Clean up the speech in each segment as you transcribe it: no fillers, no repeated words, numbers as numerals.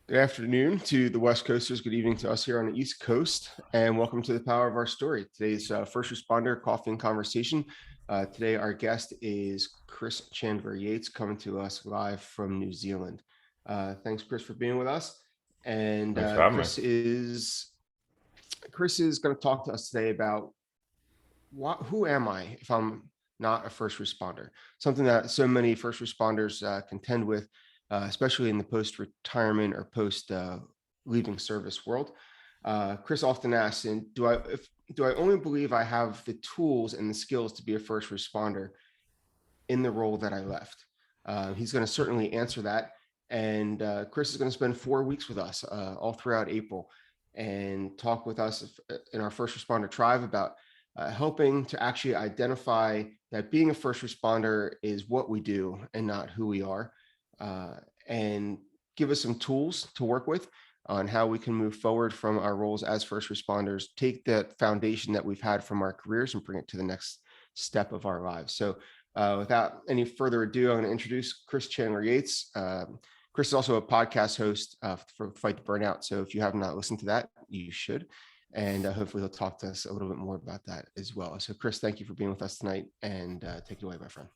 Good afternoon to the West Coasters. Good evening to us here on the East Coast, and welcome to the Power of Our Story. Today's first responder coffee and conversation. Today, our guest is Chris Chandler-Yates, coming to us live from New Zealand. Thanks, Chris, for being with us. And Thanks for having me. Chris is going to talk to us today about who am I if I'm not a first responder? Something that so many first responders contend with, especially in the post-retirement or post leaving service world. Chris often asks, "And do I only believe I have the tools and the skills to be a first responder in the role that I left?" He's going to certainly answer that. And Chris is going to spend 4 weeks with us all throughout April and talk with us in our first responder tribe about helping to actually identify that being a first responder is what we do and not who we are, uh, and give us some tools to work with on how we can move forward from our roles as first responders, take that foundation that we've had from our careers and bring it to the next step of our lives. So without any further ado, I'm going to introduce Chris Chandler-Yates. Chris is also a podcast host for Fight the Burnout. So if you have not listened to that, you should. And hopefully he'll talk to us a little bit more about that as well. So Chris, thank you for being with us tonight, and take it away, my friend.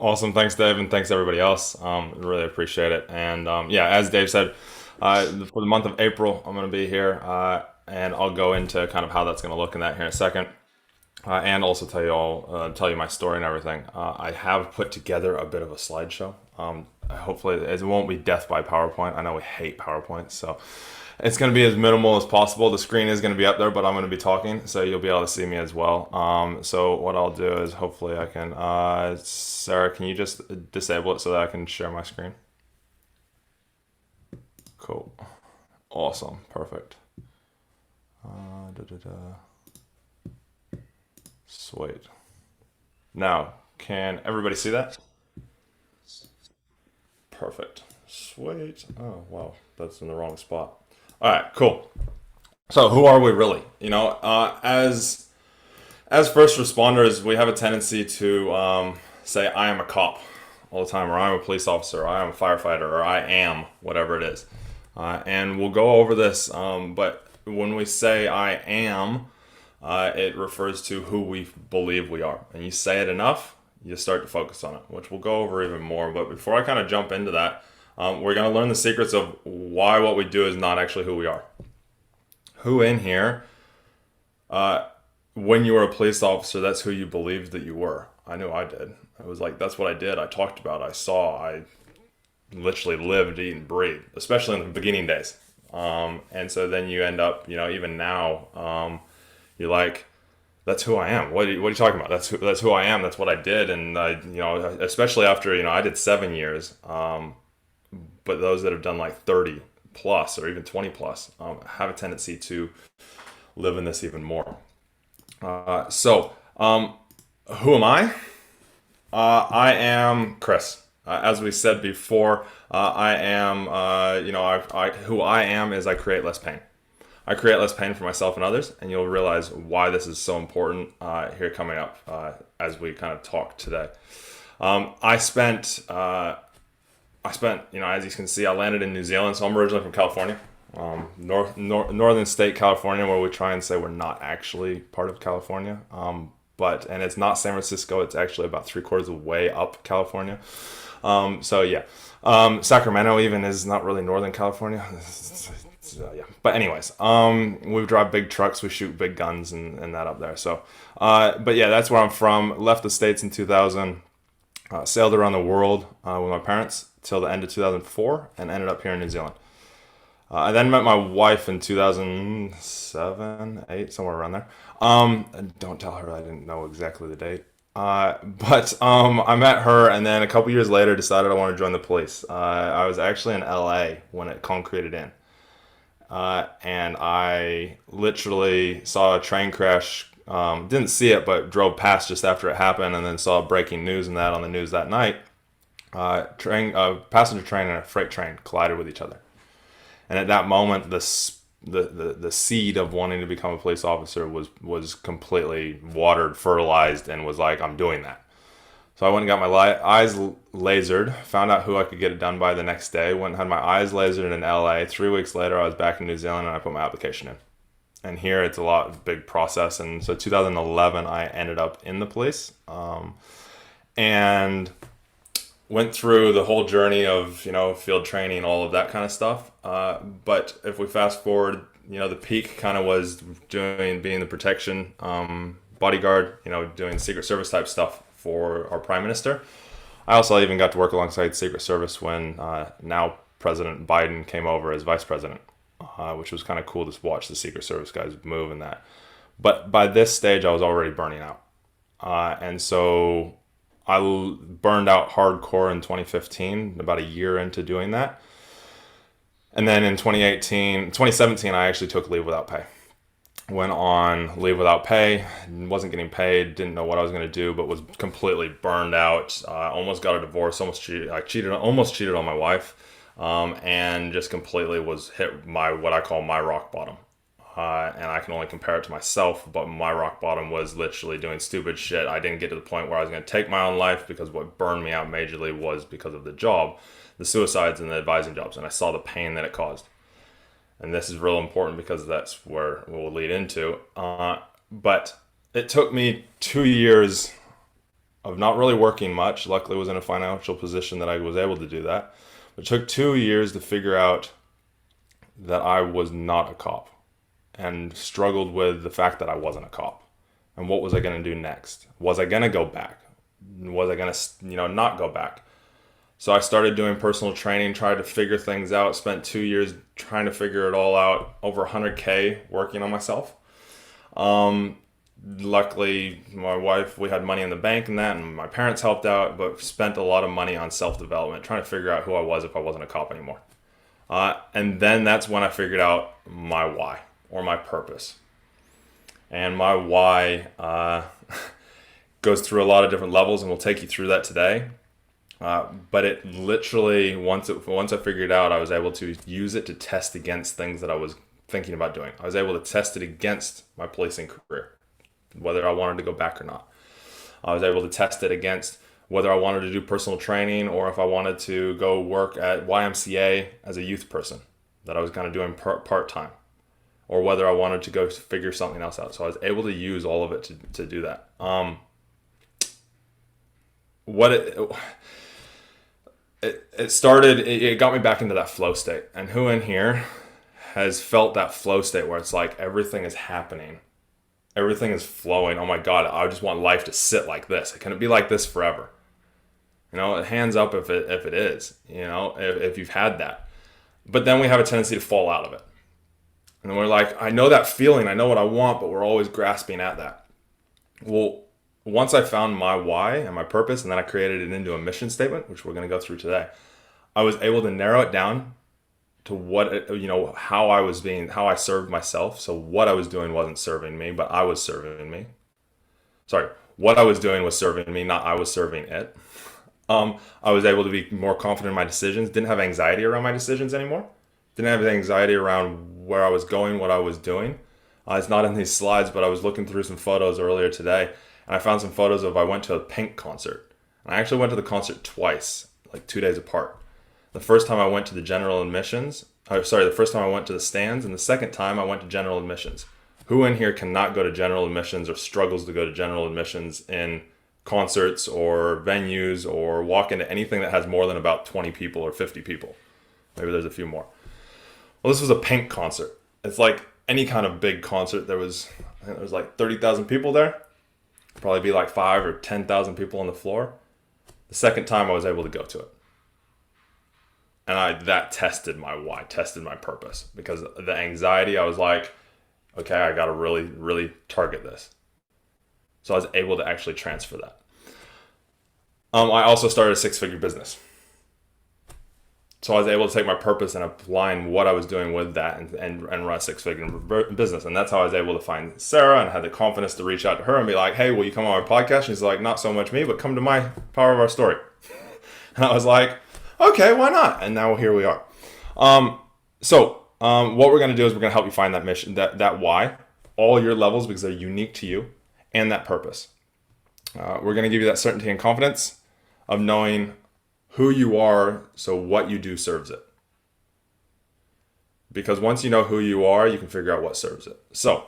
Awesome. Thanks, Dave, and thanks everybody else. Really appreciate it. And yeah, as Dave said, for the month of April, I'm going to be here, and I'll go into kind of how that's going to look in that here in a second, and also tell you my story and everything. I have put together a bit of a slideshow. Hopefully, it won't be death by PowerPoint. I know we hate PowerPoint, so it's going to be as minimal as possible. The screen is going to be up there, but I'm going to be talking, so you'll be able to see me as well. So what I'll do is hopefully I can. Sarah, can you just disable it so that I can share my screen? Cool. Awesome. Perfect. Da. Sweet. Now, can everybody see that? Perfect. Sweet. Oh, wow. That's in the wrong spot. All right, cool. So, who are we really? As first responders, we have a tendency to say, "I am a cop" all the time, or "I'm a police officer," or "I am a firefighter," or "I am," whatever it is. And we'll go over this, but when we say "I am," it refers to who we believe we are. And you say it enough, you start to focus on it, which we'll go over even more. But before I kind of jump into that, we're going to learn the secrets of why what we do is not actually who we are. Who in here, uh, when you were a police officer, that's who you believed that you were? I knew I did. I was like, that's what I did. I talked about, I saw, I literally lived, eat, and breathed, especially in the beginning days. And so then you end up, even now, you're like, that's who I am. What are you talking about? That's who I am. That's what I did. And especially after I did 7 years. But those that have done like 30 plus or even 20 plus have a tendency to live in this even more. So, who am I? I am Chris. As we said before, I am. Who I am is I create less pain. I create less pain for myself and others, and you'll realize why this is so important here coming up as we kind of talk today. I spent, as you can see, I landed in New Zealand, so I'm originally from California, northern state California, where we try and say we're not actually part of California, and it's not San Francisco. It's actually about 3/4 of the way up California. So yeah, Sacramento even is not really Northern California. Yeah. But anyways, we drive big trucks, we shoot big guns, and that up there. So, but yeah, that's where I'm from. Left the States in 2000, sailed around the world with my parents till the end of 2004, and ended up here in New Zealand. I then met my wife in 2007, 8, somewhere around there. And don't tell her I didn't know exactly the date. But I met her, and then a couple years later decided I wanted to join the police. I was actually in LA when it concreted in. And I literally saw a train crash. Didn't see it, but drove past just after it happened, and then saw breaking news and that on the news that night. Passenger train and a freight train collided with each other, and at that moment, the seed of wanting to become a police officer was completely watered, fertilized, and was like, I'm doing that. So I went and got my eyes lasered, found out who I could get it done by the next day, went and had my eyes lasered in LA. 3 weeks later, I was back in New Zealand and I put my application in. And here it's a big process. And so 2011, I ended up in the police, and went through the whole journey of, field training, all of that kind of stuff. But if we fast forward, the peak kind of was being the protection bodyguard, doing Secret Service type stuff for our Prime Minister. I also even got to work alongside Secret Service when now President Biden came over as Vice President, which was kind of cool to watch the Secret Service guys move in that. But by this stage, I was already burning out. And so I burned out hardcore in 2015, about a year into doing that. And then in 2017, I actually took leave without pay. Went on leave without pay, wasn't getting paid, didn't know what I was going to do, but was completely burned out. Almost got a divorce, almost cheated on my wife, and just completely was hit what I call my rock bottom. And I can only compare it to myself, but my rock bottom was literally doing stupid shit. I didn't get to the point where I was going to take my own life, because what burned me out majorly was because of the job, the suicides and the advising jobs, and I saw the pain that it caused. And this is real important because that's where we'll lead into. But it took me 2 years of not really working much. Luckily, I was in a financial position that I was able to do that. It took 2 years to figure out that I was not a cop, and struggled with the fact that I wasn't a cop. And what was I going to do next? Was I going to go back? Was I going to, not go back? So I started doing personal training, tried to figure things out, spent 2 years trying to figure it all out, over 100K working on myself. Luckily, my wife, we had money in the bank and that, and my parents helped out, but spent a lot of money on self-development, trying to figure out who I was if I wasn't a cop anymore. And then that's when I figured out my why, or my purpose. And my why goes through a lot of different levels, and we'll take you through that today. But it literally, once I figured it out, I was able to use it to test against things that I was thinking about doing. I was able to test it against my policing career, whether I wanted to go back or not. I was able to test it against whether I wanted to do personal training, or if I wanted to go work at YMCA as a youth person that I was kind of doing part-time, or whether I wanted to go figure something else out. So I was able to use all of it to do that. It got me back into that flow state. And who in here has felt that flow state where it's like everything is happening, everything is flowing? Oh my God, I just want life to sit like this. Can it be like this forever? Hands up if it is, if you've had that. But then we have a tendency to fall out of it. And then we're like, I know that feeling, I know what I want, but we're always grasping at that. Well, once I found my why and my purpose, and then I created it into a mission statement, which we're going to go through today, I was able to narrow it down to how I served myself. So what I was doing wasn't serving me, but I was serving me. Sorry, what I was doing was serving me, not I was serving it. I was able to be more confident in my decisions, didn't have anxiety around my decisions anymore. Didn't have anxiety around where I was going, what I was doing. It's not in these slides, but I was looking through some photos earlier today, and I found some photos of I went to a Pink concert. And I actually went to the concert twice, like 2 days apart. The first time I went to the the first time I went to the stands, and the second time I went to general admissions. Who in here cannot go to general admissions or struggles to go to general admissions in concerts or venues, or walk into anything that has more than about 20 people or 50 people? Maybe there's a few more. Well, this was a Pink concert. It's like any kind of big concert. I think there was like 30,000 people there. Probably be like 5,000 or 10,000 people on the floor. The second time I was able to go to it. And that tested my why, tested my purpose. Because the anxiety, I was like, okay, I got to really, really target this. So I was able to actually transfer that. I also started a 6-figure business. So I was able to take my purpose and align what I was doing with that and run a 6-figure business. And that's how I was able to find Sarah, and had the confidence to reach out to her and be like, hey, will you come on my podcast? She's like, not so much me, but come to my Power of Our Story. And I was like, okay, why not? And now here we are. What we're going to do is we're going to help you find that mission, that why, all your levels, because they're unique to you, and that purpose. We're going to give you that certainty and confidence of knowing who you are, so what you do serves it. Because once you know who you are, you can figure out what serves it. So,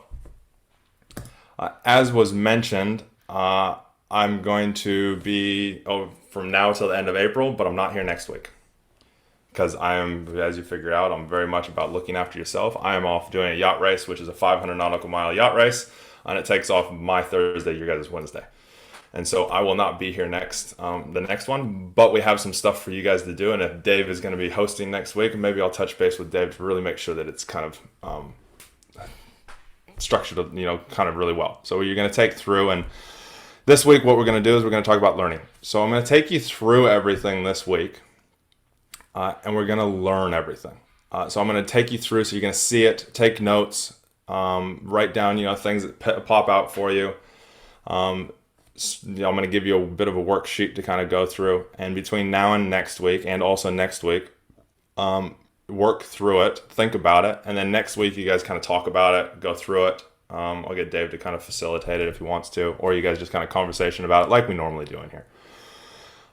as was mentioned, I'm going to be from now till the end of April, but I'm not here next week. Because I am, as you figure out, I'm very much about looking after yourself. I am off doing a yacht race, which is a 500 nautical mile yacht race, and it takes off my Thursday, your guys' Wednesday. And so I will not be here the next one, but we have some stuff for you guys to do. And if Dave is going to be hosting next week, maybe I'll touch base with Dave to really make sure that it's kind of structured, kind of really well. So you're going to take through, and this week what we're going to do is we're going to talk about learning. So I'm going to take you through everything this week. And we're going to learn everything. So I'm going to take you through, so you're going to see it, take notes, write down, things that pop out for you. I'm going to give you a bit of a worksheet to kind of go through. And between now and next week, and also next week, work through it, think about it. And then next week, you guys kind of talk about it, go through it. I'll get Dave to kind of facilitate it if he wants to, or you guys just kind of conversation about it like we normally do in here.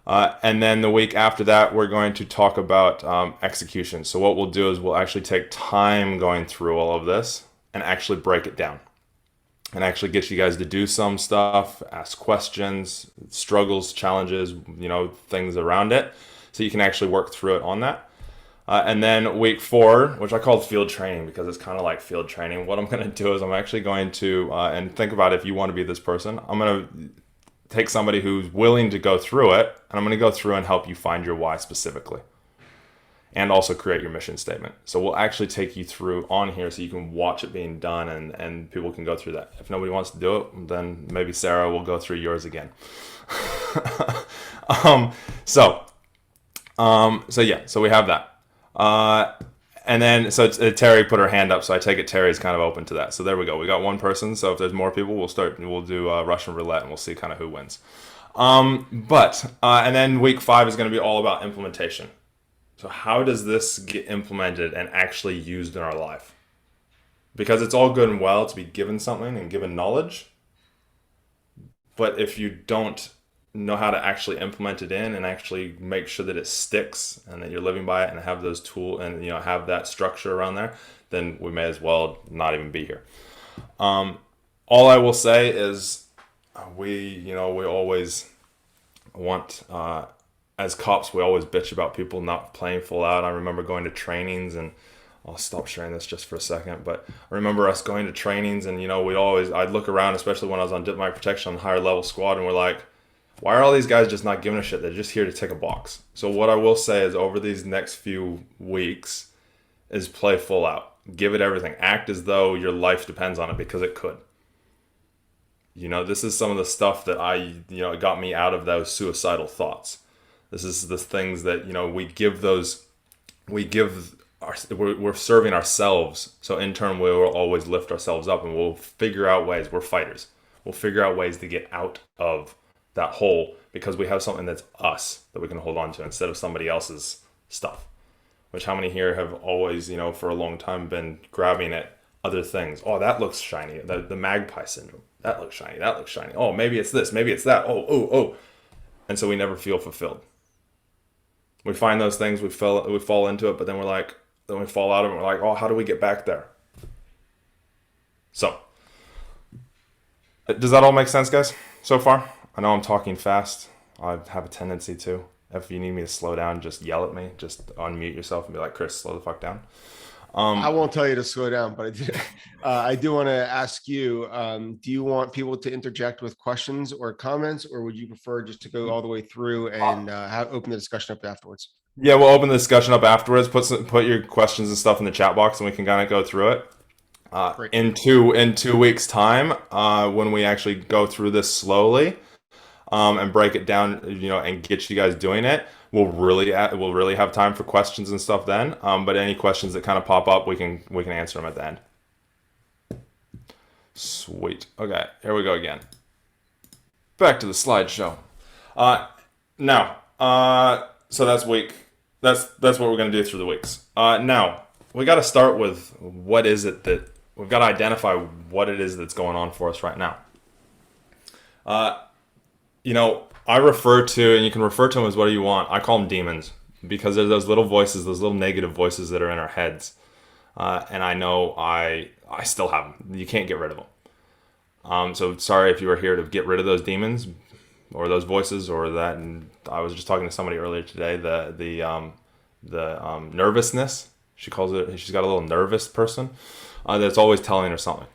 And then the week after that, we're going to talk about execution. So what we'll do is we'll actually take time going through all of this and actually break it down and actually get you guys to do some stuff, ask questions, struggles, challenges, things around it, so you can actually work through it on that. And then week 4, which I call field training because it's kind of like field training. What I'm going to do is I'm actually going to, and think about if you want to be this person, I'm going to take somebody who's willing to go through it, and I'm going to go through and help you find your why specifically, and also create your mission statement. So we'll actually take you through on here so you can watch it being done, and people can go through that. If nobody wants to do it, then maybe Sarah will go through yours again. So we have that. And then, so Terry put her hand up, so I take it Terry's kind of open to that. So there we go. We got one person. So if there's more people, we'll do Russian roulette, and we'll see kind of who wins. And then week 5 is going to be all about implementation. So how does this get implemented and actually used in our life? Because it's all good and well to be given something and given knowledge, but if you don't know how to actually implement it in and actually make sure that it sticks and that you're living by it and have those tools and have that structure around there, then we may as well not even be here. All I will say is we always want, as cops, we always bitch about people not playing full out. I remember going to trainings, and I'll stop sharing this just for a second, but I remember us going to trainings, and I'd look around, especially when I was on dip mine protection on higher level squad, and we're like, why are all these guys just not giving a shit? They're just here to tick a box. So what I will say is over these next few weeks is play full out. Give it everything. Act as though your life depends on it, because it could. This is some of the stuff that it got me out of those suicidal thoughts. This is the things that, we're serving ourselves. So in turn, we will always lift ourselves up, and we'll figure out ways. We're fighters. We'll figure out ways to get out of that hole, because we have something that's us that we can hold on to instead of somebody else's stuff. Which, how many here have always, for a long time been grabbing at other things? Oh, that looks shiny. The magpie syndrome. That looks shiny. That looks shiny. Oh, maybe it's this. Maybe it's that. Oh. And so we never feel fulfilled. We find those things, we fall into it, but then we fall out of it, and we're like, oh, how do we get back there? So, does that all make sense, guys, so far? I know I'm talking fast. I have a tendency to. If you need me to slow down, just yell at me. Just unmute yourself and be like, Chris, slow the fuck down. I won't tell you to slow down, but I do want to ask you, do you want people to interject with questions or comments, or would you prefer just to go all the way through and open the discussion up afterwards? Yeah, we'll open the discussion up afterwards. Put your questions and stuff in the chat box, and we can kind of go through it. In 2 weeks' time, when we actually go through this slowly, and break it down, and get you guys doing it, we'll really have time for questions and stuff then. But any questions that kind of pop up, we can answer them at the end. Sweet. Okay, here we go again. Back to the slideshow. So that's week. That's what we're gonna do through the weeks. Now we got to start with what is it that we've got to identify what it is that's going on for us right now. I refer to, and you can refer to them as what you want. I call them demons because they're those little voices, those little negative voices that are in our heads. And I know I still have them. You can't get rid of them. So sorry if you were here to get rid of those demons or those voices or that. And I was just talking to somebody earlier today. The nervousness, she calls it. She's got a little nervous person that's always telling her something.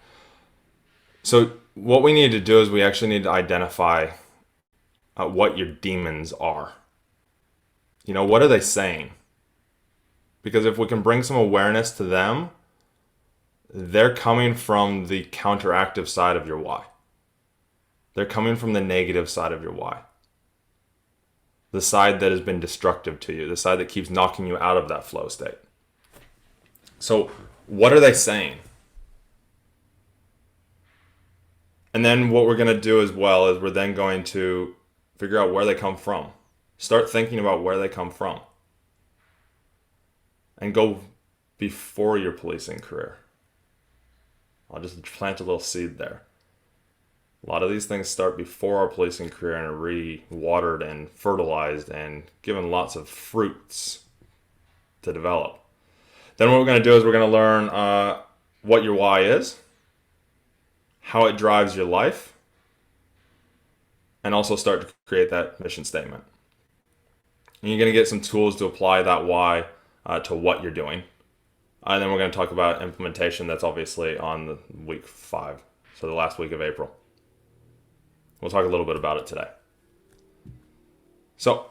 So what we need to do is we actually need to identify what your demons are. What are they saying? Because if we can bring some awareness to them, they're coming from the counteractive side of your why. They're coming from the negative side of your why. The side that has been destructive to you, the side that keeps knocking you out of that flow state. So, what are they saying? And then what we're going to do as well is we're then going to figure out where they come from. Start thinking about where they come from. And go before your policing career. I'll just plant a little seed there. A lot of these things start before our policing career and are re-watered and fertilized and given lots of fruits to develop. Then what we're going to do is we're going to learn what your why is, how it drives your life, and also start to create that mission statement. And you're going to get some tools to apply that why to what you're doing. And then we're going to talk about implementation. That's obviously on the week 5, so the last week of April. We'll talk a little bit about it today. So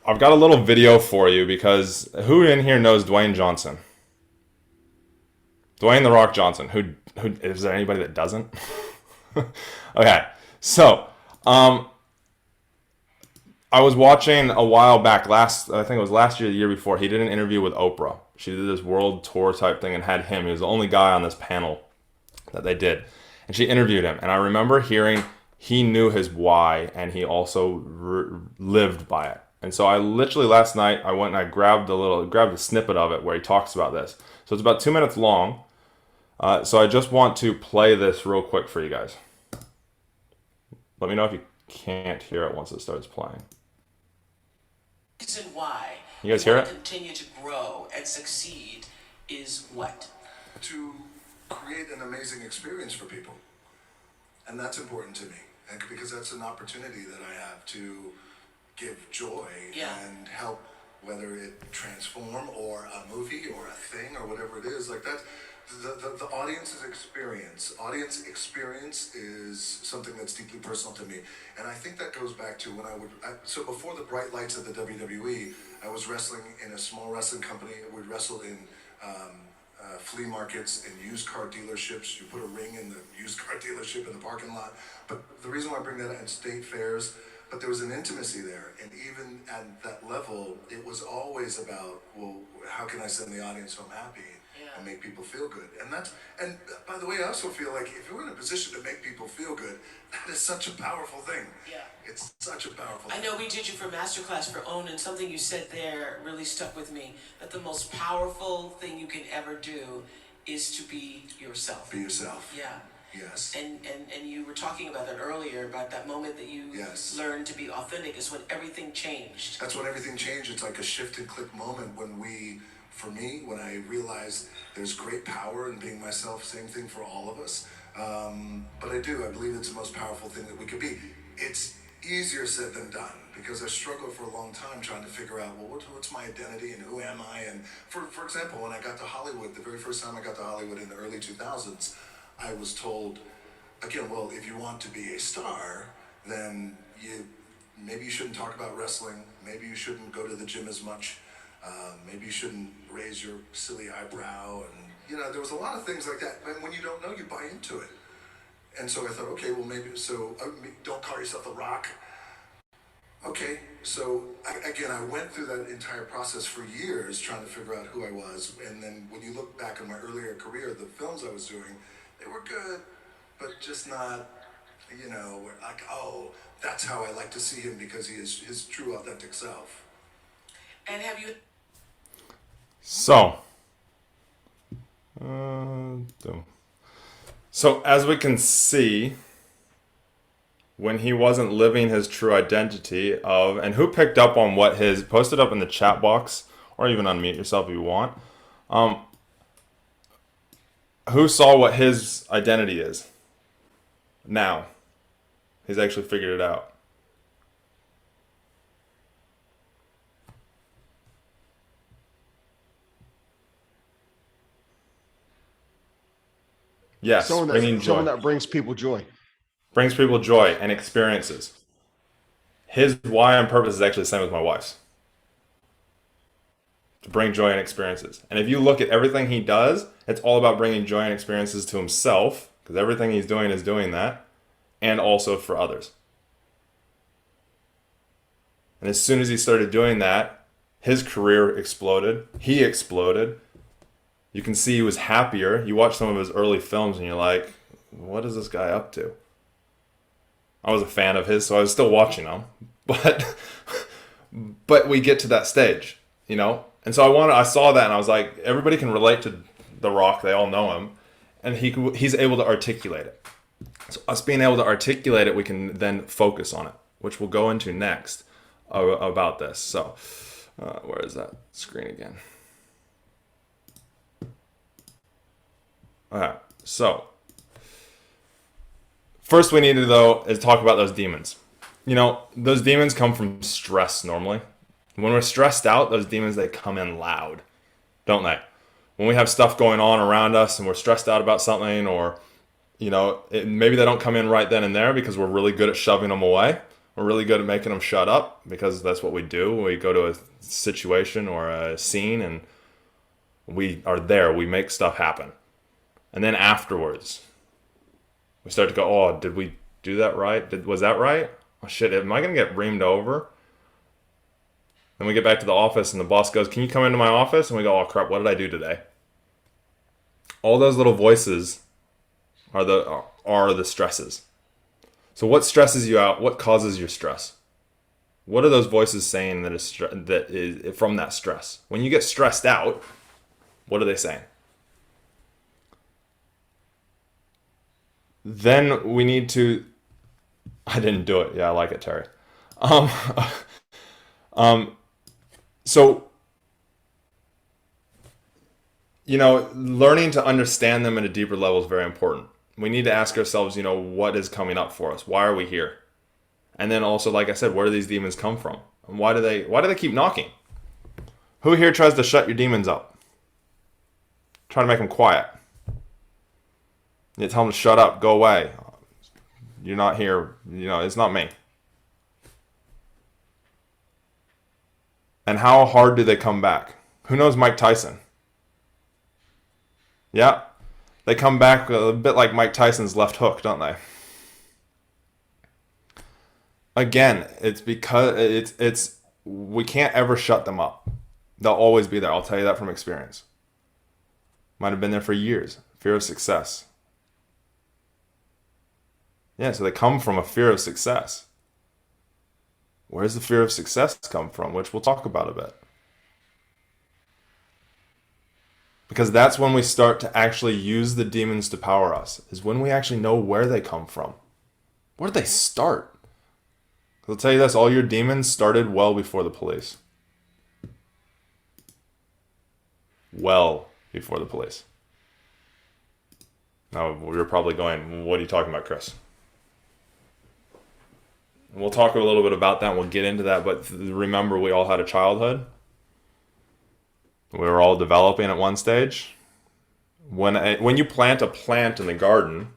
I've got a little video for you because who in here knows Dwayne Johnson? Dwayne "The Rock" Johnson. Who is there anybody that doesn't? Okay, so I was watching a while back, I think it was last year, the year before. He did an interview with Oprah. She did this world tour type thing and had him. He was the only guy on this panel that they did. And she interviewed him. And I remember hearing he knew his why and he also lived by it. And so I literally last night, I went and I grabbed a snippet of it where he talks about this. So it's about 2 minutes long. So I just want to play this real quick for you guys. Let me know if you can't hear it once it starts playing. Reason why you guys hear it? Continue to grow and succeed is what? To create an amazing experience for people. And that's important to me. And because that's an opportunity that I have to give joy and help, whether it transform or a movie or a thing or whatever it is, like that. The audience's experience. Audience experience is something that's deeply personal to me. And I think that goes back to when so before the bright lights of the WWE, I was wrestling in a small wrestling company. We wrestled in flea markets and used car dealerships. You put a ring in the used car dealership in the parking lot. But the reason why I bring that up in state fairs, but there was an intimacy there. And even at that level, it was always about, well, how can I send the audience home happy? And make people feel good. And by the way, I also feel like if you're in a position to make people feel good, that is such a powerful thing. Yeah. It's such a powerful thing. I know we did you for Masterclass for OWN, and something you said there really stuck with me, that the most powerful thing you can ever do is to be yourself. Be yourself. Yeah. Yes. And you were talking about that earlier, about that moment that you learned to be authentic is when everything changed. That's when everything changed. It's like a shift and click moment for me, when I realized there's great power in being myself, same thing for all of us. But I believe it's the most powerful thing that we could be. It's easier said than done because I struggled for a long time trying to figure out, well, what's my identity and who am I? And for example, when I got to Hollywood, the very first time I got to Hollywood in the early 2000s, I was told, again, well, if you want to be a star, then maybe you shouldn't talk about wrestling. Maybe you shouldn't go to the gym as much. Maybe you shouldn't raise your silly eyebrow. And, there was a lot of things like that. And when you don't know, you buy into it. And so I thought, okay, well, maybe, don't call yourself The Rock. Okay, so I went through that entire process for years trying to figure out who I was. And then when you look back on my earlier career, the films I was doing, they were good, but just not, like, oh, that's how I like to see him because he is his true authentic self. And have you... So as we can see, when he wasn't living his true identity of, and who picked up on what his, post it up in the chat box, or even unmute yourself if you want. Who saw what his identity is? Now. He's actually figured it out. Yes, bringing joy. Someone that brings people joy. Brings people joy and experiences. His why and purpose is actually the same as my wife's. To bring joy and experiences. And if you look at everything he does, it's all about bringing joy and experiences to himself, because everything he's doing is doing that, and also for others. And as soon as he started doing that, his career exploded. He exploded. You can see he was happier. You watch some of his early films and you're like, what is this guy up to? I was a fan of his, so I was still watching him. But we get to that stage, you know? And so I saw that and I was like, everybody can relate to The Rock. They all know him. And he's able to articulate it. So us being able to articulate it, we can then focus on it, which we'll go into next about this. So where is that screen again? All right. So first we need to, though, is talk about those demons. You know, those demons come from stress normally. When we're stressed out, those demons, they come in loud, don't they? When we have stuff going on around us and we're stressed out about something, or, you know, maybe they don't come in right then and there because we're really good at shoving them away. We're really good at making them shut up because that's what we do. We go to a situation or a scene and we are there. We make stuff happen. And then afterwards, we start to go, oh, did we do that right? Was that right? Oh, shit, am I going to get reamed over? Then we get back to the office and the boss goes, can you come into my office? And we go, oh, crap, what did I do today? All those little voices are the stresses. So what stresses you out? What causes your stress? What are those voices saying that is from that stress? When you get stressed out, what are they saying? Then we need to... I didn't do it. Yeah, I like it, Terry. So, you know, learning to understand them at a deeper level is very important. We need to ask ourselves, you know, what is coming up for us? Why are we here? And then also, like I said, where do these demons come from? And why do they keep knocking? Who here tries to shut your demons up? Try to make them quiet. You tell them to shut up, go away. You're not here. You know, it's not me. And how hard do they come back? Who knows Mike Tyson? Yeah. They come back a bit like Mike Tyson's left hook, don't they? Again, it's because we can't ever shut them up. They'll always be there. I'll tell you that from experience. Might have been there for years. Fear of success. Yeah, so they come from a fear of success. Where does the fear of success come from? Which we'll talk about a bit. Because that's when we start to actually use the demons to power us, is when we actually know where they come from. Where did they start? I'll tell you this, all your demons started well before the police. Well before the police. Now, you're probably going, what are you talking about, Chris? And we'll talk a little bit about that, and we'll get into that, but remember, we all had a childhood. We were all developing at one stage. When you plant a plant in the garden,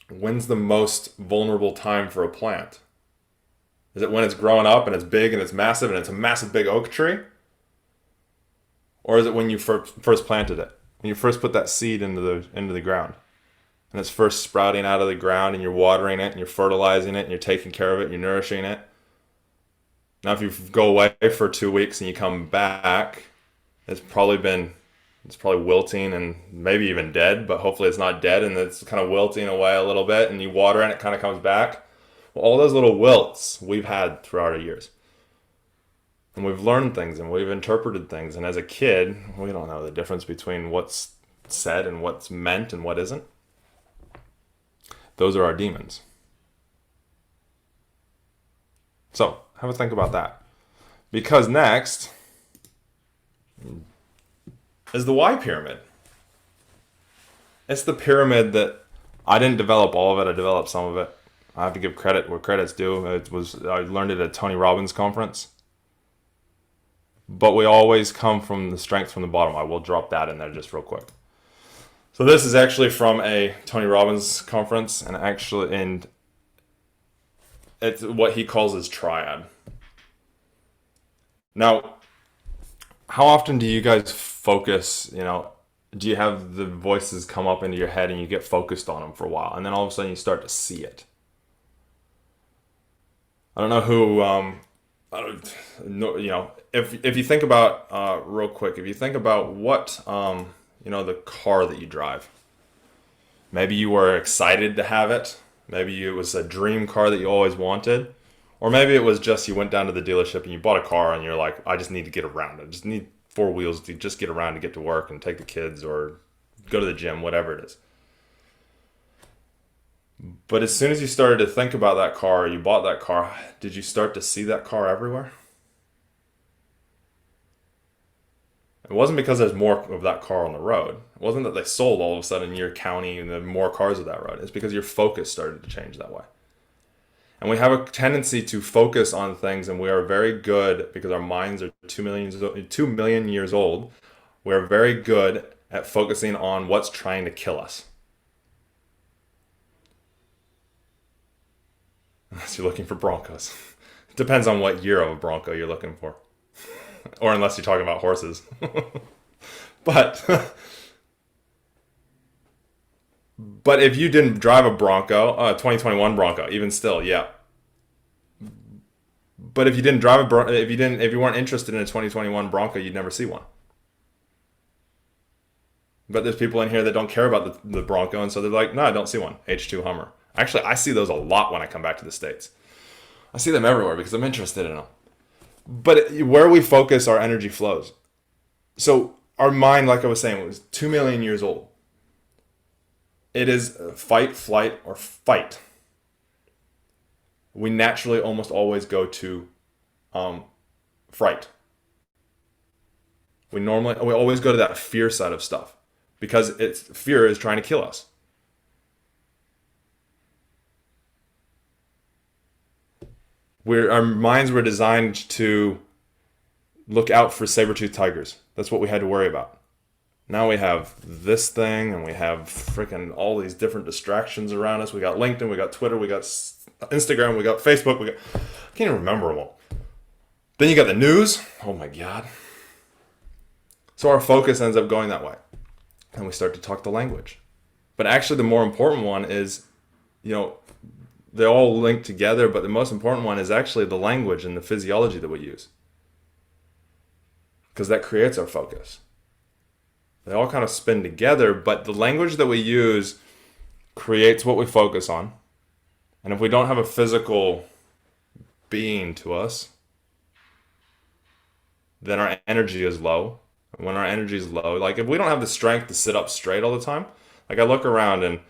when's the most vulnerable time for a plant? Is it when it's growing up and it's big and it's massive and it's a massive big oak tree? Or is it when you first planted it? When you first put that seed into the ground? And it's first sprouting out of the ground and you're watering it and you're fertilizing it and you're taking care of it and you're nourishing it. Now if you go away for 2 weeks and you come back, it's probably wilting and maybe even dead, but hopefully it's not dead and it's kind of wilting away a little bit and you water it and it kind of comes back. Well, all those little wilts we've had throughout our years. And we've learned things and we've interpreted things. And as a kid, we don't know the difference between what's said and what's meant and what isn't. Those are our demons. So have a think about that. Because next is the why pyramid. It's the pyramid that I didn't develop all of it. I developed some of it. I have to give credit where credit's due. I learned it at Tony Robbins' conference. But we always come from the strength from the bottom. I will drop that in there just real quick. So this is actually from a Tony Robbins conference, and it's what he calls his triad. Now, how often do you guys focus, do you have the voices come up into your head and you get focused on them for a while, and then all of a sudden you start to see it? I don't know who, I don't know, if you think about, real quick, if you think about what, the car that you drive, maybe you were excited to have it. Maybe it was a dream car that you always wanted. Or maybe it was just you went down to the dealership and you bought a car and you're like, I just need to get around. I just need 4 wheels to just get around to get to work and take the kids or go to the gym, whatever it is. But as soon as you started to think about that car, you bought that car, did you start to see that car everywhere? It wasn't because there's more of that car on the road. It wasn't that they sold all of a sudden in your county and there are more cars of that road. It's because your focus started to change that way. And we have a tendency to focus on things, and we are very good, because our minds are 2 million years old. We're very good at focusing on what's trying to kill us. Unless you're looking for Broncos. It depends on what year of a Bronco you're looking for. Or unless you're talking about horses. But if you didn't drive a Bronco, 2021 Bronco, even still, yeah. But if you didn't drive if you weren't interested in a 2021 Bronco, you'd never see one. But there's people in here that don't care about the Bronco, and so they're like, no, I don't see one. H2 Hummer. Actually, I see those a lot when I come back to the States. I see them everywhere because I'm interested in them. But where we focus, our energy flows. So our mind, like I was saying, was 2 million years old. It is fight, flight, or fight. We naturally almost always go to fright. We always go to that fear side of stuff because fear is trying to kill us. Our minds were designed to look out for saber-toothed tigers. That's what we had to worry about. Now we have this thing, and we have freaking all these different distractions around us. We got LinkedIn, we got Twitter, we got Instagram, we got Facebook, I can't even remember them all. Then you got the news. Oh my God. So our focus ends up going that way. And we start to talk the language. But actually the more important one is, they all link together, but the most important one is actually the language and the physiology that we use. Because that creates our focus. They all kind of spin together, but the language that we use creates what we focus on. And if we don't have a physical being to us, then our energy is low. And when our energy is low, like if we don't have the strength to sit up straight all the time, like I look around and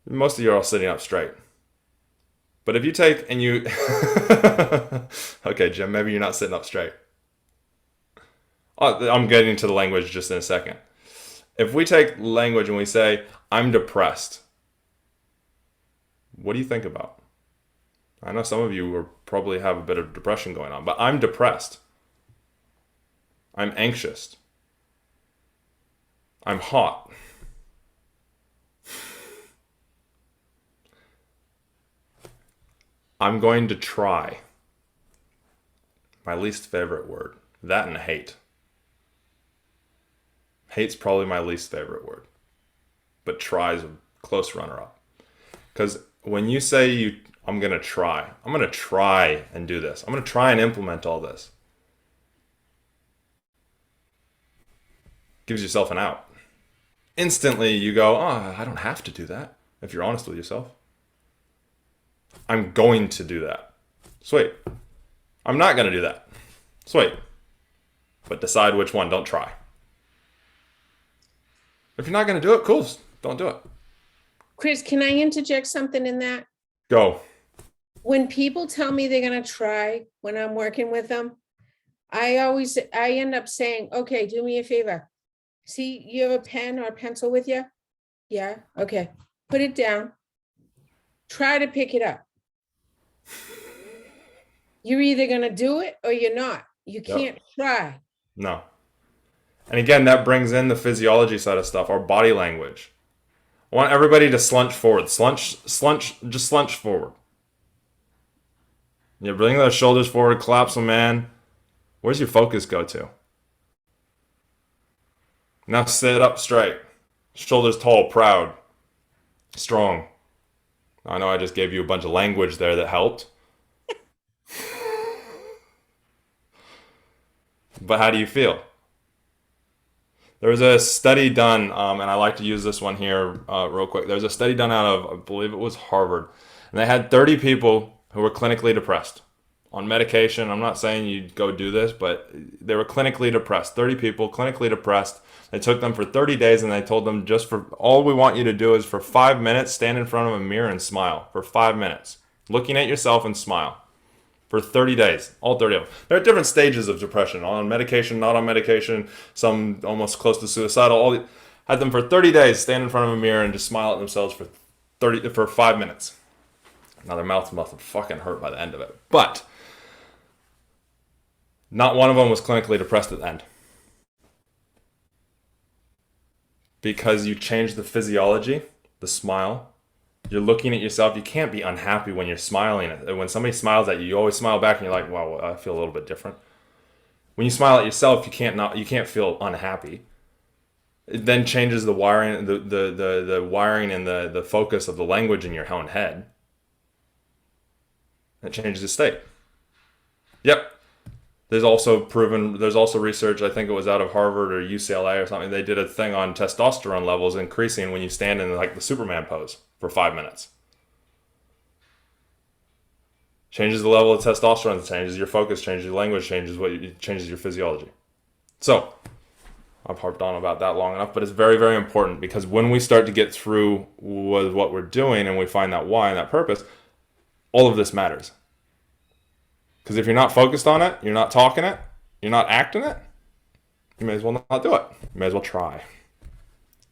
most of you are all sitting up straight. But if you take and you... Okay, Jim, maybe you're not sitting up straight. I'm getting to the language just in a second. If we take language and we say, I'm depressed, what do you think about? I know some of you probably have a bit of depression going on, but I'm depressed. I'm anxious. I'm hot. I'm going to try. My least favorite word. That and hate. Hate's probably my least favorite word. But try is a close runner-up. Because when you say I'm going to try and do this. I'm going to try and implement all this. Gives yourself an out. Instantly you go, I don't have to do that. If you're honest with yourself. I'm going to do that. Sweet. I'm not going to do that. Sweet. But decide which one. Don't try. If you're not going to do it, cool. Don't do it. Chris, can I interject something in that? Go. when people tell me they're gonna try when I'm working with them, I end up saying, okay, do me a favor. See, you have a pen or a pencil with you? Yeah, okay. Put it down. Try to pick it up. You're either gonna do it or you're not. You can't try. No. And again, that brings in the physiology side of stuff, our body language. I want everybody to slunch forward. Just slunch forward. You bring those shoulders forward, collapse them, man. Where's your focus go to? Now sit up straight. Shoulders tall, proud, strong. I know I just gave you a bunch of language there that helped. But how do you feel? There was a study done, and I like to use this one here real quick. There was a study done out of, I believe it was Harvard, and they had 30 people who were clinically depressed on medication. I'm not saying you go do this, but they were clinically depressed. 30 people clinically depressed. They took them for 30 days, and they told them just for all we want you to do is for 5 minutes, stand in front of a mirror and smile for 5 minutes, looking at yourself and smile. For 30 days, all 30 of them. There are different stages of depression, on medication, not on medication, some almost close to suicidal. Had them for 30 days stand in front of a mirror and just smile at themselves for 5 minutes. Now their mouths must have fucking hurt by the end of it. But not one of them was clinically depressed at the end. Because you change the physiology, the smile. You're looking at yourself. You can't be unhappy when you're smiling. When somebody smiles at you, you always smile back and you're like, wow, I feel a little bit different. When you smile at yourself, you can't feel unhappy. It then changes the wiring, the wiring and the focus of the language in your own head. It changes the state. Yep. There's also research, I think it was out of Harvard or UCLA or something. They did a thing on testosterone levels increasing when you stand in like the Superman pose for 5 minutes. Changes the level of testosterone, changes your focus, changes your language, changes your physiology. So, I've harped on about that long enough, but it's very, very important because when we start to get through with what we're doing and we find that why and that purpose, all of this matters. Because if you're not focused on it, you're not talking it, you're not acting it, you may as well not do it. You may as well try.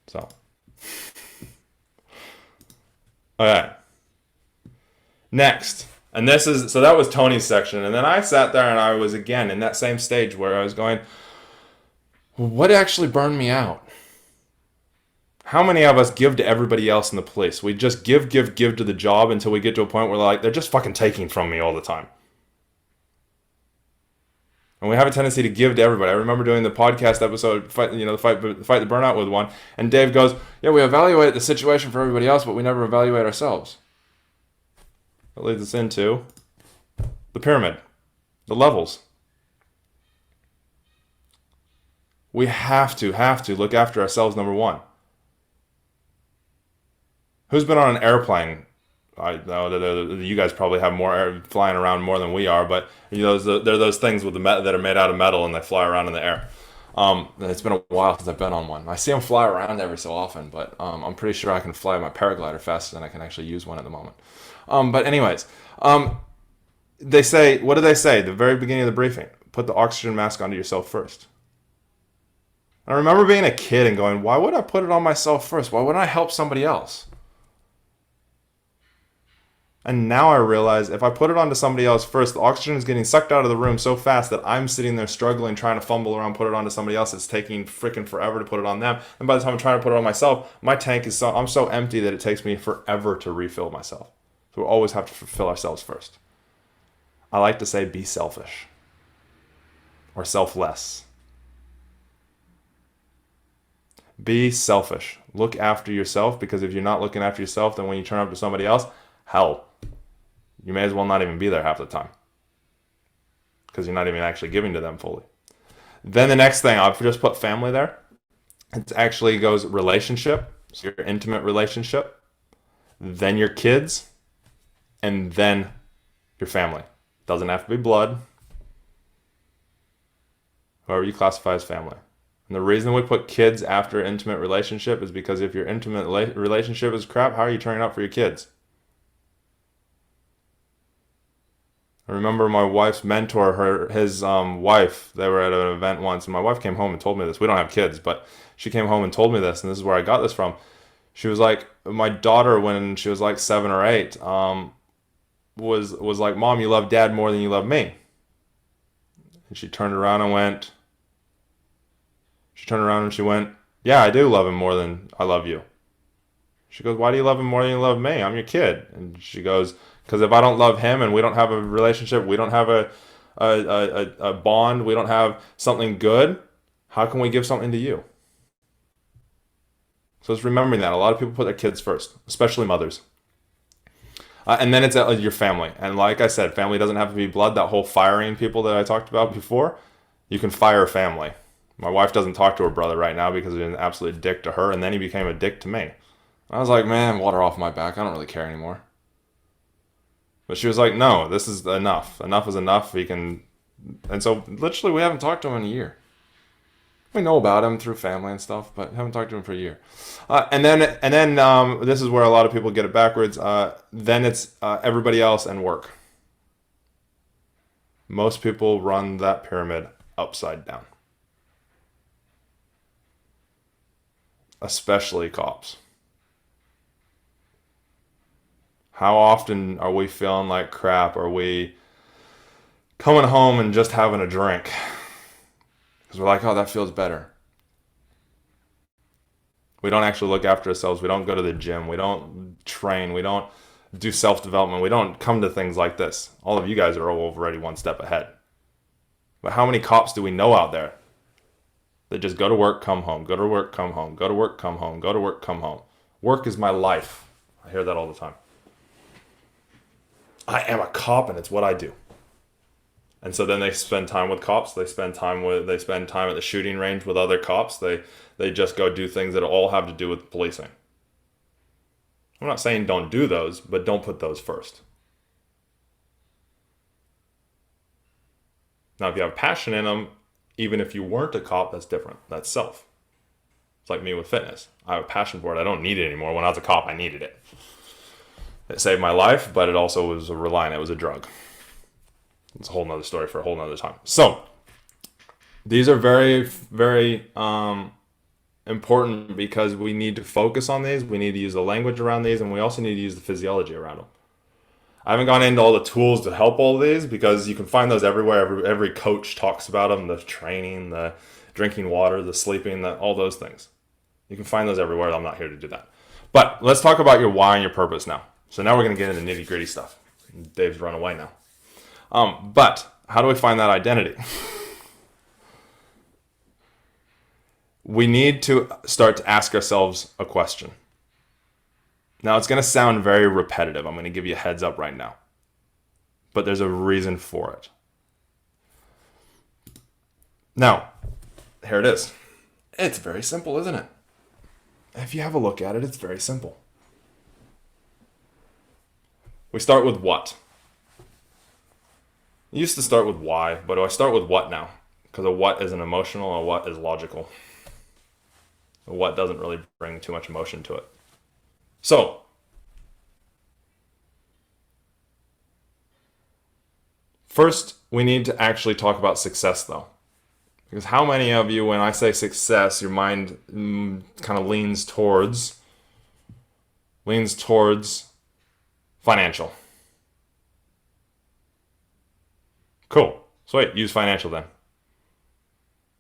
So. Okay. Next. And that was Tony's section. And then I sat there and I was again in that same stage where I was going, what actually burned me out? How many of us give to everybody else in the police? We just give to the job until we get to a point where they're just fucking taking from me all the time. And we have a tendency to give to everybody. I remember doing the podcast episode, Fight the Burnout with one, and Dave goes, yeah, we evaluate the situation for everybody else, but we never evaluate ourselves. That leads us into the pyramid, the levels. We have to look after ourselves, number one. Who's been on an airplane? I know that you guys probably have more flying around more than we are, but there are those things with that are made out of metal and they fly around in the air. It's been a while since I've been on one. I see them fly around every so often, but I'm pretty sure I can fly my paraglider faster than I can actually use one at the moment. But anyways, they say, what do they say at the very beginning of the briefing? Put the oxygen mask onto yourself first. I remember being a kid and going, why would I put it on myself first? Why wouldn't I help somebody else? And now I realize if I put it onto somebody else first, the oxygen is getting sucked out of the room so fast that I'm sitting there struggling, trying to fumble around, put it onto somebody else. It's taking freaking forever to put it on them. And by the time I'm trying to put it on myself, my tank is I'm so empty that it takes me forever to refill myself. So we always have to fill ourselves first. I like to say be selfish or selfless. Be selfish. Look after yourself, because if you're not looking after yourself, then when you turn up to somebody else, hell, you may as well not even be there half the time because you're not even actually giving to them fully. Then the next thing, I've just put family there. It actually goes relationship, so your intimate relationship, then your kids, and then your family. Doesn't have to be blood. Whoever you classify as family. And the reason we put kids after intimate relationship is because if your intimate relationship is crap, how are you turning up for your kids? I remember my wife's mentor, his wife, they were at an event once, and my wife came home and told me this. We don't have kids, but she came home and told me this, and this is where I got this from. She was like, my daughter, when she was like 7 or 8, was like, Mom, you love Dad more than you love me. And she turned around and she went, yeah, I do love him more than I love you. She goes, why do you love him more than you love me? I'm your kid. And she goes, because if I don't love him and we don't have a relationship, we don't have a bond, we don't have something good, how can we give something to you? So it's remembering that. A lot of people put their kids first, especially mothers. And then it's your family. And like I said, family doesn't have to be blood. That whole firing people that I talked about before, you can fire a family. My wife doesn't talk to her brother right now because he's an absolute dick to her, and then he became a dick to me. I was like, man, water off my back. I don't really care anymore. But she was like, no, this is enough. Enough is enough. And so literally we haven't talked to him in a year. We know about him through family and stuff, but haven't talked to him for a year. And then this is where a lot of people get it backwards. Then it's everybody else and work. Most people run that pyramid upside down. Especially cops. How often are we feeling like crap? Are we coming home and just having a drink? Because we're like, oh, that feels better. We don't actually look after ourselves. We don't go to the gym. We don't train. We don't do self-development. We don't come to things like this. All of you guys are already one step ahead. But how many cops do we know out there that just go to work, come home, go to work, come home, go to work, come home, go to work, come home? Work is my life. I hear that all the time. I am a cop and it's what I do. And so then they spend time with cops. They spend time at the shooting range with other cops. They just go do things that all have to do with policing. I'm not saying don't do those, but don't put those first. Now, if you have passion in them, even if you weren't a cop, that's different. That's self. It's like me with fitness. I have a passion for it. I don't need it anymore. When I was a cop, I needed it. It saved my life, but it also was a reliant. It was a drug. It's a whole nother story for a whole nother time. So these are very, very important because we need to focus on these. We need to use the language around these, and we also need to use the physiology around them. I haven't gone into all the tools to help all of these because you can find those everywhere. Every coach talks about them, the training, the drinking water, the sleeping, all those things. You can find those everywhere. I'm not here to do that. But let's talk about your why and your purpose now. So now we're going to get into nitty gritty stuff. Dave's run away now. But how do we find that identity? We need to start to ask ourselves a question. Now, it's going to sound very repetitive. I'm going to give you a heads up right now. But there's a reason for it. Now, here it is. It's very simple, isn't it? If you have a look at it, it's very simple. We start with what? I used to start with why, but do I start with what now? Because a what is an emotional, a what is logical. A what doesn't really bring too much emotion to it. So, first, we need to actually talk about success, though. Because how many of you, when I say success, your mind kind of leans towards financial? Cool. Sweet. Use financial then.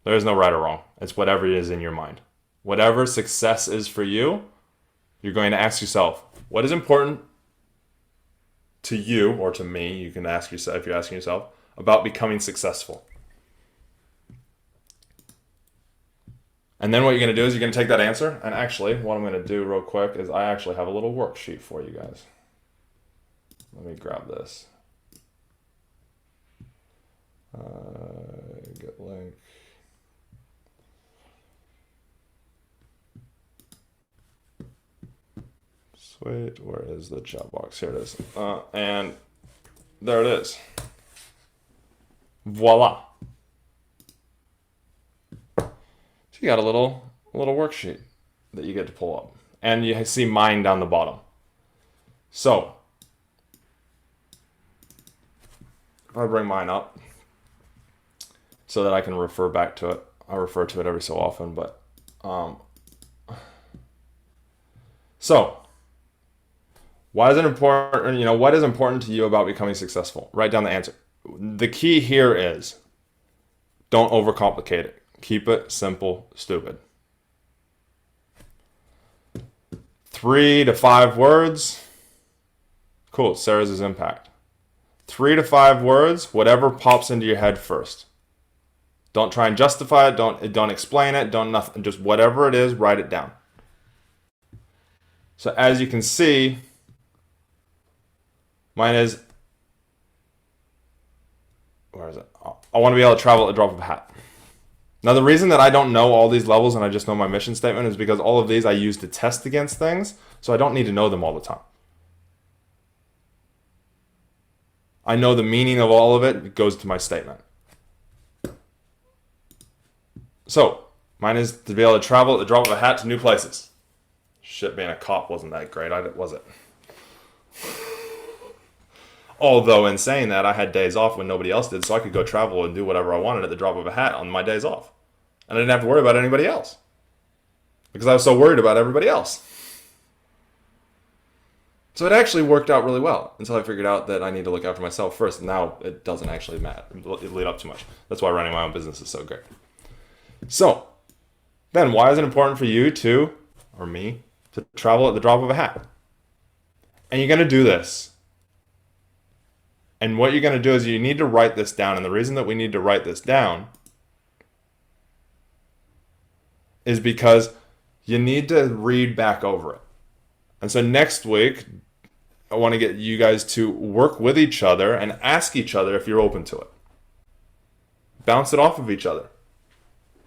There is no right or wrong. It's whatever it is in your mind. Whatever success is for you, you're going to ask yourself, what is important to you or to me? You can ask yourself, if you're asking yourself, about becoming successful. And then what you're going to do is you're going to take that answer. And actually, what I'm going to do real quick is I actually have a little worksheet for you guys. Let me grab this. Get link. Sweet. Where is the chat box? Here it is. And there it is. Voila. So you got a little worksheet that you get to pull up. And you see mine down the bottom. So I bring mine up so that I can refer back to it. I refer to it every so often, but so why is it important? What is important to you about becoming successful? Write down the answer. The key here is don't overcomplicate it. Keep it simple, stupid. 3 to 5 words. Cool, Sarah's impact. 3 to 5 words, whatever pops into your head first. Don't try and justify it, don't explain it, don't nothing, just whatever it is, write it down. So as you can see, mine is, where is it? I want to be able to travel at the drop of a hat. Now the reason that I don't know all these levels and I just know my mission statement is because all of these I use to test against things, so I don't need to know them all the time. I know the meaning of all of it, it goes to my statement. So, mine is to be able to travel at the drop of a hat to new places. Shit, being a cop wasn't that great, was it? Although, in saying that, I had days off when nobody else did, so I could go travel and do whatever I wanted at the drop of a hat on my days off. And I didn't have to worry about anybody else. Because I was so worried about everybody else. So it actually worked out really well until I figured out that I need to look after myself first. And now it doesn't actually matter. It lead up too much. That's why running my own business is so great. So, then why is it important for you to, or me, to travel at the drop of a hat? And you're going to do this. And what you're going to do is you need to write this down. And the reason that we need to write this down is because you need to read back over it. And so next week, I want to get you guys to work with each other and ask each other if you're open to it. Bounce it off of each other.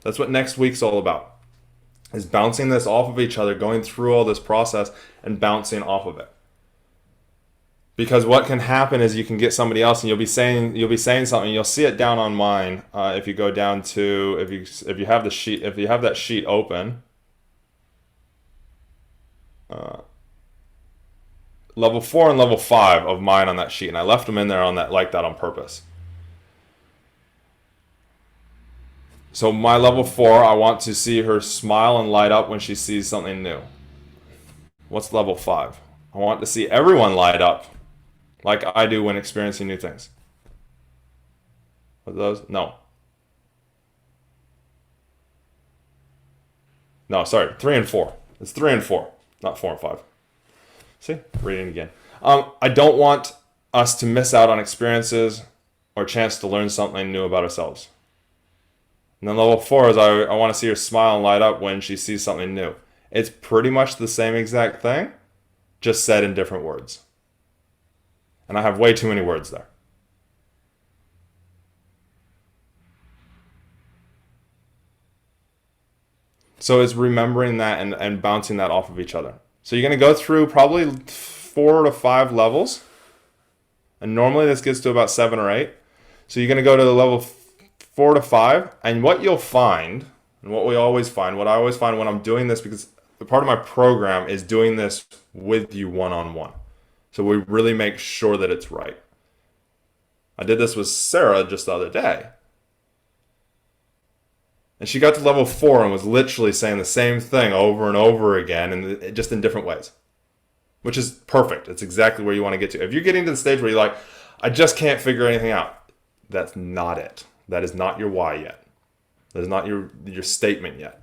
That's what next week's all about. Is bouncing this off of each other, going through all this process and bouncing off of it. Because what can happen is you can get somebody else and you'll be saying something. You'll see it down on mine if you go down to if you have that sheet open. Level 4 and level 5 of mine on that sheet, and I left them in there on that like that on purpose. So my level 4, I want to see her smile and light up when she sees something new. What's level 5? I want to see everyone light up like I do when experiencing new things. What are those? No. No, sorry, 3 and 4. It's 3 and 4, not 4 and 5. See, reading again. I don't want us to miss out on experiences or a chance to learn something new about ourselves. And then level 4 is I want to see her smile and light up when she sees something new. It's pretty much the same exact thing, just said in different words. And I have way too many words there. So it's remembering that and bouncing that off of each other. So you're going to go through probably 4 to 5 levels. And normally this gets to about 7 or 8. So you're going to go to the level 4 to 5. And what you'll find, and what I always find when I'm doing this, because the part of my program is doing this with you one-on-one. So we really make sure that it's right. I did this with Sarah just the other day. And she got to level 4 and was literally saying the same thing over and over again, and just in different ways. Which is perfect. It's exactly where you want to get to. If you're getting to the stage where you're like, I just can't figure anything out, that's not it. That is not your why yet. That is not your statement yet.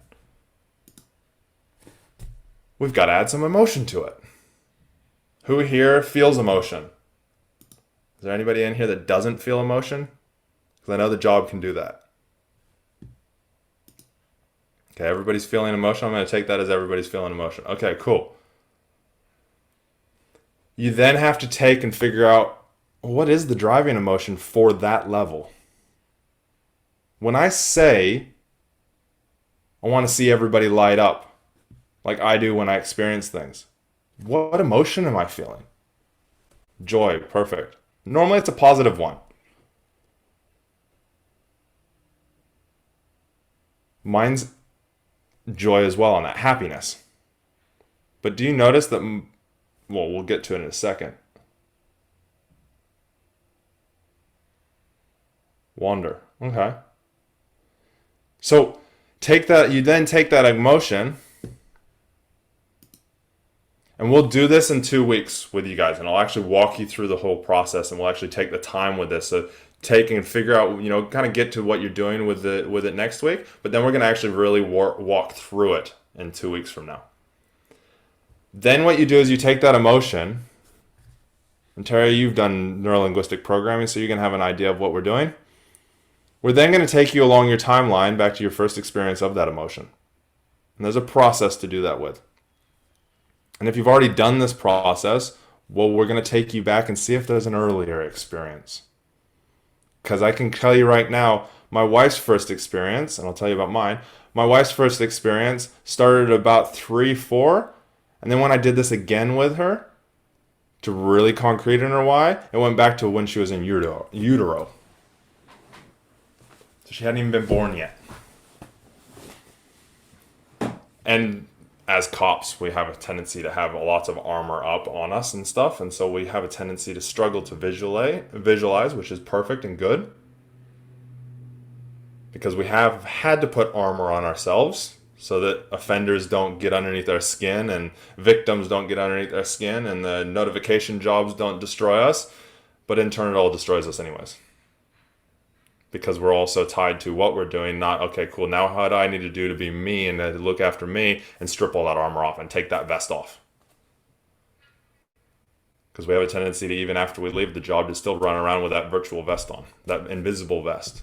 We've got to add some emotion to it. Who here feels emotion? Is there anybody in here that doesn't feel emotion? Because I know the job can do that. Okay, everybody's feeling emotion. I'm going to take that as everybody's feeling emotion. Okay, cool. You then have to take and figure out what is the driving emotion for that level. When I say I want to see everybody light up like I do when I experience things, what emotion am I feeling? Joy, perfect. Normally it's a positive one. Mine's joy as well on that, happiness. But do you notice that, well, we'll get to it in a second. Wander. Okay. So you then take that emotion, and we'll do this in 2 weeks with you guys, and I'll actually walk you through the whole process, and we'll actually take the time with this. So take and figure out, kind of get to what you're doing with it next week, but then we're going to actually really walk through it in 2 weeks from now. Then what you do is you take that emotion, and Terry, you've done neurolinguistic programming, so you can have an idea of what we're doing. We're then going to take you along your timeline back to your first experience of that emotion. And there's a process to do that with. And if you've already done this process, well, we're going to take you back and see if there's an earlier experience. Because I can tell you right now, my wife's first experience, and I'll tell you about mine, my wife's first experience started at about 3, 4, and then when I did this again with her, to really concrete in her why, it went back to when she was in utero. So she hadn't even been born yet. And as cops, we have a tendency to have lots of armor up on us and stuff, and so we have a tendency to struggle to visualize, which is perfect and good, because we have had to put armor on ourselves so that offenders don't get underneath our skin and victims don't get underneath our skin and the notification jobs don't destroy us, but in turn it all destroys us anyways. Because we're also tied to what we're doing, not, okay, cool, now how do I need to do to be me and to look after me and strip all that armor off and take that vest off. Because we have a tendency to, even after we leave the job, to still run around with that virtual vest on, that invisible vest.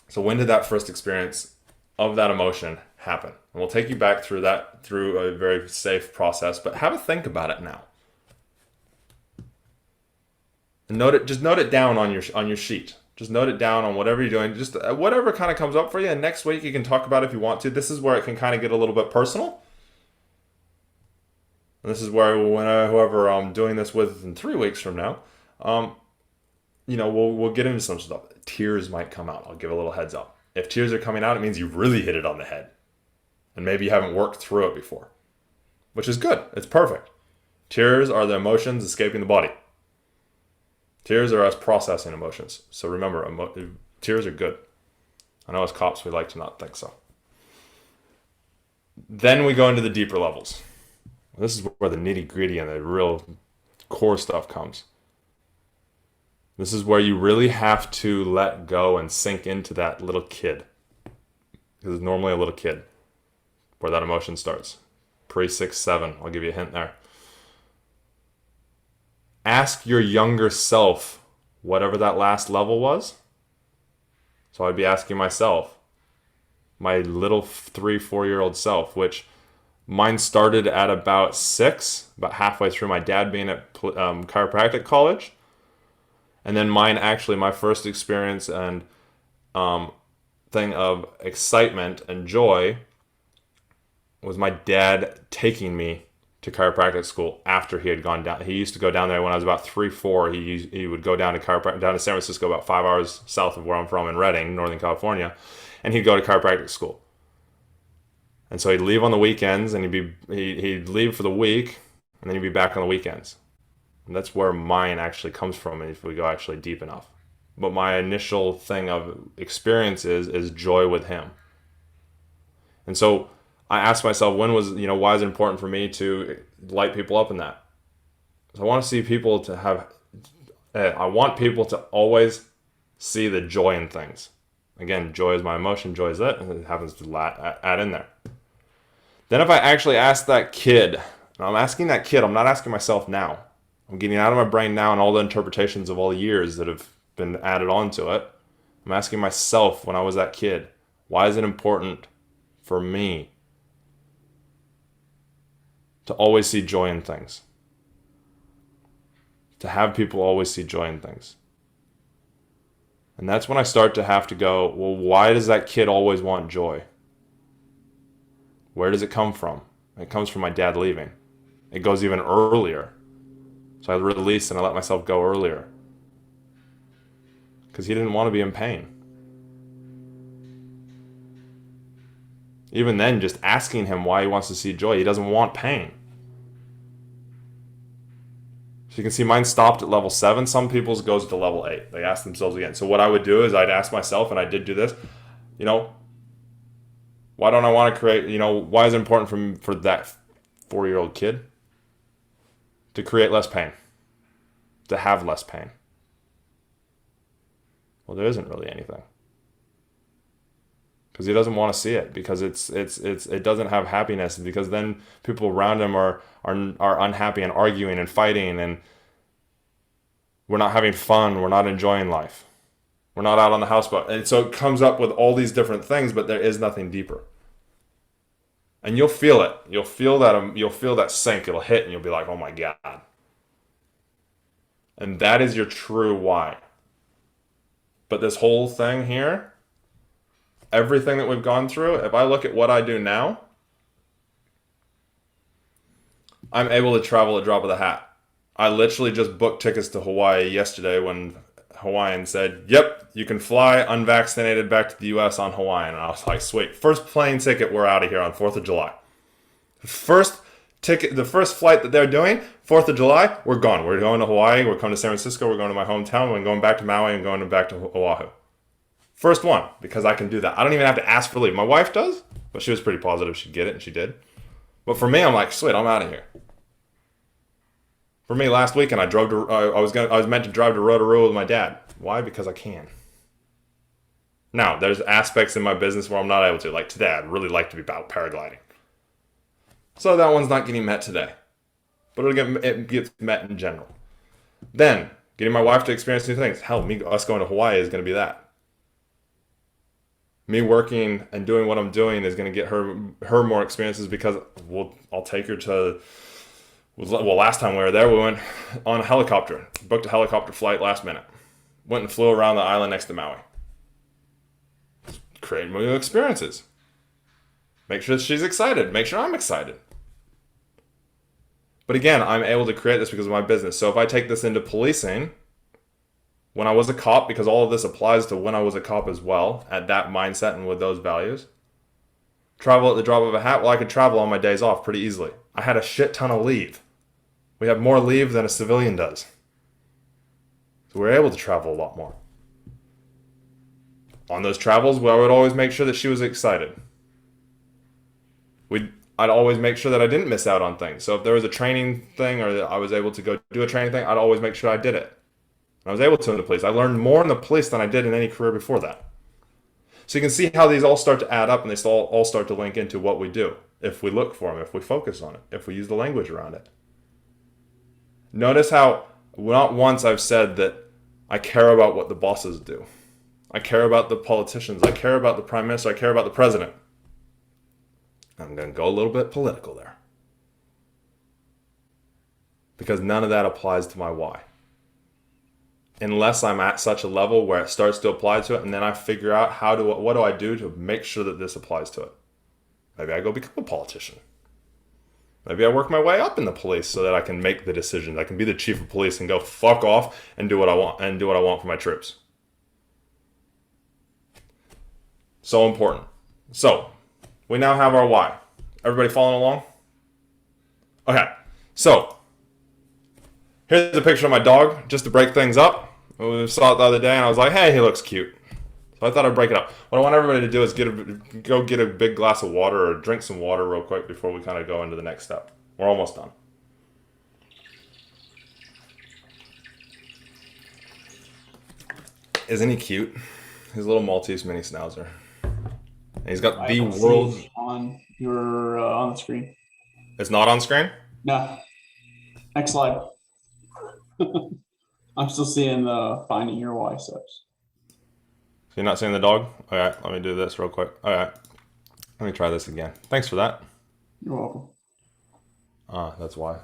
So when did that first experience of that emotion happen? And we'll take you back through a very safe process, but have a think about it now. And just note it down on your sheet. Just note it down on whatever you're doing. Just whatever kind of comes up for you. And next week you can talk about it if you want to. This is where it can kind of get a little bit personal. And this is where whoever I'm doing this with in 3 weeks from now, we'll get into some stuff. Tears might come out. I'll give a little heads up. If tears are coming out, it means you really hit it on the head. And maybe you haven't worked through it before. Which is good. It's perfect. Tears are the emotions escaping the body. Tears are us processing emotions. So remember, tears are good. I know as cops, we like to not think so. Then we go into the deeper levels. This is where the nitty-gritty and the real core stuff comes. This is where you really have to let go and sink into that little kid. Because it's normally a little kid where that emotion starts. Pre-6, 7. I'll give you a hint there. Ask your younger self whatever that last level was. So I'd be asking myself, my little 3, 4-year-old self, which mine started at about 6, about halfway through my dad being at chiropractic college. And then my first experience and thing of excitement and joy was my dad taking me to chiropractic school after he had gone down. He used to go down there when I was about 3, 4. He would go down to San Francisco, about 5 hours south of where I'm from in Redding, Northern California, and he'd go to chiropractic school. And so he'd leave on the weekends, and he'd leave for the week, and then he'd be back on the weekends. And that's where mine actually comes from, if we go actually deep enough. But my initial thing of experience is joy with him. And so I asked myself, why is it important for me to light people up in that? So I want to see people I want people to always see the joy in things. Again, joy is my emotion, joy is it, and it happens to add in there. Then if I actually ask that kid, and I'm asking that kid, I'm not asking myself now. I'm getting out of my brain now and all the interpretations of all the years that have been added onto it. I'm asking myself when I was that kid, why is it important for me to always see joy in things? To have people always see joy in things. And that's when I start to have to go, well, why does that kid always want joy? Where does it come from? It comes from my dad leaving. It goes even earlier. So I release and I let myself go earlier. Because he didn't want to be in pain. Even then, just asking him why he wants to see joy, he doesn't want pain. So you can see mine stopped at level 7. Some people's goes to level 8. They ask themselves again. So what I would do is I'd ask myself, and I did do this, why don't I want to create, why is it important for that 4-year-old kid to create less pain, to have less pain? Well, there isn't really anything. Because he doesn't want to see it, because it doesn't have happiness, because then people around him are unhappy and arguing and fighting, and we're not having fun, we're not enjoying life, we're not out on the houseboat. And so it comes up with all these different things, but there is nothing deeper. And you'll feel it. You'll feel that sink. It'll hit, and you'll be like, oh my God. And that is your true why. But this whole thing here, everything that we've gone through, if I look at what I do now, I'm able to travel at drop of the hat. I literally just booked tickets to Hawaii yesterday when Hawaiian said, yep, you can fly unvaccinated back to the US on Hawaiian. And I was like, sweet. First plane ticket, we're out of here on 4th of July. The first flight that they're doing, 4th of July, we're gone. We're going to Hawaii, we're coming to San Francisco, we're going to my hometown, we're going back to Maui and going back to Oahu. First one, because I can do that. I don't even have to ask for leave. My wife does, but she was pretty positive she'd get it, and she did. But for me, I'm like, sweet, I'm out of here. For me, last weekend, I was meant to drive to Rotorua with my dad. Why? Because I can. Now, there's aspects in my business where I'm not able to. Like today, I'd really like to be out paragliding. So that one's not getting met today. But it gets met in general. Then, getting my wife to experience new things. Hell, us going to Hawaii is going to be that. Me working and doing what I'm doing is going to get her more experiences, because I'll take her to... Well, last time we were there, we went on a helicopter. Booked a helicopter flight last minute. Went and flew around the island next to Maui. Create new experiences. Make sure she's excited. Make sure I'm excited. But again, I'm able to create this because of my business. So if I take this into policing, when I was a cop, because all of this applies to when I was a cop as well, at that mindset and with those values, travel at the drop of a hat, well, I could travel on my days off pretty easily. I had a shit ton of leave. We have more leave than a civilian does. So we're able to travel a lot more. On those travels, well, I would always make sure that she was excited. I'd always make sure that I didn't miss out on things. So if there was a training thing, or that I was able to go do a training thing, I'd always make sure I did it. And I was able to in the police. I learned more in the police than I did in any career before that. So you can see how these all start to add up, and they all start to link into what we do. If we look for them, if we focus on it, if we use the language around it. Notice how not once I've said that I care about what the bosses do. I care about the politicians. I care about the prime minister. I care about the president. I'm going to go a little bit political there. Because none of that applies to my why. Unless I'm at such a level where it starts to apply to it, and then I figure out what do I do to make sure that this applies to it. Maybe I go become a politician. Maybe I work my way up in the police so that I can make the decisions. I can be the chief of police and go fuck off and do what I want for my troops. So important. So, we now have our why. Everybody following along? Okay, so here's a picture of my dog, just to break things up. We saw it the other day, and I was like, hey, he looks cute. So I thought I'd break it up. What I want everybody to do is go get a big glass of water, or drink some water real quick before we kind of go into the next step. We're almost done. Isn't he cute? His little Maltese mini schnauzer. And he's got the world on on the screen. It's not on screen? No. Next slide. I'm still seeing the finding your Y steps. So you're not seeing the dog? All right, let me do this real quick. All right, let me try this again. Thanks for that. You're welcome. That's why.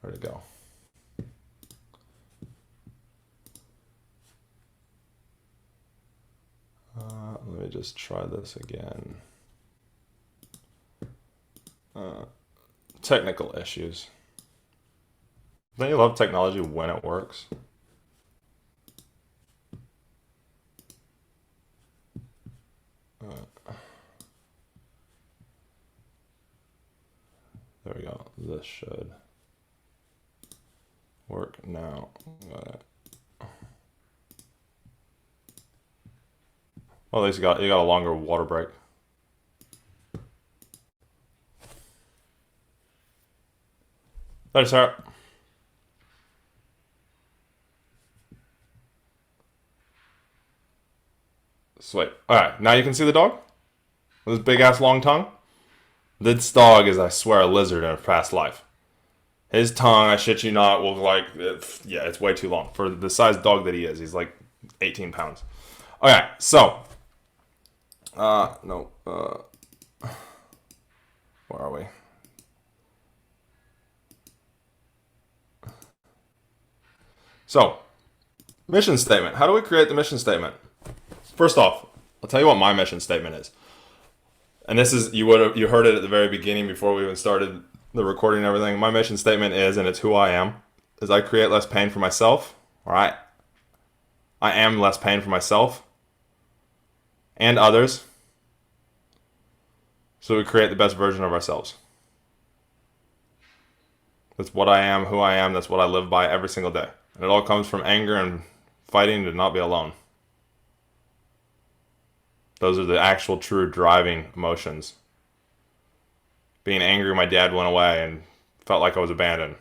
Where'd it go? Let me just try this again. Technical issues. Don't you love technology when it works? There we go. This should. work. Now, well, at least you got a longer water break. Thanks, Sarah. Sweet. All right, now you can see the dog with his big ass long tongue. This dog is, I swear, a lizard in a past life. His tongue, I shit you not, will it's way too long for the size dog that he is. He's like 18 pounds. Okay, so, where are we? So, mission statement. How do we create the mission statement? First off, I'll tell you what my mission statement is. And this is, you heard it at the very beginning before we even started the recording and everything. My mission statement is, and it's who I am, is I create less pain for myself. All right. I am less pain for myself and others. So we create the best version of ourselves. That's what I am, who I am. That's what I live by every single day. And it all comes from anger and fighting to not be alone. Those are the actual true driving emotions. Being angry, my dad went away and felt like I was abandoned.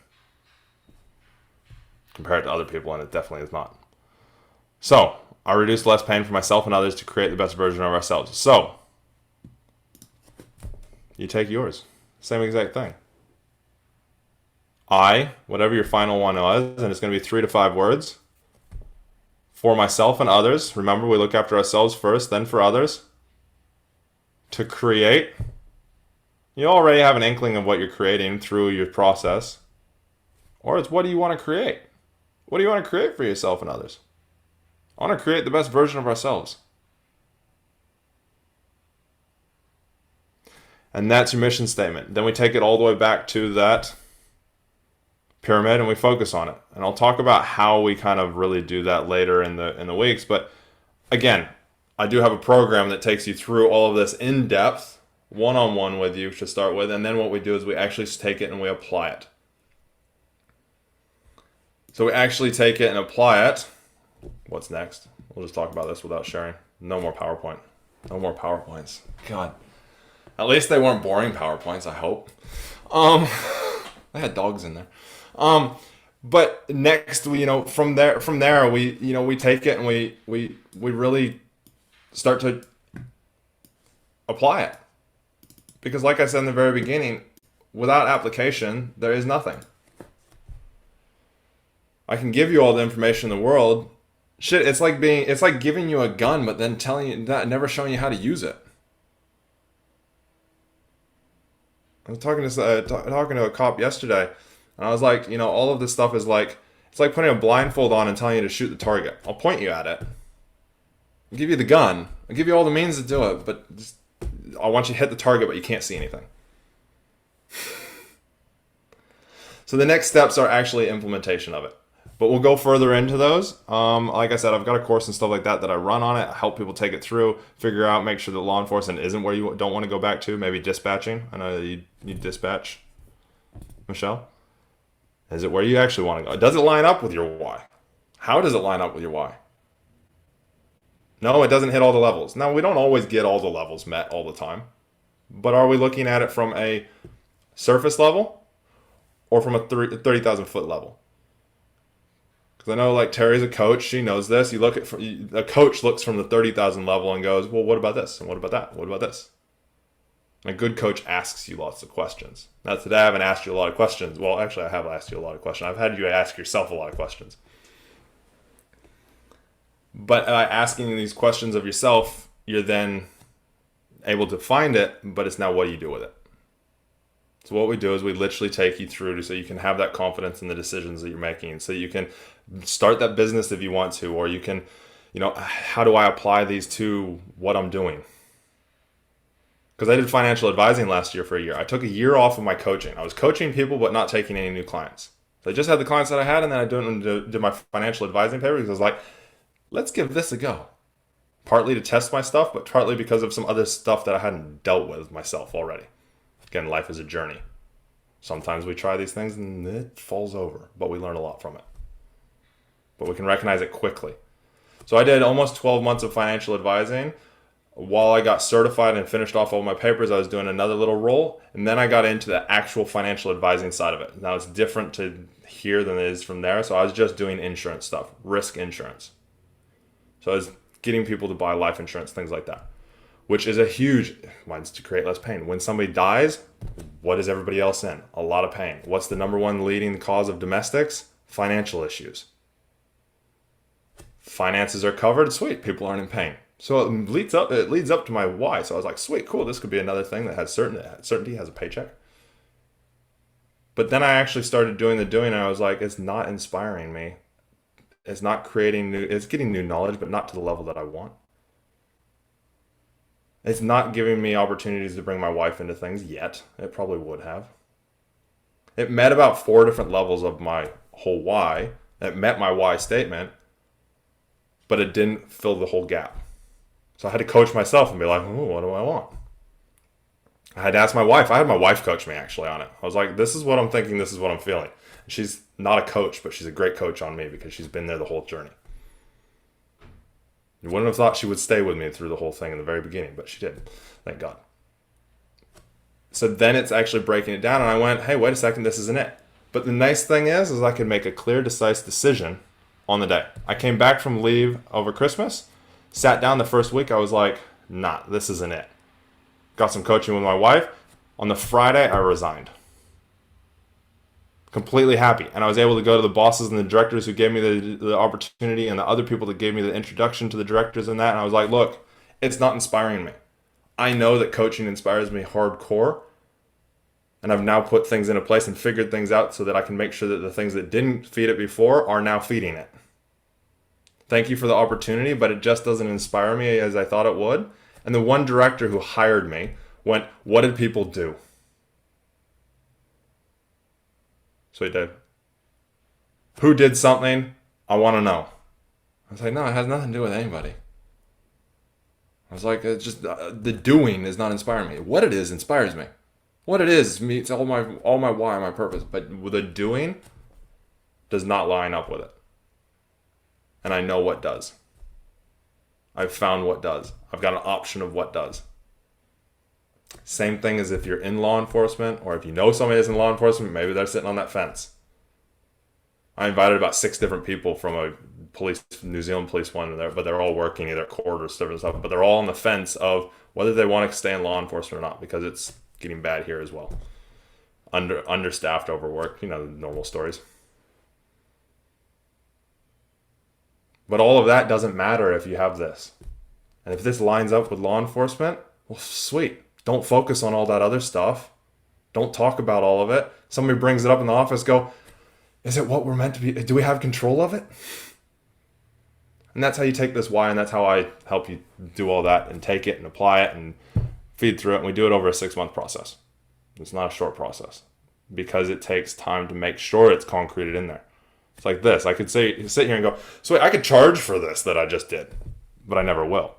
Compared to other people, and it definitely is not. So, I reduce less pain for myself and others to create the best version of ourselves. So, you take yours. Same exact thing. I, whatever your final one was, and it's going to be 3 to 5 words. For myself and others. Remember, we look after ourselves first, then for others. To create. You already have an inkling of what you're creating through your process. Or it's what do you want to create? What do you want to create for yourself and others? I want to create the best version of ourselves. And that's your mission statement. Then we take it all the way back to that pyramid and we focus on it. And I'll talk about how we kind of really do that later in the weeks. But again, I do have a program that takes you through all of this in depth, one-on-one with you to start with. And then what we do is we actually take it and we apply it. So we actually take it and apply it. What's next? We'll just talk about this without sharing. No more PowerPoint. No more PowerPoints. God. At least they weren't boring PowerPoints, I hope. I had dogs in there. But next, from there, we take it and we really start to apply it. Because like I said in the very beginning, without application, there is nothing. I can give you all the information in the world. Shit, it's like giving you a gun, but then telling you that, never showing you how to use it. I was talking to a cop yesterday, and I was like, all of this stuff is like, it's like putting a blindfold on and telling you to shoot the target. I'll point you at it. I'll give you the gun. I'll give you all the means to do it, but I want you to hit the target, but you can't see anything. So the next steps are actually implementation of it. But we'll go further into those. Like I said, I've got a course and stuff like that I run on it. I help people take it through, figure out, make sure that law enforcement isn't where you don't want to go back to. Maybe dispatching. I know you dispatch. Michelle? Is it where you actually want to go? Does it line up with your why? How does it line up with your why? No, it doesn't hit all the levels. Now, we don't always get all the levels met all the time. But are we looking at it from a surface level or from a 30,000 foot level? Because I know, like, Terry's a coach. She knows this. A coach looks from the 30,000 level and goes, well, what about this? And what about that? What about this? And a good coach asks you lots of questions. Now, today I haven't asked you a lot of questions. Well, actually, I have asked you a lot of questions. I've had you ask yourself a lot of questions. But by asking these questions of yourself, you're then able to find it, but it's now what do you do with it? So what we do is we literally take you through so you can have that confidence in the decisions that you're making, so you can start that business if you want to, or you can, how do I apply these to what I'm doing? Because I did financial advising last year for a year. I took a year off of my coaching. I was coaching people, but not taking any new clients. So I just had the clients that I had, and then I did my financial advising paper because I was like, let's give this a go. Partly to test my stuff, but partly because of some other stuff that I hadn't dealt with myself already. Again, life is a journey. Sometimes we try these things and it falls over, but we learn a lot from it. but we can recognize it quickly. So I did almost 12 months of financial advising. While I got certified and finished off all my papers, I was doing another little role, and then I got into the actual financial advising side of it. Now it's different to here than it is from there. So I was just doing insurance stuff, risk insurance. So I was getting people to buy life insurance, things like that, which is a huge, mine's to create less pain. When somebody dies, what is everybody else in? A lot of pain. What's the number one leading cause of domestics? Financial issues. Finances are covered, sweet, people aren't in pain. So it leads up to my why. So I was like, sweet, cool, this could be another thing that has certainty, has a paycheck. But then I actually started doing and I was like, it's not inspiring me. It's not creating it's getting new knowledge, but not to the level that I want. It's not giving me opportunities to bring my wife into things yet. It probably would have. It met about 4 different levels of my whole why. It met my why statement, but it didn't fill the whole gap. So I had to coach myself and be like, oh, what do I want? I had to ask my wife. I had my wife coach me actually on it. I was like, this is what I'm thinking. This is what I'm feeling. She's not a coach, but she's a great coach on me because she's been there the whole journey. You wouldn't have thought she would stay with me through the whole thing in the very beginning, but she did. Thank God. So then it's actually breaking it down, and I went, hey, wait a second, this isn't it. But the nice thing is I could make a clear, decisive decision on the day. I came back from leave over Christmas, sat down the first week, I was like, nah, this isn't it. Got some coaching with my wife. On the Friday, I resigned. Completely happy. And I was able to go to the bosses and the directors who gave me the opportunity and the other people that gave me the introduction to the directors and that. And I was like, look, it's not inspiring me. I know that coaching inspires me hardcore. And I've now put things into place and figured things out so that I can make sure that the things that didn't feed it before are now feeding it. Thank you for the opportunity, but it just doesn't inspire me as I thought it would. And the one director who hired me went, what did people do? So he did. Who did something? I want to know. I was like, no, it has nothing to do with anybody. I was like, it's just the doing is not inspiring me. What it is inspires me. What it is meets all my why, my purpose. But the doing does not line up with it. And I know what does. I've found what does. I've got an option of what does. Same thing as if you're in law enforcement, or if you know somebody that's in law enforcement, maybe they're sitting on that fence. I invited about 6 different people from a New Zealand police one, but they're all working either court or stuff, but they're all on the fence of whether they want to stay in law enforcement or not, because it's getting bad here as well. Understaffed, overworked, the normal stories. But all of that doesn't matter if you have this. And if this lines up with law enforcement, well, sweet. Don't focus on all that other stuff. Don't talk about all of it. Somebody brings it up in the office, go, is it what we're meant to be? Do we have control of it? And that's how you take this why, and that's how I help you do all that and take it and apply it and feed through it. And we do it over a 6-month process. It's not a short process because it takes time to make sure it's concreted in there. It's like this. I could sit here and go, so wait, I could charge for this that I just did, but I never will.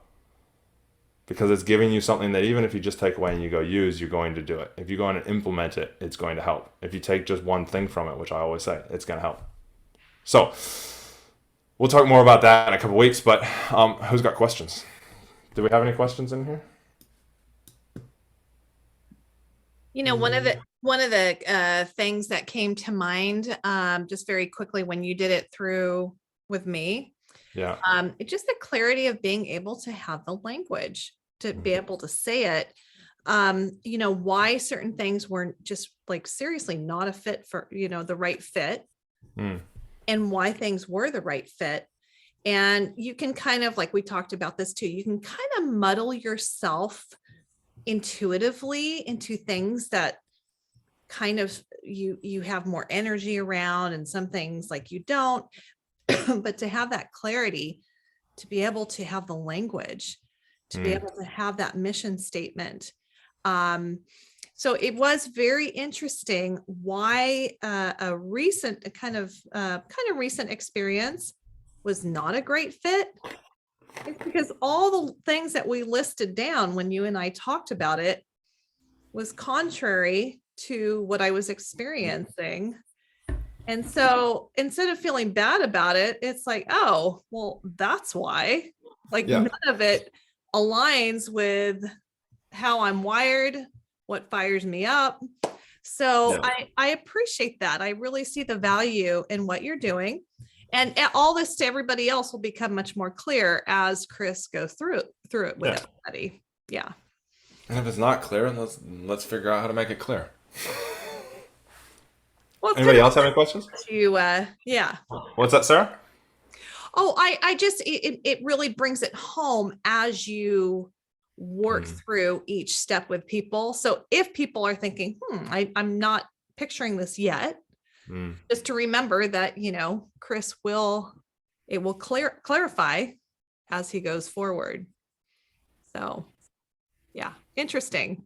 Because it's giving you something that even if you just take away and you go use, you're going to do it. If you go in and implement it, it's going to help. If you take just one thing from it, which I always say, it's going to help. So we'll talk more about that in a couple of weeks, but who's got questions? Do we have any questions in here? One of the things that came to mind just very quickly when you did it through with me, it's just the clarity of being able to have the language to be able to say it. Why certain things weren't just like seriously not a fit for the right fit, and why things were the right fit. And you can kind of, like we talked about this too, you can kind of muddle yourself intuitively into things that kind of you have more energy around, and some things like you don't. But to have that clarity, to be able to have the language, to be able to have that mission statement. So it was very interesting why a recent kind of recent experience was not a great fit. It's because all the things that we listed down when you and I talked about it was contrary to what I was experiencing. And so instead of feeling bad about it, it's like, oh, well, that's why. Like Yeah. none of it aligns with how I'm wired, what fires me up. So Yeah. I appreciate that. I really see the value in what you're doing. And all this to everybody else will become much more clear as Chris goes through it with Yeah. everybody. Yeah. And if it's not clear, let's figure out how to make it clear. Well, Anybody else have any questions? Yeah. What's that, Sarah? Oh, I just it really brings it home as you work through each step with people. So if people are thinking, I'm not picturing this yet, just to remember that, Chris will clarify as he goes forward. So yeah, interesting.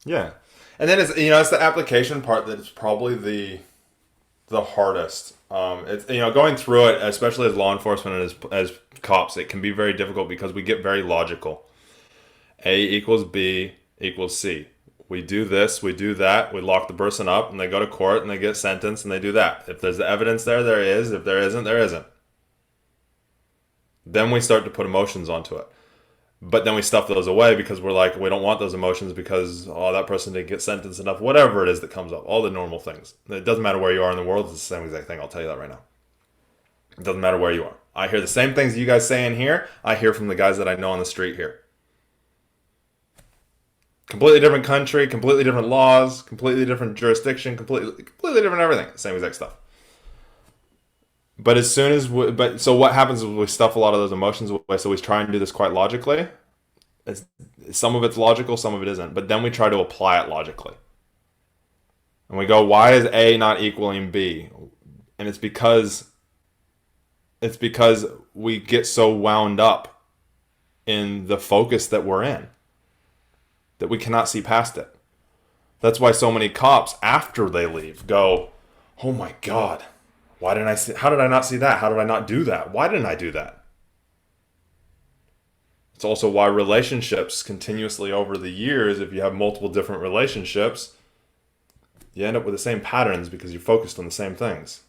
Yeah. And then it's the application part that is probably the hardest. It's going through it, especially as law enforcement and as cops, it can be very difficult because we get very logical. A equals B equals C. We do this, we do that, we lock the person up, and they go to court and they get sentenced and they do that. If there's the evidence there, there is. If there isn't, there isn't. Then we start to put emotions onto it. But then we stuff those away because we're like, we don't want those emotions because, that person didn't get sentenced enough. Whatever it is that comes up, all the normal things. It doesn't matter where you are in the world. It's the same exact thing. I'll tell you that right now. It doesn't matter where you are. I hear the same things you guys say in here. I hear from the guys that I know on the street here. Completely different country, completely different laws, completely different jurisdiction, completely different everything. Same exact stuff. But as soon as so what happens is we stuff a lot of those emotions away. So we try and do this quite logically. Some of it's logical, some of it isn't. But then we try to apply it logically. And we go, why is A not equaling B? And it's because we get so wound up in the focus that we're in that we cannot see past it. That's why so many cops, after they leave, go, oh my God, how did I not see that? How did I not do that? Why didn't I do that? It's also why relationships continuously over the years, if you have multiple different relationships, you end up with the same patterns because you're focused on the same things.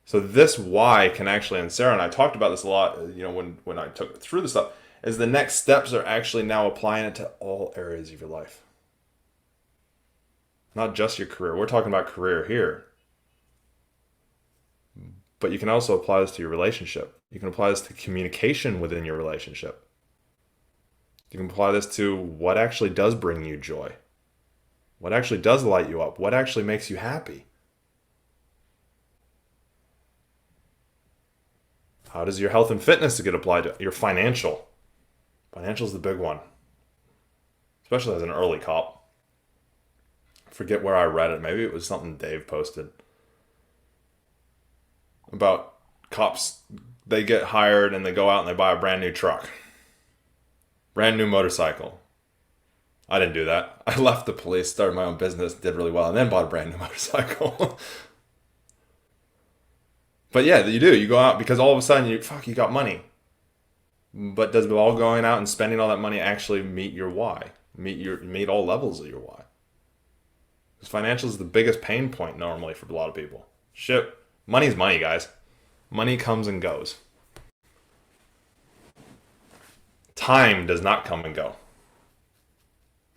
So this why can actually, and Sarah and I talked about this a lot, when I took through the stuff, is the next steps are actually now applying it to all areas of your life. Not just your career. We're talking about career here. But you can also apply this to your relationship. You can apply this to communication within your relationship. You can apply this to what actually does bring you joy. What actually does light you up. What actually makes you happy. How does your health and fitness get applied to your financial? Financial is the big one. Especially as an early cop. I forget where I read it. Maybe it was something Dave posted. About cops, they get hired and they go out and they buy a brand new truck. Brand new motorcycle. I didn't do that. I left the police, started my own business, did really well, and then bought a brand new motorcycle. But yeah, you do. You go out because all of a sudden you got money. But does all going out and spending all that money actually meet your why? Meet all levels of your why? Because financial is the biggest pain point normally for a lot of people. Shit. Money's money, guys. Money comes and goes. Time does not come and go.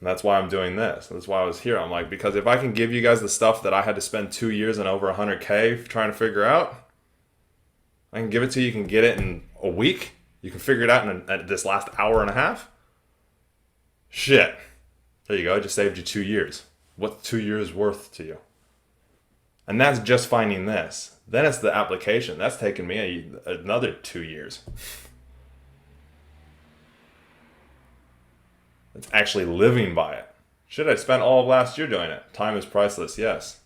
And that's why I'm doing this. That's why I was here. I'm like, because if I can give you guys the stuff that I had to spend 2 years and over 100K trying to figure out, I can give it to you. You can get it in a week. You can figure it out in this last hour and a half. Shit. There you go. I just saved you 2 years. What's 2 years worth to you? And that's just finding this. Then it's the application. That's taken me another 2 years. It's actually living by it. Should I spend all of last year doing it? Time is priceless, yes.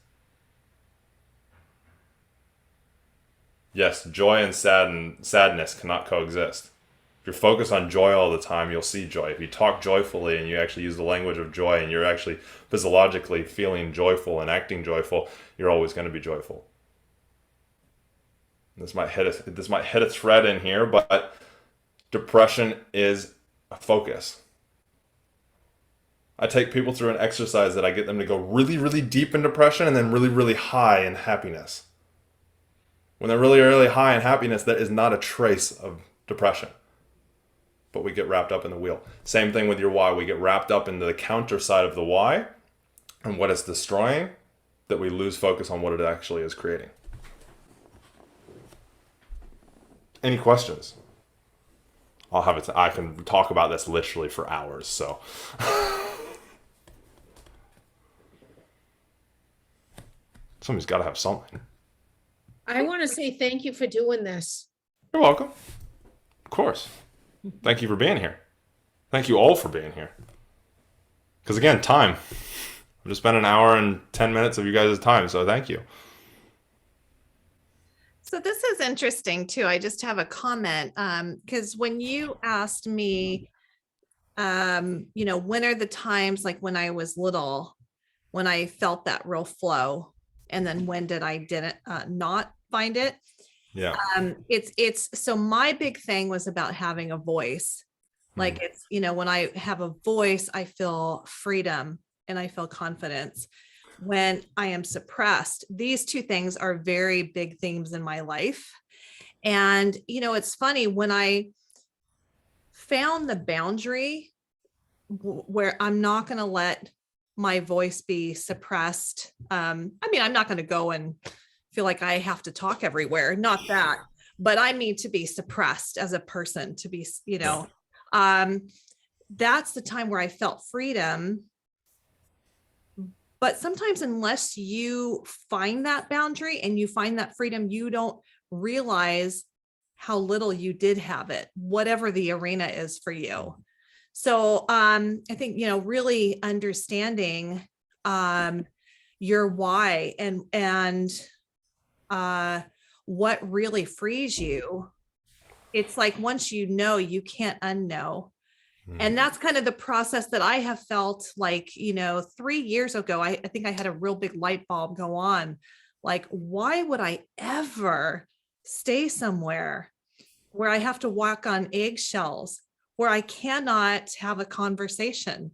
Yes, joy and sadness cannot coexist. If you're focused on joy all the time, you'll see joy. If you talk joyfully and you actually use the language of joy and you're actually physiologically feeling joyful and acting joyful, you're always going to be joyful. This might hit a thread in here, but depression is a focus. I take people through an exercise that I get them to go really, really deep in depression and then really, really high in happiness. When they're really, really high in happiness, there is not a trace of depression. But we get wrapped up in the wheel. Same thing with your why. We get wrapped up into the counter side of the why and what it's destroying, that we lose focus on what it actually is creating. Any questions? I'll have it. I can talk about this literally for hours. So, somebody's got to have something. I want to say thank you for doing this. You're welcome. Of course. Thank you for being here. Thank you all for being here. Because again, time. I've just spent an hour and 10 minutes of you guys' time. So thank you. So this is interesting too. I just have a comment because when you asked me, when are the times like when I was little, when I felt that real flow, and then when did I didn't not find it? Yeah. It's so my big thing was about having a voice. Like it's, when I have a voice, I feel freedom and I feel confidence. When I am suppressed, these two things are very big themes in my life. And, it's funny when I found the boundary where I'm not going to let my voice be suppressed. I'm not going to go and feel like I have to talk everywhere. Not that, but I mean to be suppressed as a person, to be, that's the time where I felt freedom. But sometimes unless you find that boundary and you find that freedom, you don't realize how little you did have it, whatever the arena is for you. So I think, really understanding your why and what really frees you. It's like once you know, you can't unknow. And that's kind of the process that I have felt like, 3 years ago, I think I had a real big light bulb go on. Like, why would I ever stay somewhere where I have to walk on eggshells, where I cannot have a conversation?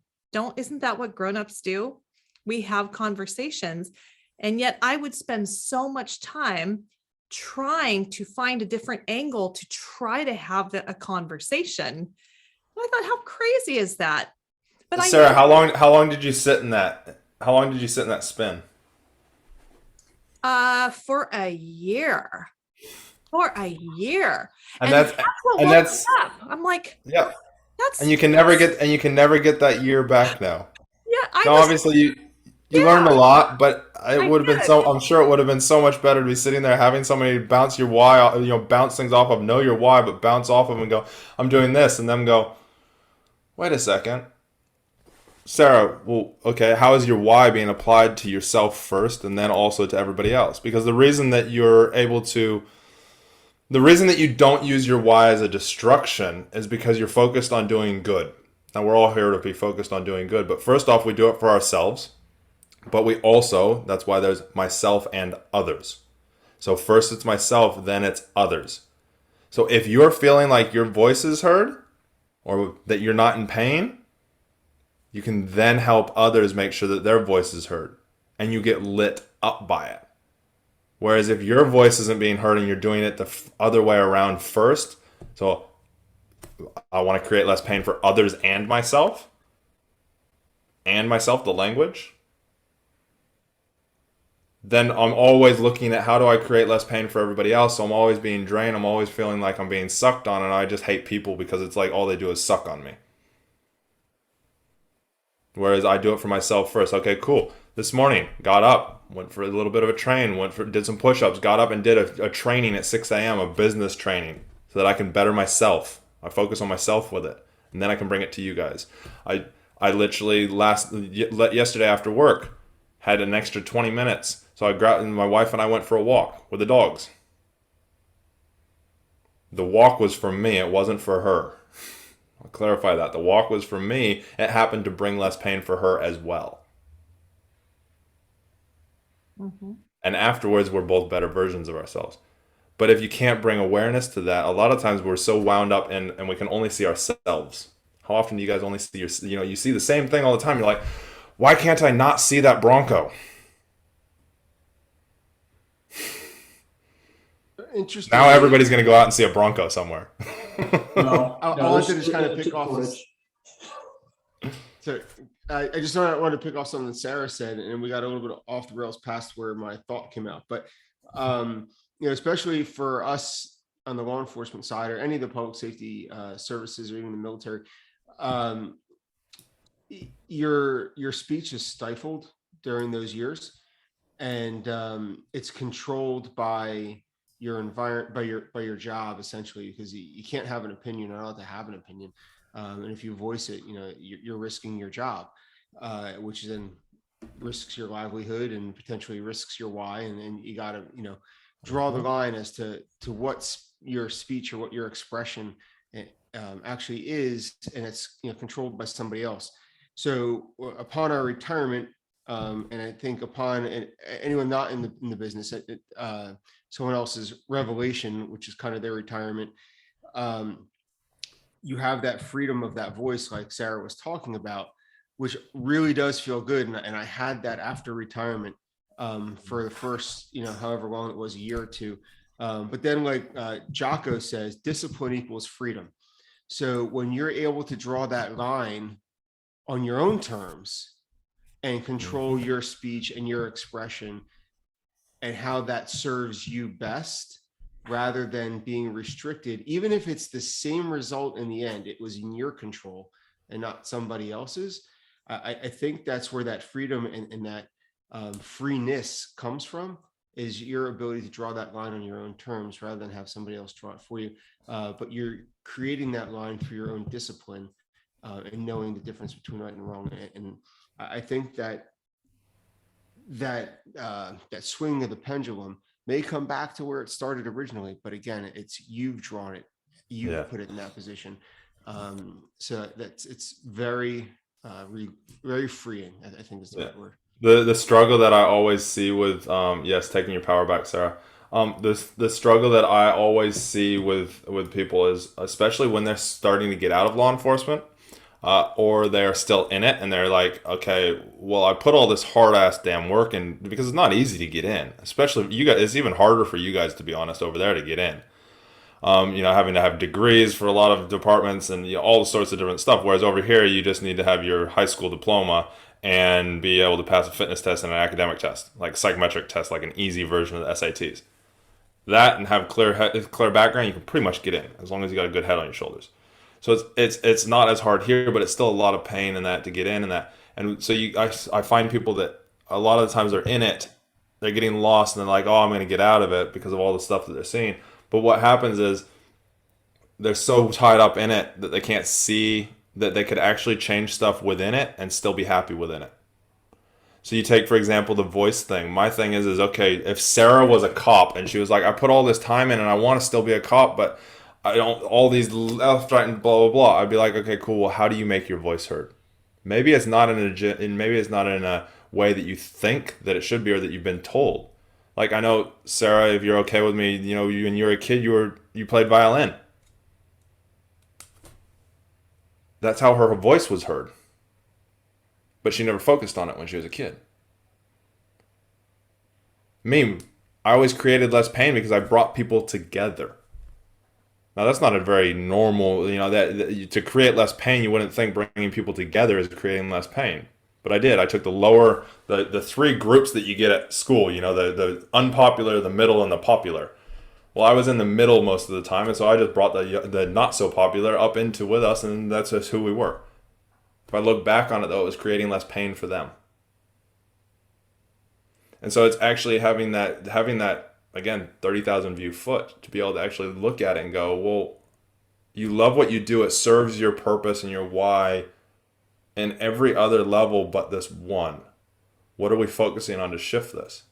Isn't that what grownups do? We have conversations. And yet I would spend so much time trying to find a different angle to try to have a conversation. I thought, how crazy is that? But Sarah, how long did you sit in that? How long did you sit in that spin? For a year. And that's I'm like, yeah. that's And you can never get that year back now. Yeah, Obviously you learned a lot, but I'm sure it would have been so much better to be sitting there having somebody bounce your why, bounce things off of, know your why, but bounce off of them and go, I'm doing this, and them go, wait a second, Sarah, well, okay, how is your why being applied to yourself first and then also to everybody else? Because the reason that you don't use your why as a destruction is because you're focused on doing good. Now, we're all here to be focused on doing good, but first off, we do it for ourselves, but we also, that's why there's myself and others. So first it's myself, then it's others. So if you're feeling like your voice is heard, or that you're not in pain, you can then help others make sure that their voice is heard, and you get lit up by it. Whereas if your voice isn't being heard and you're doing it the other way around first, so I want to create less pain for others and myself, the language, then I'm always looking at how do I create less pain for everybody else. So I'm always being drained. I'm always feeling like I'm being sucked on, and I just hate people because it's like all they do is suck on me. Whereas I do it for myself first. Okay, cool. This morning, got up, went for a little bit of a train, did some push-ups, got up and did a training at 6 a.m., a business training, so that I can better myself. I focus on myself with it, and then I can bring it to you guys. I literally yesterday after work had an extra 20 minutes. So my wife and I went for a walk with the dogs. The walk was for me. It wasn't for her. I'll clarify that. The walk was for me. It happened to bring less pain for her as well. Mm-hmm. And afterwards, we're both better versions of ourselves. But if you can't bring awareness to that, a lot of times we're so wound up and we can only see ourselves. How often do you guys only see you see the same thing all the time? You're like, why can't I not see that Bronco? Interesting. Now everybody's going to go out and see a Bronco somewhere. No, I no, wanted to there's- just kind of there's pick off footage. So I just wanted to pick off something that Sarah said, and we got a little bit off the rails past where my thought came out. But especially for us on the law enforcement side or any of the public safety services or even the military, your speech is stifled during those years, and it's controlled by your environment, by your job, essentially, because you can't have an opinion. You're not allowed to have an opinion. And if you voice it, you're risking your job, which then risks your livelihood and potentially risks your why. And you got to, draw the line as to what's your speech or what your expression actually is, and it's controlled by somebody else. So upon our retirement, and I think upon anyone not in the business, someone else's revelation, which is kind of their retirement, you have that freedom of that voice, like Sarah was talking about, which really does feel good. And I had that after retirement for the first, however long it was, a year or two. But then, like Jocko says, discipline equals freedom. So when you're able to draw that line on your own terms and control your speech and your expression and how that serves you best, rather than being restricted, even if it's the same result in the end, it was in your control and not somebody else's. I think that's where that freedom and that freeness comes from, is your ability to draw that line on your own terms rather than have somebody else draw it for you. But you're creating that line for your own discipline and knowing the difference between right and wrong. And I think that swing of the pendulum may come back to where it started originally, but again, it's you've drawn it, put it in that position. So it's very very freeing, I think is the right word. The struggle that I always see with taking your power back, Sarah. The struggle that I always see with people is, especially when they're starting to get out of law enforcement, or they're still in it and they're like, okay, well, I put all this hard ass damn work in, because it's not easy to get in, especially you guys. It's even harder for you guys, to be honest, over there to get in. Having to have degrees for a lot of departments and all sorts of different stuff. Whereas over here, you just need to have your high school diploma and be able to pass a fitness test and an academic test, like psychometric test, like an easy version of the SATs. That, and have clear background, you can pretty much get in as long as you got a good head on your shoulders. So it's not as hard here, but it's still a lot of pain in that to get in, and so I find people that a lot of the times they're in it, they're getting lost, and they're like, oh, I'm going to get out of it because of all the stuff that they're seeing. But what happens is they're so tied up in it that they can't see that they could actually change stuff within it and still be happy within it. So you take, for example, the voice thing. My thing is okay, if Sarah was a cop and she was like, I put all this time in and I want to still be a cop, but I don't, all these left, right, and blah, blah, blah. I'd be like, okay, cool. Well, how do you make your voice heard? Maybe it's not in a way that you think that it should be, or that you've been told. Like, I know, Sarah, if you're okay with me, when you were a kid, you played violin. That's how her voice was heard. But she never focused on it when she was a kid. Me, I always created less pain because I brought people together. Now, that's not a very normal, that to create less pain, you wouldn't think bringing people together is creating less pain. But I did. I took the three groups that you get at school, the unpopular, the middle, and the popular. Well, I was in the middle most of the time, and so I just brought the not so popular up into with us, and that's just who we were. If I look back on it, though, it was creating less pain for them. And so it's actually having that again, 30,000 view foot, to be able to actually look at it and go, well, you love what you do. It serves your purpose and your why in every other level but this one. What are we focusing on to shift this?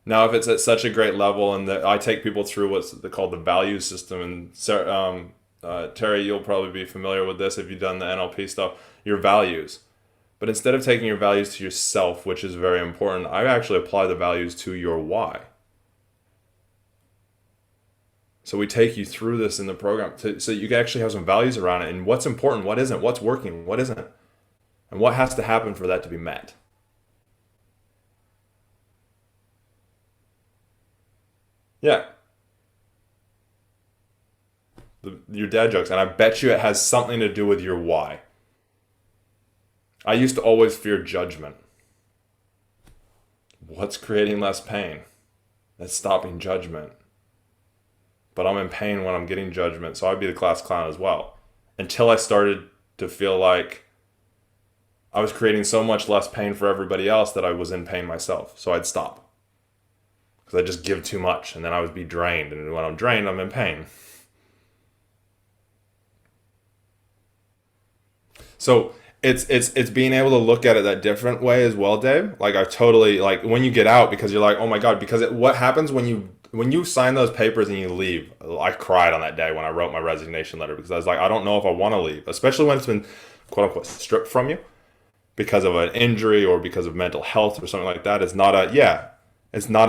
Now, if it's at such a great level, and I take people through what's called the value system, and Sarah, Terry, you'll probably be familiar with this if you've done the NLP stuff, your values. But instead of taking your values to yourself, which is very important, I actually apply the values to your why. So we take you through this in the program so you can actually have some values around it and what's important, what isn't, what's working, what isn't, and what has to happen for that to be met. Yeah. Your dad jokes, and I bet you it has something to do with your why. I used to always fear judgment. What's creating less pain? That's stopping judgment. But I'm in pain when I'm getting judgment, so I'd be the class clown as well. Until I started to feel like I was creating so much less pain for everybody else that I was in pain myself. So I'd stop. Because I just give too much, and then I would be drained. And when I'm drained, I'm in pain. So it's being able to look at it that different way as well, Dave. Like I totally, like when you get out, because you're like, oh my God, because what happens when you sign those papers and you leave? I cried on that day when I wrote my resignation letter because I was like, I don't know if I want to leave, especially when it's been quote unquote stripped from you because of an injury or because of mental health or something like that. It's not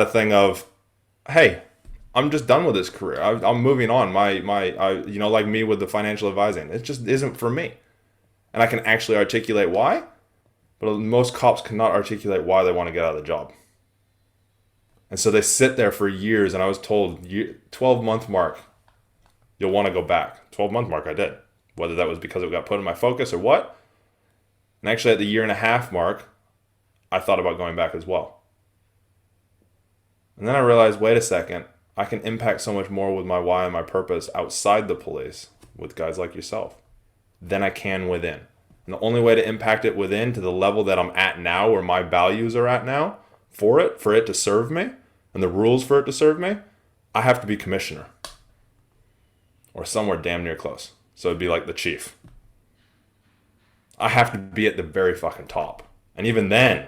a thing of, hey, I'm just done with this career. I'm moving on. Like me with the financial advising, it just isn't for me. And I can actually articulate why, but most cops cannot articulate why they want to get out of the job. And so they sit there for years, and I was told, 12-month mark, you'll want to go back. 12-month mark, I did. Whether that was because it got put in my focus or what. And actually at the 1.5 year mark, I thought about going back as well. And then I realized, wait a second, I can impact so much more with my why and my purpose outside the police with guys like yourself than I can within. And the only way to impact it within to the level that I'm at now, where my values are at now, for it to serve me, and the rules for it to serve me, I have to be commissioner. Or somewhere damn near close. So it'd be like the chief. I have to be at the very fucking top. And even then,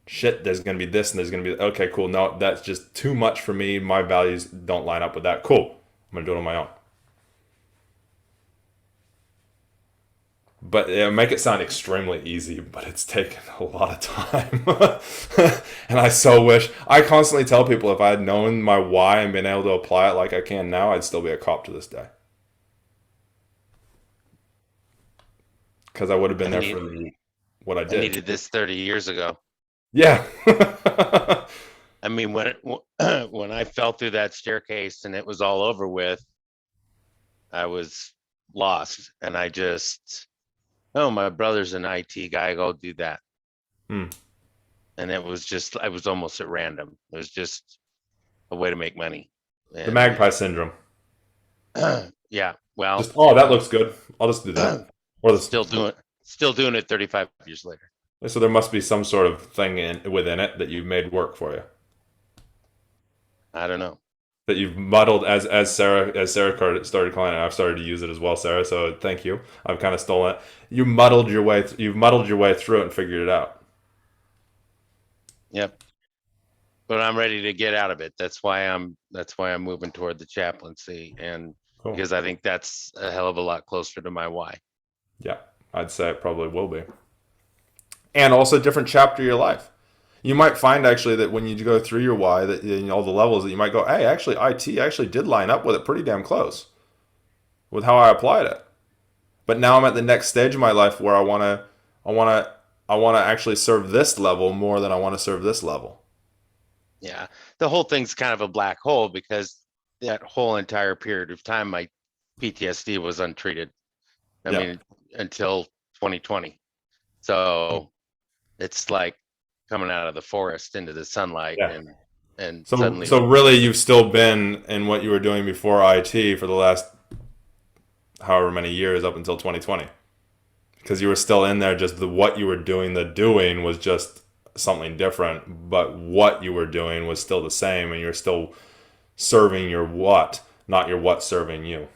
shit, there's going to be this and there's going to be, okay, cool. No, that's just too much for me. My values don't line up with that. Cool. I'm going to do it on my own. But make it sound extremely easy, but it's taken a lot of time. And I so wish, I constantly tell people if I had known my why and been able to apply it like I can now, I'd still be a cop to this day. Because I would have been there for what I did. I needed this 30 years ago. Yeah. I mean, when I fell through that staircase and it was all over with, I was lost. And I just, oh, my brother's an IT guy, go do that. And it was just, I was almost at random. It was just a way to make money. The magpie syndrome. Yeah, well. Just, oh, that looks good. I'll just do that. Or still doing it 35 years later. So there must be some sort of thing within it that you've made work for you. I don't know. That you've muddled, as Sarah started calling it. I've started to use it as well, Sarah. So thank you. I've kind of stolen it. You've muddled your way through it and figured it out. Yep. But I'm ready to get out of it. That's why I'm moving toward the chaplaincy, and Cool. Because I think that's a hell of a lot closer to my why. Yeah, I'd say it probably will be. And also a different chapter of your life. You might find actually that when you go through your why, that in all the levels, that you might go, hey, actually IT actually did line up with it pretty damn close with how I applied it. But now I'm at the next stage of my life where I want to actually serve this level more than I want to serve this level. Yeah, the whole thing's kind of a black hole because that whole entire period of time, my PTSD was untreated. I mean, until 2020. So it's like coming out of the forest into the sunlight, and suddenly. So really, you've still been in what you were doing before IT for the last however many years up until 2020, because you were still in there. Just what you were doing, the doing was just something different, but what you were doing was still the same, and you're still serving your what, not your what serving you.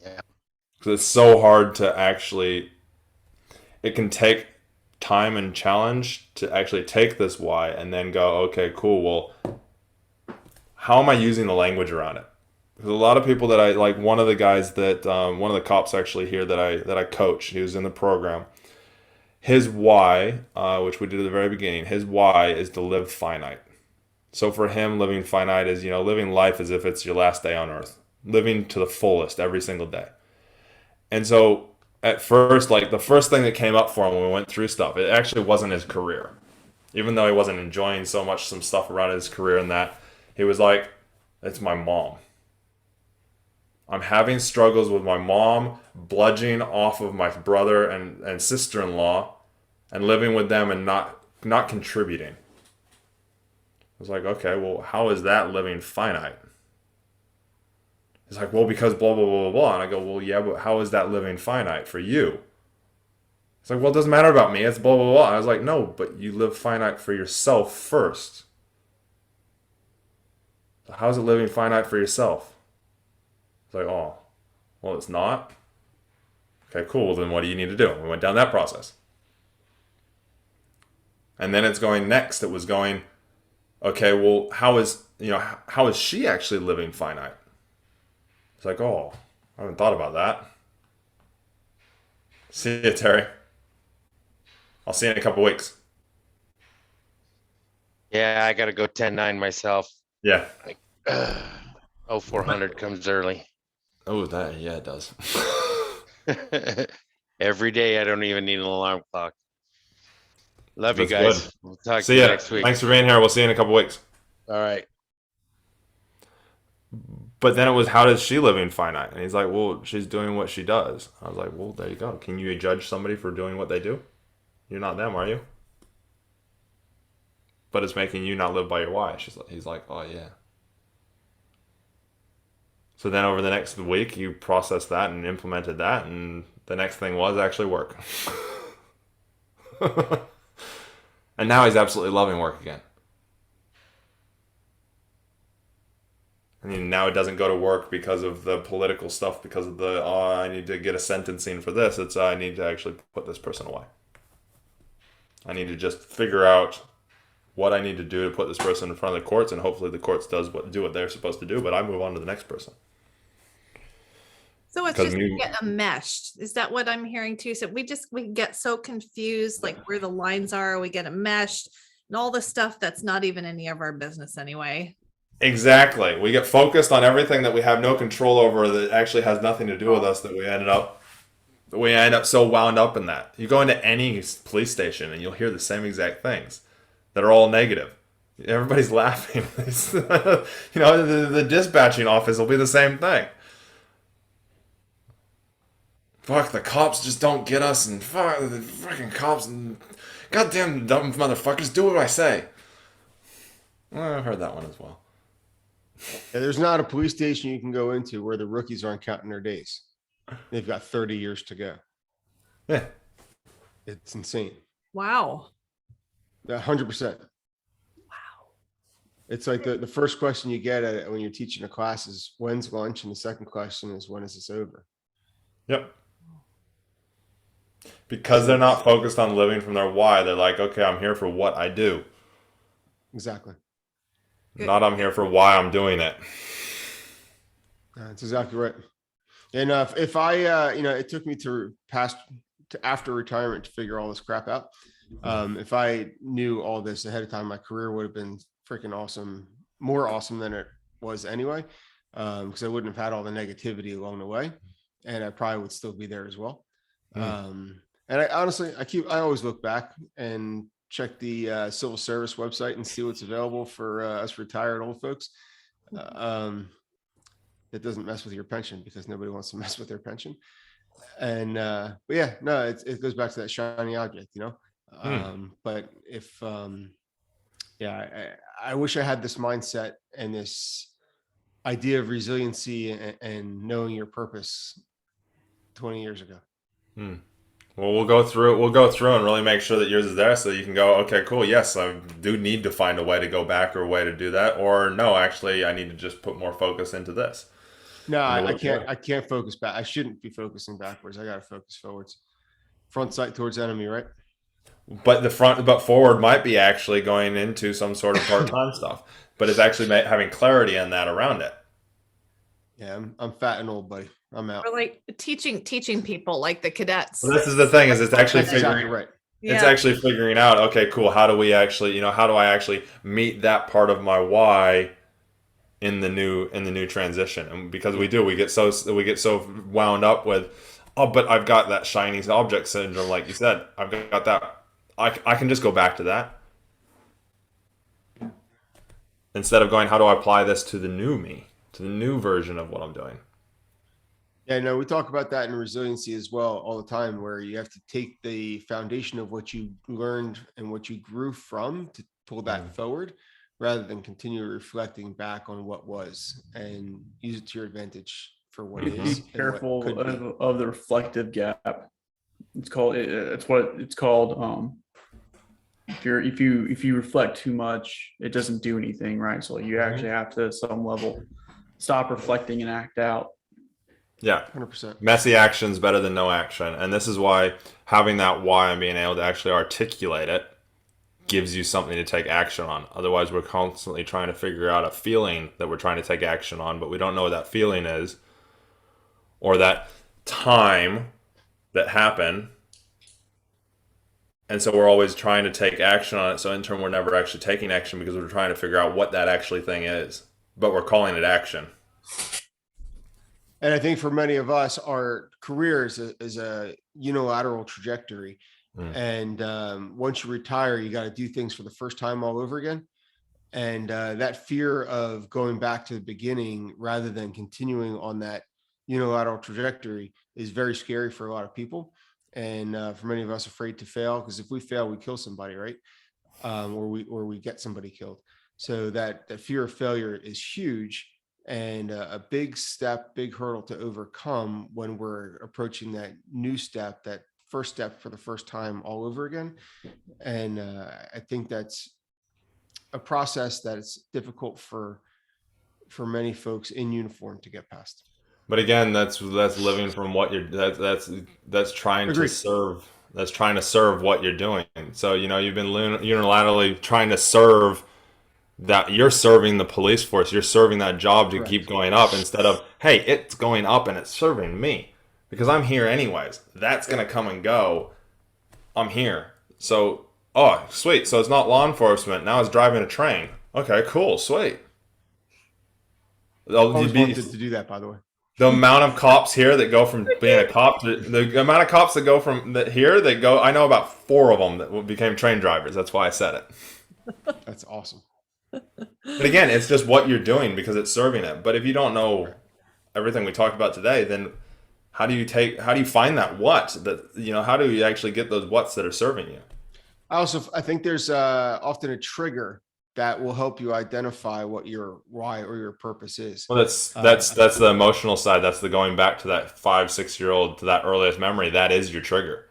Yeah. Because it's so hard to actually, it can take time and challenge to actually take this why and then go, okay, cool, well, how am I using the language around it? Because a lot of people that I, like one of the guys that, one of the cops actually here that I coach, he was in the program, his why, which we did at the very beginning, his why is to live finite. So for him, living finite is, living life as if it's your last day on earth, living to the fullest every single day. And so at first, like the first thing that came up for him when we went through stuff, it actually wasn't his career. Even though he wasn't enjoying so much some stuff around his career and that, he was like, it's my mom. I'm having struggles with my mom, bludgeoning off of my brother and sister-in-law and living with them and not contributing. I was like, okay, well, how is that living finite? He's like, well, because blah, blah, blah, blah, blah. And I go, well, yeah, but how is that living finite for you? It's like, well, it doesn't matter about me. It's blah, blah, blah. I was like, no, but you live finite for yourself first. So how's it living finite for yourself? It's like, oh, well, it's not. Okay, cool. Well, then what do you need to do? We went down that process. And then it's going next. It was going, okay, well, how is she actually living finite? It's like, oh, I haven't thought about that. See you, Terry. I'll see you in a couple weeks. Yeah, I gotta go 10-9 myself. Yeah. 0400 comes early. Oh, yeah, it does. Every day. I don't even need an alarm clock. Love you That's guys. good. We'll talk See to you ya. next week. Thanks for being here. We'll see you in a couple weeks. All right. But then it was, how does she live in finite? And he's like, well, she's doing what she does. I was like, well, there you go. Can you judge somebody for doing what they do? You're not them, are you? But it's making you not live by your why. He's like, oh, yeah. So then over the next week, you processed that and implemented that. And the next thing was actually work. And now he's absolutely loving work again. I mean, now it doesn't go to work because of the political stuff, because of the, oh, I need to get a sentencing for this. It's, I need to actually put this person away. I need to just figure out what I need to do to put this person in front of the courts, and hopefully the courts do what they're supposed to do, but I move on to the next person. So it's 'Cause just you- get enmeshed. Is that what I'm hearing too? So we get so confused, like where the lines are, we get enmeshed and all the stuff that's not even any of our business anyway. Exactly. We get focused on everything that we have no control over that actually has nothing to do with us, that we end up so wound up in that. You go into any police station and you'll hear the same exact things that are all negative. Everybody's laughing. The dispatching office will be the same thing. Fuck, the cops just don't get us, and fuck the fucking cops, and goddamn dumb motherfuckers, do what I say. Well, I've heard that one as well. Yeah, there's not a police station you can go into where the rookies aren't counting their days. They've got 30 years to go. Yeah. It's insane. Wow. 100%. Wow. It's like the first question you get at it when you're teaching a class is, when's lunch? And the second question is, when is this over? Yep. Because they're not focused on living from their why. They're like, okay, I'm here for what I do. Exactly. Good. Not I'm here for why I'm doing it. That's exactly right. And if I, it took me to after retirement to figure all this crap out. If I knew all this ahead of time, my career would have been freaking awesome, more awesome than it was anyway. Because I wouldn't have had all the negativity along the way, and I probably would still be there as well. And I honestly, I always look back and check the civil service website and see what's available for us retired old folks. It doesn't mess with your pension, because nobody wants to mess with their pension. And but yeah, no, it goes back to that shiny object, But if I wish I had this mindset and this idea of resiliency and knowing your purpose 20 years ago. Well, we'll go through and really make sure that yours is there, so you can go, okay, cool. Yes, I do need to find a way to go back or a way to do that. Or no, actually, I need to just put more focus into this. No, I can't focus back. I shouldn't be focusing backwards. I got to focus forwards. Front sight towards enemy, right? But forward might be actually going into some sort of part-time stuff, but it's actually having clarity in that around it. Yeah, I'm fat and old, buddy. I'm out. Or like teaching people, like the cadets. Well, this is the thing, is it's actually That's exactly right. It's actually figuring out, okay, cool. How do we actually, how do I actually meet that part of my why in the new transition? And because we get so wound up with, oh, but I've got that shiny object syndrome, like you said. I've got that. I can just go back to that instead of going, how do I apply this to the new me, to the new version of what I'm doing? Yeah, no, we talk about that in resiliency as well all the time, where you have to take the foundation of what you learned and what you grew from to pull that forward, rather than continue reflecting back on what was and use it to your advantage for what Be is. and what careful could be. of the reflective gap. It's called. It's what it's called. If you reflect too much, it doesn't do anything, right? So you actually have to, at some level, stop reflecting and act out. Yeah, 100%. Messy action is better than no action, and this is why having that why and being able to actually articulate it gives you something to take action on. Otherwise, we're constantly trying to figure out a feeling that we're trying to take action on, but we don't know what that feeling is, or that time that happened. And so we're always trying to take action on it. So in turn, we're never actually taking action because we're trying to figure out what that actually thing is, but we're calling it action. And I think for many of us, our careers is a unilateral trajectory. And once you retire, you got to do things for the first time all over again. And that fear of going back to the beginning rather than continuing on that unilateral trajectory is very scary for a lot of people. And for many of us, afraid to fail, because if we fail, we kill somebody, right? Or we get somebody killed. So that fear of failure is huge. And a big hurdle to overcome when we're approaching that new step, that first step for the first time all over again. And I think that's a process that is difficult for many folks in uniform to get past. But again, that's living from what you're that's trying Agreed. to serve. That's trying to serve what you're doing. So you've been unilaterally trying to serve. That you're serving the police force, you're serving that job to Correct. keep going up, instead of, hey, it's going up and it's serving me because I'm here anyways. That's gonna come and go. I'm here. So, oh, sweet. So it's not law enforcement. Now it's driving a train. Okay, cool, sweet. Always wanted to do that, by the way. The amount of cops here that go from being a cop to the amount of cops that go from here, they go. I know about 4 of them that became train drivers. That's why I said it. That's awesome. But again, it's just what you're doing because it's serving it. But if you don't know everything we talked about today, then how do you find that what that, how do you actually get those whats that are serving you? I think there's often a trigger that will help you identify what your why or your purpose is. Well, that's the emotional side. That's the going back to that 5-6-year-old, to that earliest memory. That is your trigger.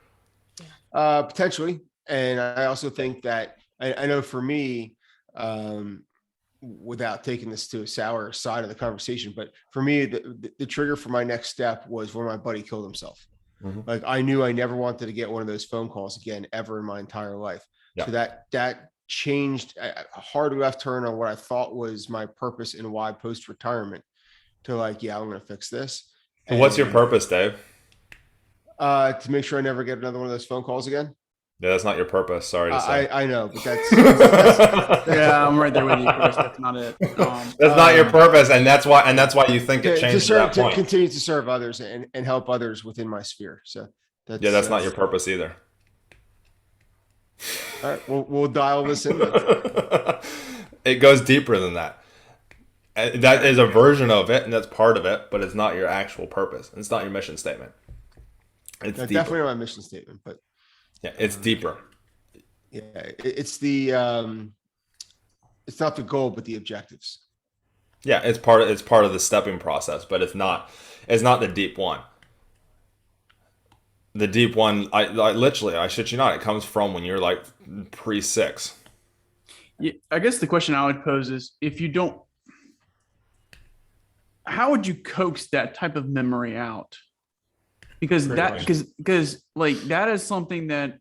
Potentially. And I also think that I know for me, without taking this to a sour side of the conversation, but for me, the trigger for my next step was when my buddy killed himself. Mm-hmm. Like I knew I never wanted to get one of those phone calls again ever in my entire life. Yeah. So that changed a hard left turn on what I thought was my purpose and why post-retirement to like, yeah, I'm going to fix this. And what's your purpose, Dave? To make sure I never get another one of those phone calls again. Yeah, that's not your purpose. Sorry to say. I know, but that's Yeah, I'm right there with you, Chris. That's not it. That's not your purpose, and that's why you think it changed to continue to serve others and help others within my sphere. So that's not your purpose either. All right, we'll dial this in. It goes deeper than that. That is a version of it, and that's part of it, but it's not your actual purpose. It's not your mission statement. It's definitely not my mission statement, but yeah, it's deeper. Yeah, it's the it's not the goal, but the objectives. Yeah, it's part of the stepping process, but it's not the deep one. The deep one, I literally, I shit you not, it comes from when you're like pre-6. Yeah, I guess the question I would pose is, if you don't, how would you coax that type of memory out? Because like that is something that,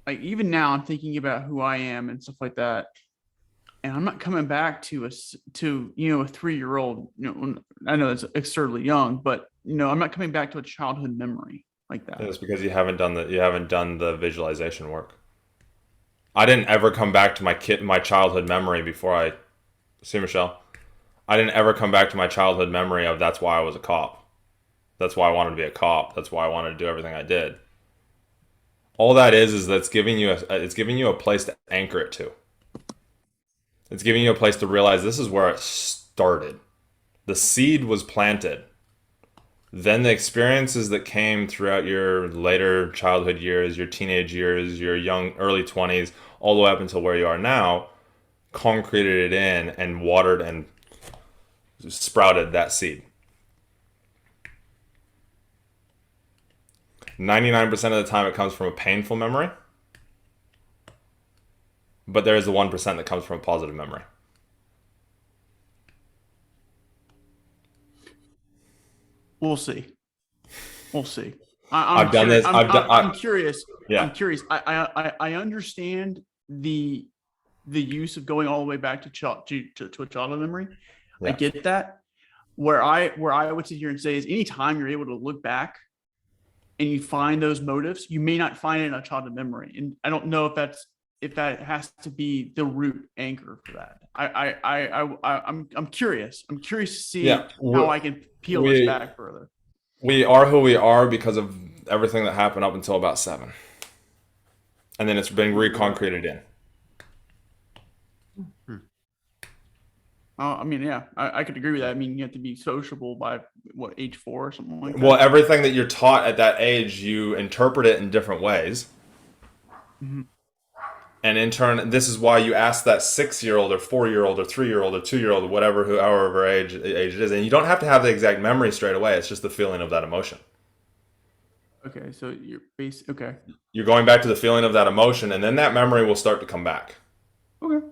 like, even now I'm thinking about who I am and stuff like that, and I'm not coming back to a 3-year-old. I know it's absurdly young, but I'm not coming back to a childhood memory like that. It's because you haven't done the visualization work. I didn't ever come back to my childhood memory before I see Michelle. I didn't ever come back to my childhood memory of that's why I was a cop. That's why I wanted to be a cop. That's why I wanted to do everything I did. All that is that's giving you it's giving you a place to anchor it to. It's giving you a place to realize this is where it started. The seed was planted. Then the experiences that came throughout your later childhood years, your teenage years, your young early 20s, all the way up until where you are now, concreted it in and watered and sprouted that seed. 99% of the time it comes from a painful memory, but there is the 1% that comes from a positive memory. We'll see. We'll see. I've done this. I'm curious. Yeah. I'm curious. I understand the use of going all the way back to a childhood memory. Yeah. I get that. Where I would sit here and say is anytime you're able to look back and you find those motives, you may not find it in a childhood memory. And I don't know if that has to be the root anchor for that. I'm curious. I'm curious to see how I can peel this back further. We are who we are because of everything that happened up until about 7. And then it's been reconcreted in. I mean, yeah, I could agree with that. I mean, you have to be sociable by what, age 4 or something like that. Well, everything that you're taught at that age, you interpret it in different ways. Mm-hmm. And in turn, this is why you ask that 6-year-old or 4-year-old or 3-year-old or 2-year-old or whatever, however age it is. And you don't have to have the exact memory straight away. It's just the feeling of that emotion. Okay, so okay. You're going back to the feeling of that emotion, and then that memory will start to come back. Okay.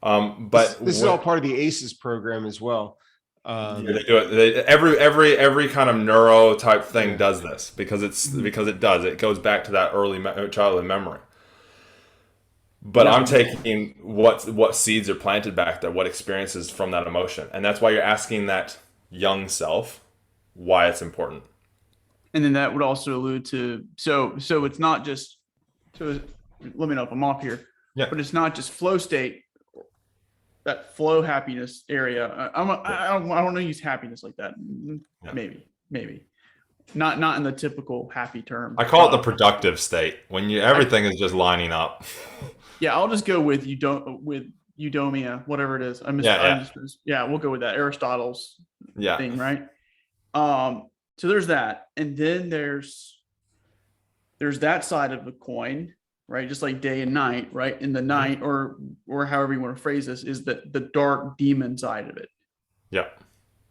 But this is all part of the ACEs program as well. They do it. Every kind of neuro type thing does this because it does. It goes back to that early childhood memory. But I'm taking what seeds are planted back there, what experiences from that emotion, and that's why you're asking that young self why it's important. And then that would also allude to so it's not just let me know if I'm off here. Yeah. But it's not just flow state, that flow happiness area. I don't want to use happiness like that. Yeah. Maybe not in the typical happy term. I call it the productive state when everything is just lining up. Yeah, I'll just go with eudaimonia, whatever it is. We'll go with that Aristotle's thing, right? So there's that, and then there's that side of the coin, right? Just like day and night, right? In the night, or however you want to phrase this, is the dark demon side of it. Yeah.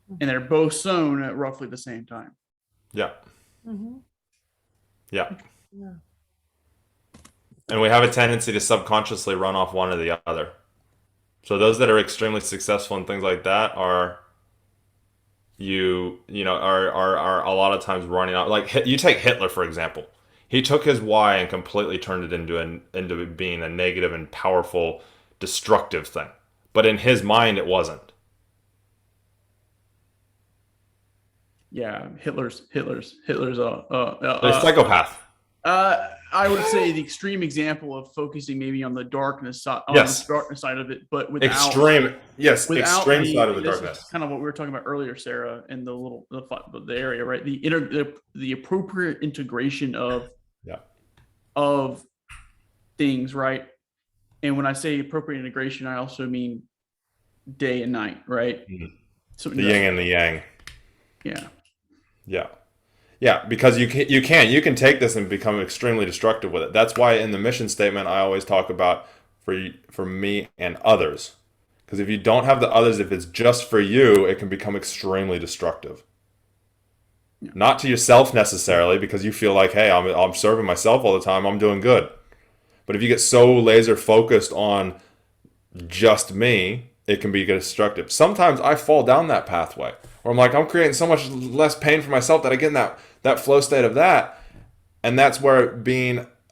And they're both sown at roughly the same time. Yeah. Mm-hmm. Yeah. And we have a tendency to subconsciously run off one or the other. So those that are extremely successful and things like that are are a lot of times running out. Like you take Hitler, for example. He took his why and completely turned it into being a negative and powerful, destructive thing. But in his mind, it wasn't. Yeah, Hitler's a psychopath. I would say the extreme example of focusing maybe on the darkness side, of it, but without extreme side of the this darkness. Is kind of what we were talking about earlier, Sarah, in the area, right? The appropriate integration of things, right? And when I say appropriate integration, I also mean day and night, right? Mm-hmm. So the yin and the yang. Yeah. Yeah. Yeah, because you can take this and become extremely destructive with it. That's why in the mission statement I always talk about for me and others. Because if you don't have the others, if it's just for you, it can become extremely destructive. Yeah. Not to yourself necessarily, because you feel like, hey, I'm serving myself all the time, I'm doing good. But if you get so laser focused on just me, it can be destructive. Sometimes I fall down that pathway where I'm like, I'm creating so much less pain for myself that I get in that flow state of that. And that's where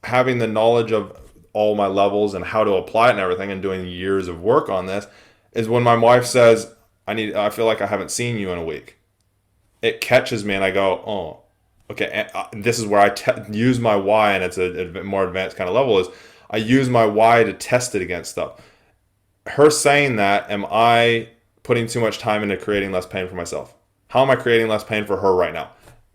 having the knowledge of all my levels and how to apply it and everything and doing years of work on this is when my wife says, I feel like I haven't seen you in a week. It catches me and I go, oh, okay. And this is where I use my why, and it's a more advanced kind of level, is I use my why to test it against stuff. Her saying that, am I putting too much time into creating less pain for myself? How am I creating less pain for her right now?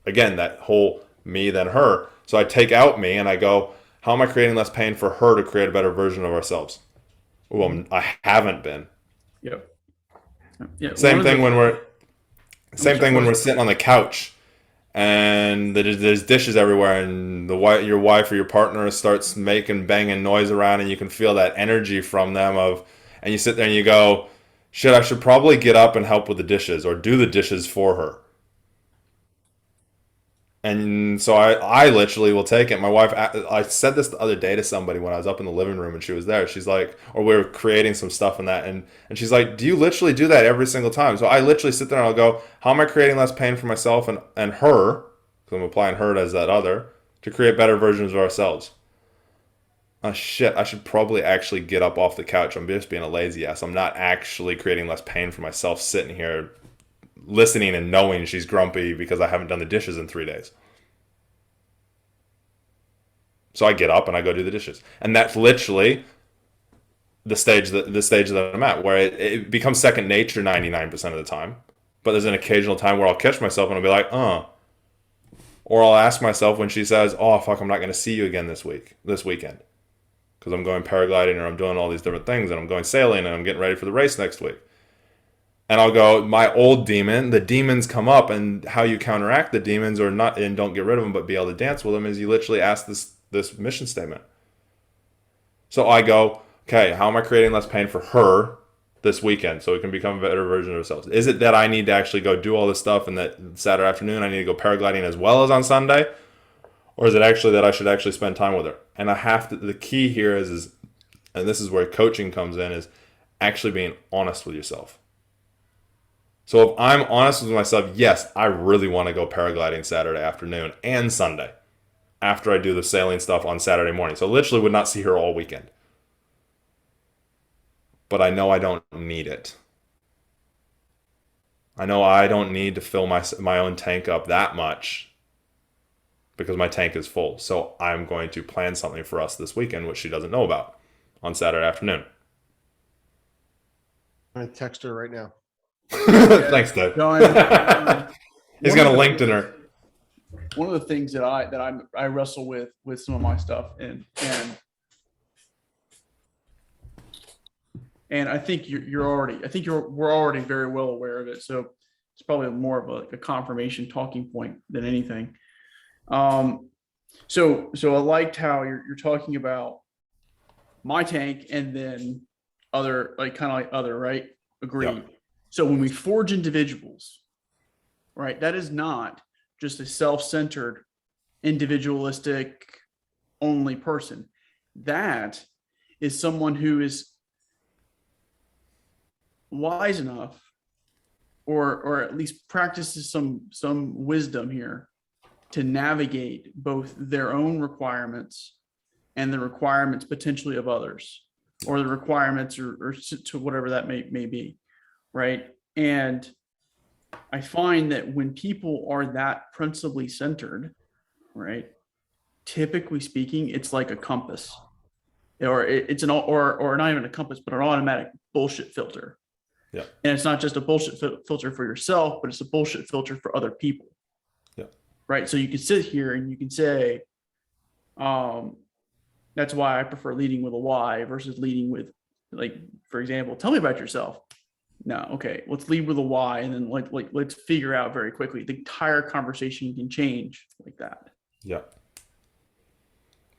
Again, that whole me then her. So I take out me and I go, how am I creating less pain for her to create a better version of ourselves? Well, I haven't been. Yep. Yeah. Same thing when we're sitting on the couch and there's dishes everywhere, and your wife or your partner starts making banging noise around, and you can feel that energy from them and you sit there and you go, shit, I should probably get up and help with the dishes or do the dishes for her. And so I literally will take it. My wife, I said this the other day to somebody when I was up in the living room and she was there. She's like, or we were creating some stuff in that. And she's like, do you literally do that every single time? So I literally sit there and I'll go, how am I creating less pain for myself and her? Because I'm applying her as that other to create better versions of ourselves. Oh shit, I should probably actually get up off the couch. I'm just being a lazy ass. I'm not actually creating less pain for myself sitting here listening and knowing she's grumpy because I haven't done the dishes in 3 days. So I get up and I go do the dishes. And that's literally the stage that I'm at, where it becomes second nature 99% of the time. But there's an occasional time where I'll catch myself and I'll be like, or I'll ask myself when she says, oh fuck, I'm not going to see you again this weekend. Because I'm going paragliding or I'm doing all these different things and I'm going sailing and I'm getting ready for the race next week. And I'll go, my old demon, the demons come up, and how you counteract the demons or not, and don't get rid of them, but be able to dance with them, is you literally ask this mission statement. So I go, okay, how am I creating less pain for her this weekend so we can become a better version of ourselves? Is it that I need to actually go do all this stuff and that Saturday afternoon I need to go paragliding as well as on Sunday? Or is it actually that I should actually spend time with her? And I have to, the key here is, and this is where coaching comes in, is actually being honest with yourself. So if I'm honest with myself, yes, I really want to go paragliding Saturday afternoon and Sunday after I do the sailing stuff on Saturday morning. So literally would not see her all weekend. But I know I don't need it. I know I don't need to fill my own tank up that much because my tank is full. So I'm going to plan something for us this weekend, which she doesn't know about, on Saturday afternoon. I'm going to text her right now. Thanks, Dave. He's got a LinkedIn her. One of the things that I wrestle with some of my stuff, and I think we're already very well aware of it. So it's probably more of a confirmation talking point than anything. So I liked how you're talking about my tank and then other, like kind of like other, right? Agreed. Yep. So when we forge individuals, right, that is not just a self-centered, individualistic only person. That is someone who is wise enough or at least practices some wisdom here to navigate both their own requirements and the requirements potentially of others, or the requirements or to whatever that may be. Right. And I find that when people are that principally centered, right, typically speaking, it's like a compass, or it's or not even a compass, but an automatic bullshit filter. Yeah. And it's not just a bullshit filter for yourself, but it's a bullshit filter for other people. Yeah. Right. So you can sit here and you can say, that's why I prefer leading with a why versus leading with, like, for example, tell me about yourself. No, okay, let's lead with a why, and then let's figure out very quickly. The entire conversation can change like that. Yeah.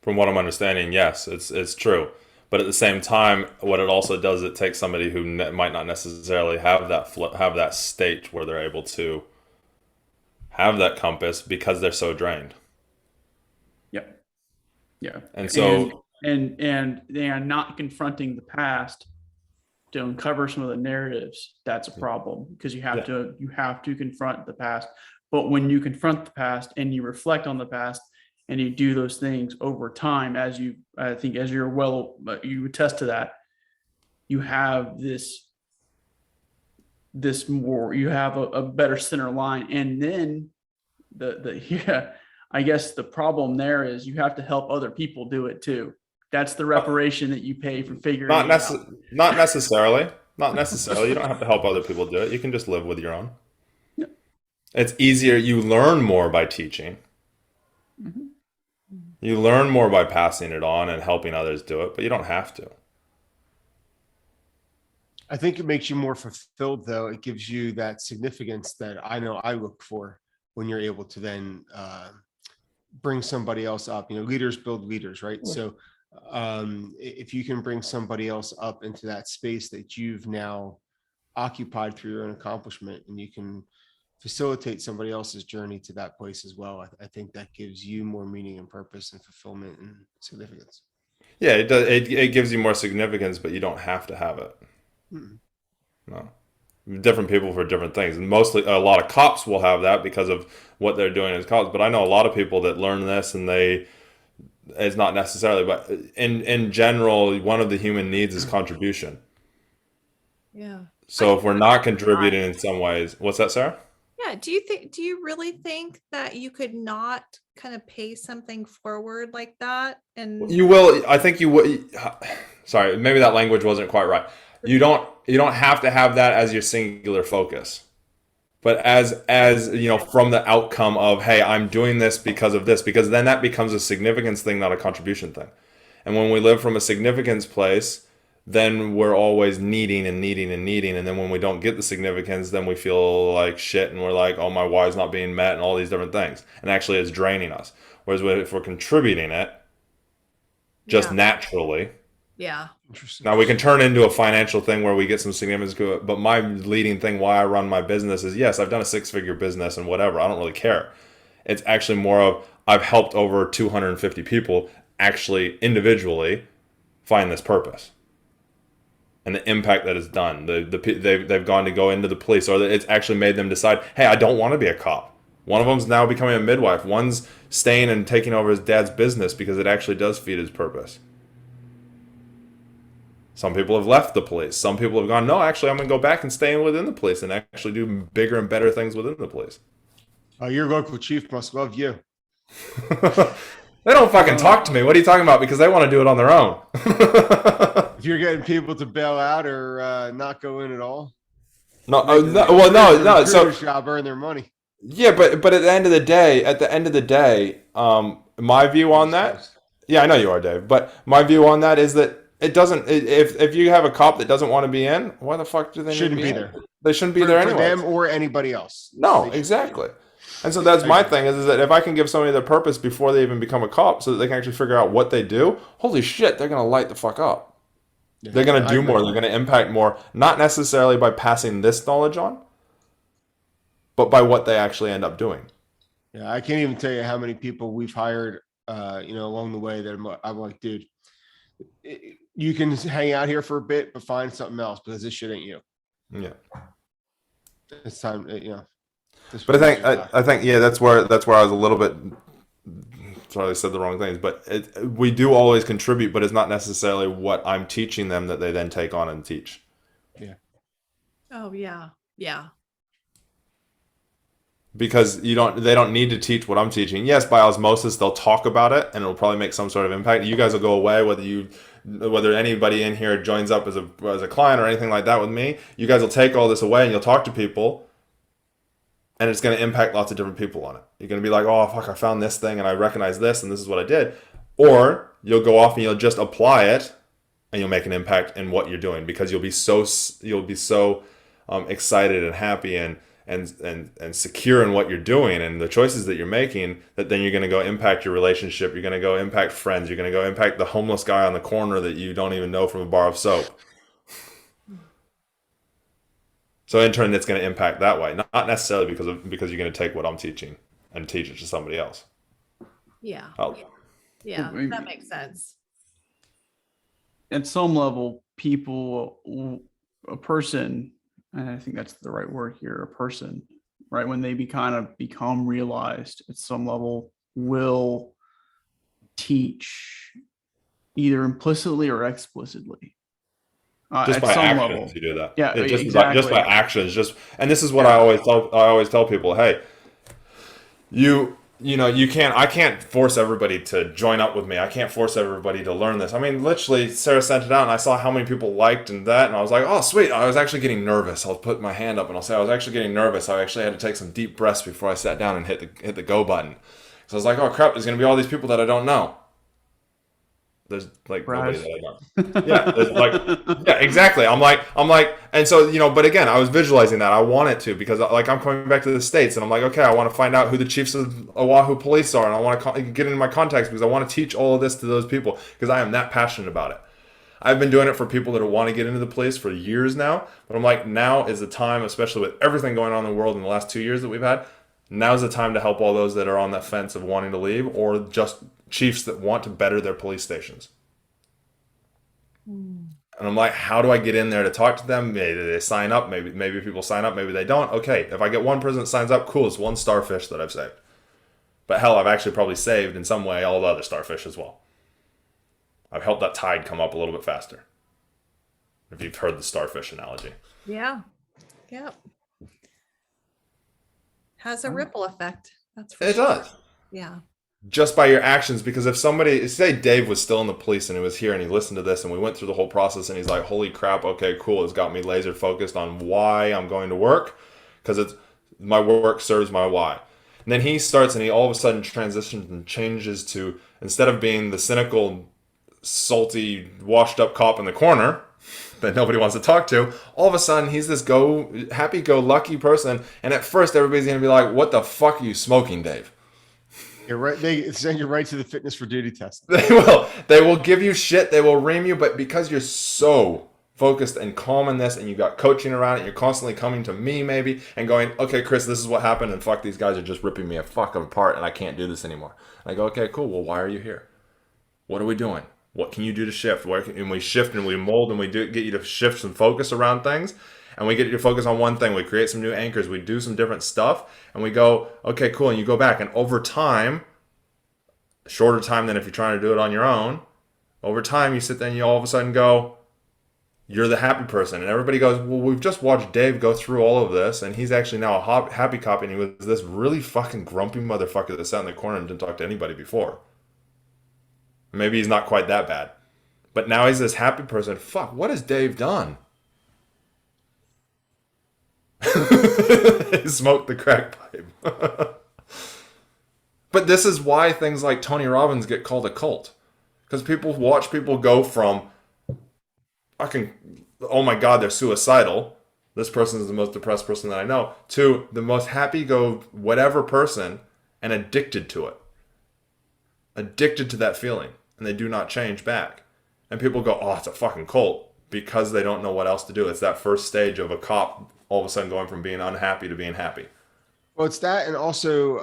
From what I'm understanding, yes, it's true. But at the same time, what it also does, it takes somebody who might not necessarily have that state where they're able to have that compass because they're so drained. Yep. Yeah. And so and they are not confronting the past to uncover some of the narratives. That's a problem, because you have to confront the past. But when you confront the past and you reflect on the past and you do those things over time, you attest to that, you have you have a better center line. And then I guess the problem there is you have to help other people do it too. that's the reparation that you pay for figuring Not it out. not necessarily. Not necessarily. You don't have to help other people do it. You can just live with your own. Yep. It's easier. You learn more by teaching. Mhm. You learn more by passing it on and helping others do it, but you don't have to. I think it makes you more fulfilled, though. It gives you that significance that I know I look for when you're able to then bring somebody else up. Leaders build leaders, right? So if you can bring somebody else up into that space that you've now occupied through your own accomplishment, and you can facilitate somebody else's journey to that place as well, I think that gives you more meaning and purpose and fulfillment and significance. Yeah, it does. It gives you more significance, but you don't have to have it. No. Different people for different things. And mostly, a lot of cops will have that because of what they're doing as cops. But I know a lot of people that learn this, and it's not necessarily, but in general, one of the human needs is contribution. Yeah. So if we're not contributing in some ways, what's that, Sarah? Yeah. Do you really think that you could not kind of pay something forward like that? And You will. I think you will. Sorry, maybe that language wasn't quite right. You don't have to have that as your singular focus, but as from the outcome of, hey, I'm doing this because of this, because then that becomes a significance thing, not a contribution thing. And when we live from a significance place, then we're always needing and needing and needing. And then when we don't get the significance, then we feel like shit, and we're like, oh, my why's not being met, and all these different things. And actually it's draining us. Whereas if we're contributing it just naturally. Yeah. Now we can turn into a financial thing where we get some significance to it, but my leading thing why I run my business is, yes, I've done a 6-figure business and whatever. I don't really care. It's actually more of, I've helped over 250 people actually individually find this purpose and the impact that it's done. They've gone to go into the police, or it's actually made them decide, hey, I don't want to be a cop. One of them's now becoming a midwife. One's staying and taking over his dad's business because it actually does feed his purpose. Some people have left the police. Some people have gone, no, actually, I'm going to go back and stay within the police and actually do bigger and better things within the police. Your local chief must love you. They don't fucking talk to me. What are you talking about? Because they want to do it on their own. If you're getting people to bail out or not go in at all. No. So job earn their money. Yeah, but at the end of the day, my view on that. Yeah, I know you are, Dave. But my view on that is that it doesn't. If you have a cop that doesn't want to be in, why the fuck do they shouldn't be there? They shouldn't be there anyway. For them or anybody else. No, exactly. And so that's my thing is that if I can give somebody their purpose before they even become a cop, so that they can actually figure out what they do, holy shit, they're gonna light the fuck up. Yeah, they're gonna do more. They're gonna impact more, not necessarily by passing this knowledge on, but by what they actually end up doing. Yeah, I can't even tell you how many people we've hired, along the way that I'm like, dude, you can hang out here for a bit, but find something else because this shit ain't you. Yeah, it's time. But I think yeah, that's where I was a little bit. Sorry, I said the wrong things, but we do always contribute, but it's not necessarily what I'm teaching them that they then take on and teach. Yeah. Oh yeah, yeah. Because they don't need to teach what I'm teaching. Yes, by osmosis, they'll talk about it, and it'll probably make some sort of impact. You guys will go away, whether anybody in here joins up as a client or anything like that with me. You guys will take all this away, and you'll talk to people. And it's going to impact lots of different people on it. You're going to be like, oh, fuck, I found this thing and I recognize this and this is what I did. Or you'll go off and you'll just apply it and you'll make an impact in what you're doing because you'll be so excited and happy and secure in what you're doing and the choices that you're making that then you're going to go impact your relationship. You're going to go impact friends. You're going to go impact the homeless guy on the corner that you don't even know from a bar of soap. So in turn, it's going to impact that way, not necessarily because you're going to take what I'm teaching and teach it to somebody else. Yeah. Oh. Yeah, that makes sense. At some level, a person, and I think that's the right word here, a person, right? When they become realized at some level, will teach either implicitly or explicitly. Just at by some actions, level. you do that. Yeah, just by actions. And this is what I always tell people. Hey, you I can't force everybody to join up with me. I can't force everybody to learn this. I mean, literally, Sarah sent it out and I saw how many people liked and that, and I was like, oh, sweet. I was actually getting nervous. I'll put my hand up and I'll say I was actually getting nervous. I actually had to take some deep breaths before I sat down and hit the go button. So I was like, oh crap, there's going to be all these people that I don't know. There's like nobody that I don't. Yeah, there's like, yeah, exactly. I'm like, and so, but again, I was visualizing that. I wanted to, because like I'm coming back to the States and I'm like, okay, I want to find out who the chiefs of Oahu police are, and I want to get into my contacts because I want to teach all of this to those people because I am that passionate about it. I've been doing it for people that want to get into the police for years now, but I'm like, now is the time, especially with everything going on in the world in the last 2 years that we've had. Now's the time to help all those that are on that fence of wanting to leave, or just chiefs that want to better their police stations. And I'm like, how do I get in there to talk to them? Maybe they sign up. Maybe people sign up. Maybe they don't. Okay, if I get one person that signs up, cool. It's one starfish that I've saved. But hell, I've actually probably saved in some way all the other starfish as well. I've helped that tide come up a little bit faster. If you've heard the starfish analogy. Yeah. Yep. Has a ripple effect. That's for It sure. does. Yeah. Just by your actions, because if somebody, say Dave was still in the police and he was here and he listened to this and we went through the whole process and he's like, holy crap, okay, cool, it's got me laser focused on why I'm going to work, because it's my work serves my why. And then he starts and he all of a sudden transitions and changes to, instead of being the cynical, salty, washed up cop in the corner that nobody wants to talk to, all of a sudden he's this happy-go-lucky person, and at first everybody's going to be like, what the fuck are you smoking, Dave? You're right. They send you right to the fitness for duty test. They will give you shit. They will ream you. But because you're so focused and calm in this, and you got coaching around it, you're constantly coming to me maybe and going, okay, Chris, this is what happened. And fuck, these guys are just ripping me a fucking apart and I can't do this anymore. And I go, okay, cool. Well, why are you here? What are we doing? What can you do to shift? And we shift and we mold and we get you to shift some focus around things. And we get you to focus on one thing. We create some new anchors. We do some different stuff. And we go, okay, cool. And you go back. And over time, shorter time than if you're trying to do it on your own, over time, you sit there and you all of a sudden go, you're the happy person. And everybody goes, well, we've just watched Dave go through all of this. And he's actually now a happy cop. And he was this really fucking grumpy motherfucker that sat in the corner and didn't talk to anybody before. Maybe he's not quite that bad. But now he's this happy person. Fuck, what has Dave done? He smoked the crack pipe. But this is why things like Tony Robbins get called a cult. Because people watch people go from fucking, oh my God, they're suicidal. This person is the most depressed person that I know. To the most happy-go-whatever person and addicted to it. Addicted to that feeling. And they do not change back. And people go, oh, it's a fucking cult. Because they don't know what else to do. It's that first stage of a cop all of a sudden going from being unhappy to being happy. Well, it's that. And also,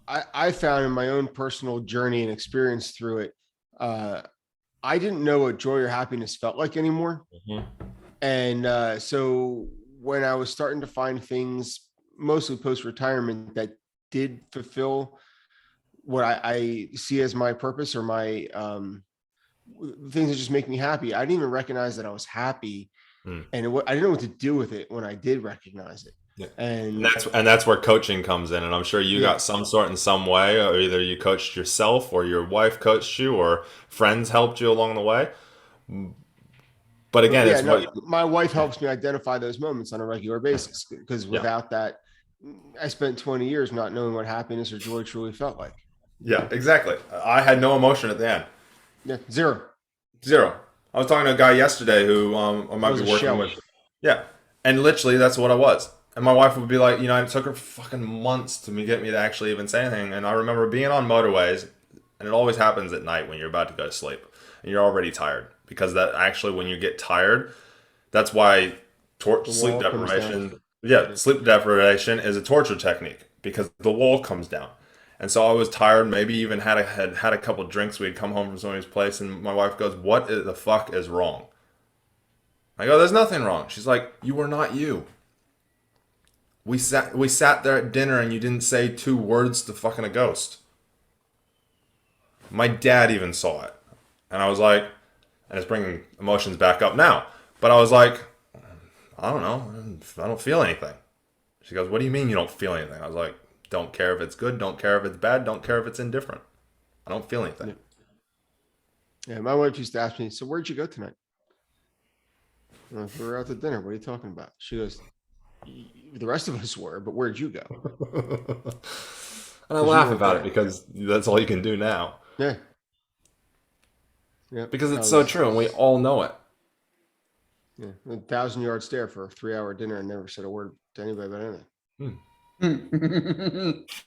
I found in my own personal journey and experience through it, I didn't know what joy or happiness felt like anymore. Mm-hmm. And so when I was starting to find things, mostly post-retirement, that did fulfill what I see as my purpose or my things that just make me happy, I didn't even recognize that I was happy. And I didn't know what to do with it when I did recognize it. Yeah. And that's where coaching comes in. And I'm sure you got some sort in some way, or either you coached yourself or your wife coached you or friends helped you along the way. But again, my wife helps me identify those moments on a regular basis, because without that, I spent 20 years not knowing what happiness or joy truly felt like. Yeah, exactly. I had no emotion at the end. Yeah, zero. I was talking to a guy yesterday who I might be working with. Yeah, and literally that's what I was. And my wife would be like, it took her fucking months to get me to actually even say anything. And I remember being on motorways, and it always happens at night when you're about to go to sleep, and you're already tired. Because that actually, when you get tired, that's why sleep deprivation. Yeah, sleep deprivation is a torture technique, because the wall comes down. And so I was tired, maybe even had a couple drinks. We'd come home from somebody's place, and my wife goes, what the fuck is wrong? I go, there's nothing wrong. She's like, you were not you. We sat there at dinner, and you didn't say 2 words to fucking a ghost. My dad even saw it. And I was like, and it's bringing emotions back up now. But I was like, I don't know. I don't feel anything. She goes, what do you mean you don't feel anything? I was like, Don't care if it's good. Don't care if it's bad. Don't care if it's indifferent. I don't feel anything. Yeah, my wife used to ask me, so where'd you go tonight? We were out to dinner. What are you talking about? She goes, the rest of us were, but where'd you go? And I laugh about it because that's all you can do now. Yeah. Yeah. Because it's so true and we all know it. Yeah. 1,000-yard stare for a 3-hour dinner and never said a word to anybody about anything.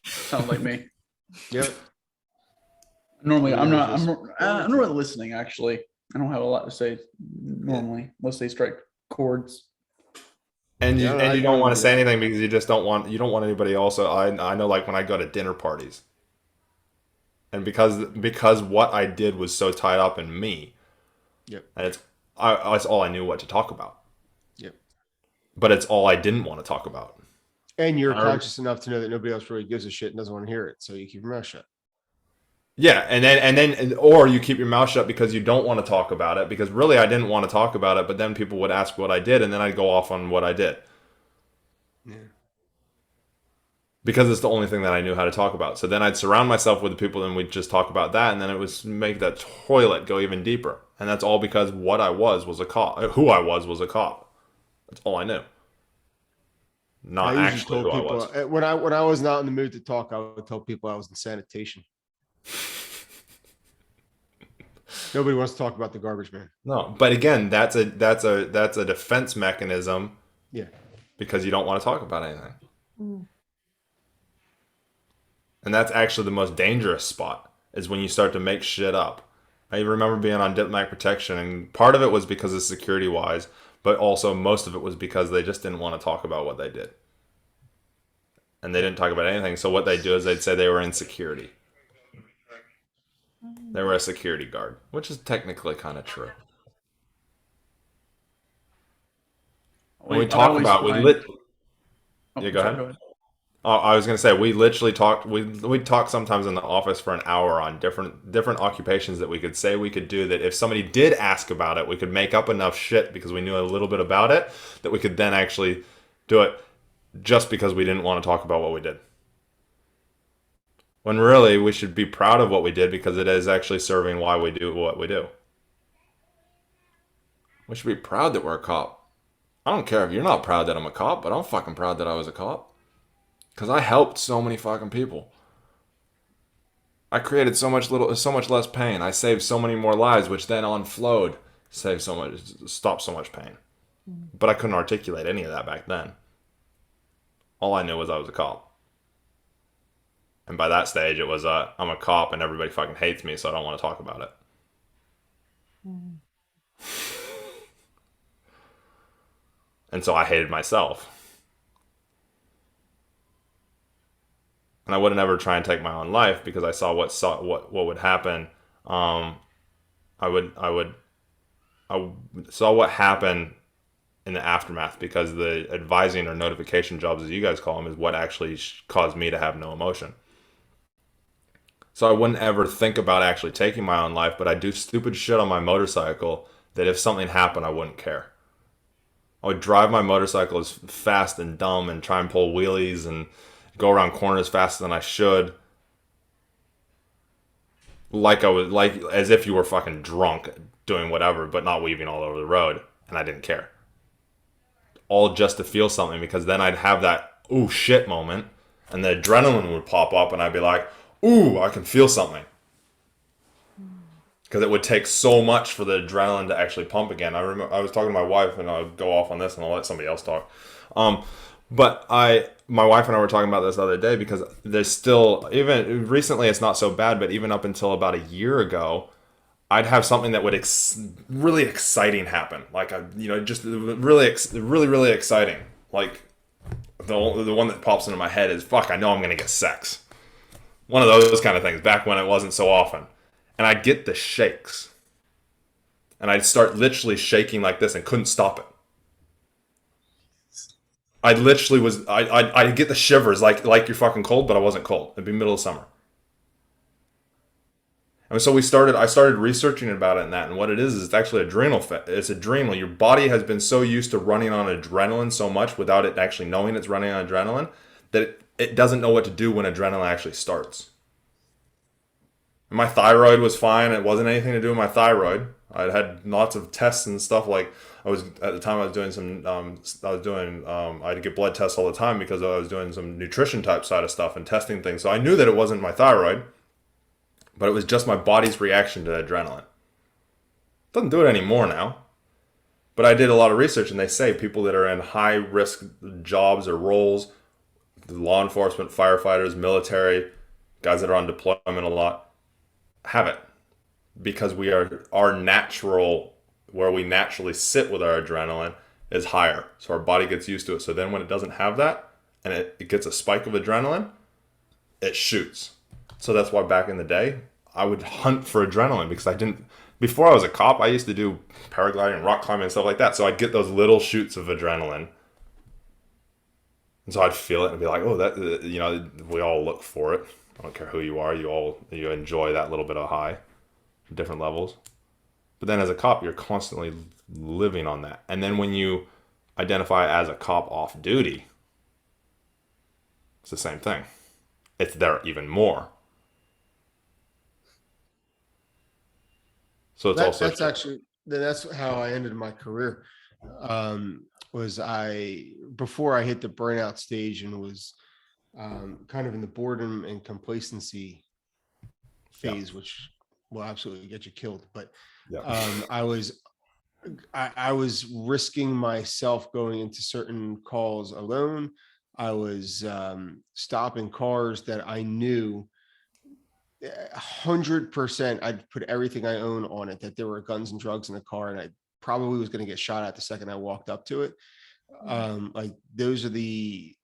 Sounds like me. Yep. Normally, Yeah, I'm not. just- I'm not really listening. Actually, I don't have a lot to say normally, unless they strike chords. And you Yeah, I don't want to agree. say anything because you don't want anybody also. I know, like when I go to dinner parties, and because what I did was so tied up in me. Yep. And it's all I knew what to talk about. Yep. But it's all I didn't want to talk about. And you're conscious enough to know that nobody else really gives a shit and doesn't want to hear it, so you keep your mouth shut. Yeah, and then or you keep your mouth shut because you don't want to talk about it, because really I didn't want to talk about it, but then people would ask what I did and then I'd go off on what I did. Yeah. Because it's the only thing that I knew how to talk about. So then I'd surround myself with the people and we'd just talk about that, and then it was make that toilet go even deeper. And that's all because what I was a cop. Who I was a cop. That's all I knew. Not I actually usually who told I was. people when I was not in the mood to talk, I would tell people I was in sanitation. Nobody wants to talk about the garbage man. No, but again, that's a defense mechanism. Yeah. Because you don't want to talk about anything. And that's actually the most dangerous spot, is when you start to make shit up. I remember being on diplomatic protection, and part of it was because of security wise, but also most of it was because they just didn't want to talk about what they did. And they didn't talk about anything. So what they do is they'd say they were in security. They were a security guard, which is technically kind of true. When we talk about, Oh, yeah, go sorry, ahead. Oh, I was gonna say we literally talked. We talk sometimes in the office for an hour on different occupations that we could say we could do. That if somebody did ask about it, we could make up enough shit because we knew a little bit about it that we could then actually do it, just because we didn't want to talk about what we did. When really we should be proud of what we did because it is actually serving why we do what we do. We should be proud that we're a cop. I don't care if you're not proud that I'm a cop, but I'm fucking proud that I was a cop. Because I helped so many fucking people. I created so much less pain. I saved so many more lives, which then unflowed stopped so much pain. But I couldn't articulate any of that back then. All I knew was I was a cop. And by that stage, it was I'm a cop and everybody fucking hates me, so I don't want to talk about it. And so I hated myself. And I would never try and take my own life because I saw what would happen. I saw what happened in the aftermath, because the advising or notification jobs, as you guys call them, is what actually caused me to have no emotion. So I wouldn't ever think about actually taking my own life, but I do stupid shit on my motorcycle that if something happened, I wouldn't care. I would drive my motorcycle as fast and dumb and try and pull wheelies and go around corners faster than I should. Like as if you were fucking drunk doing whatever, but not weaving all over the road. And I didn't care. All just to feel something, because then I'd have that ooh shit moment and the adrenaline would pop up and I'd be like, ooh, I can feel something. Because it would take so much for the adrenaline to actually pump again. I remember I was talking to my wife, and I'll go off on this and I'll let somebody else talk. But my wife and I were talking about this the other day, because there's still, even recently it's not so bad, but even up until about a year ago, I'd have something that would really exciting happen. Like, just really exciting. Like the one that pops into my head is, fuck, I know I'm going to get sex. One of those kind of things back when it wasn't so often. And I'd get the shakes. And I'd start literally shaking like this and couldn't stop it. I'd get the shivers like you're fucking cold, but I wasn't cold. It'd be middle of summer. And so I started researching about it, and what it is it's actually adrenal. It's adrenal. Your body has been so used to running on adrenaline so much without it actually knowing it's running on adrenaline that it doesn't know what to do when adrenaline actually starts. My thyroid was fine. It wasn't anything to do with my thyroid. I had lots of tests and stuff. Like I was at the time, I was doing some. I had to get blood tests all the time because I was doing some nutrition type side of stuff and testing things. So I knew that it wasn't my thyroid, but it was just my body's reaction to adrenaline. It doesn't do it anymore now. But I did a lot of research, and they say people that are in high risk jobs or roles, law enforcement, firefighters, military, guys that are on deployment a lot, have it because we are our natural where we naturally sit with our adrenaline is higher, so our body gets used to it. So then when it doesn't have that and it gets a spike of adrenaline, it shoots. So that's why back in the day I would hunt for adrenaline, because I didn't, before I was a cop, I used to do paragliding and rock climbing and stuff like that, so I'd get those little shoots of adrenaline. And so I'd feel it and be like, oh, that, you know, we all look for it. I don't care who you are. You enjoy that little bit of high, different levels. But then as a cop, you're constantly living on that. And then when you identify as a cop off duty, it's the same thing. It's there even more. So it's also that's how I ended my career. Was before I hit the burnout stage and was kind of in the boredom and complacency phase, which will absolutely get you killed. But I was risking myself going into certain calls alone. I was stopping cars that I knew 100% I'd put everything I own on it, that there were guns and drugs in the car, and I probably was going to get shot at the second I walked up to it. Like those are the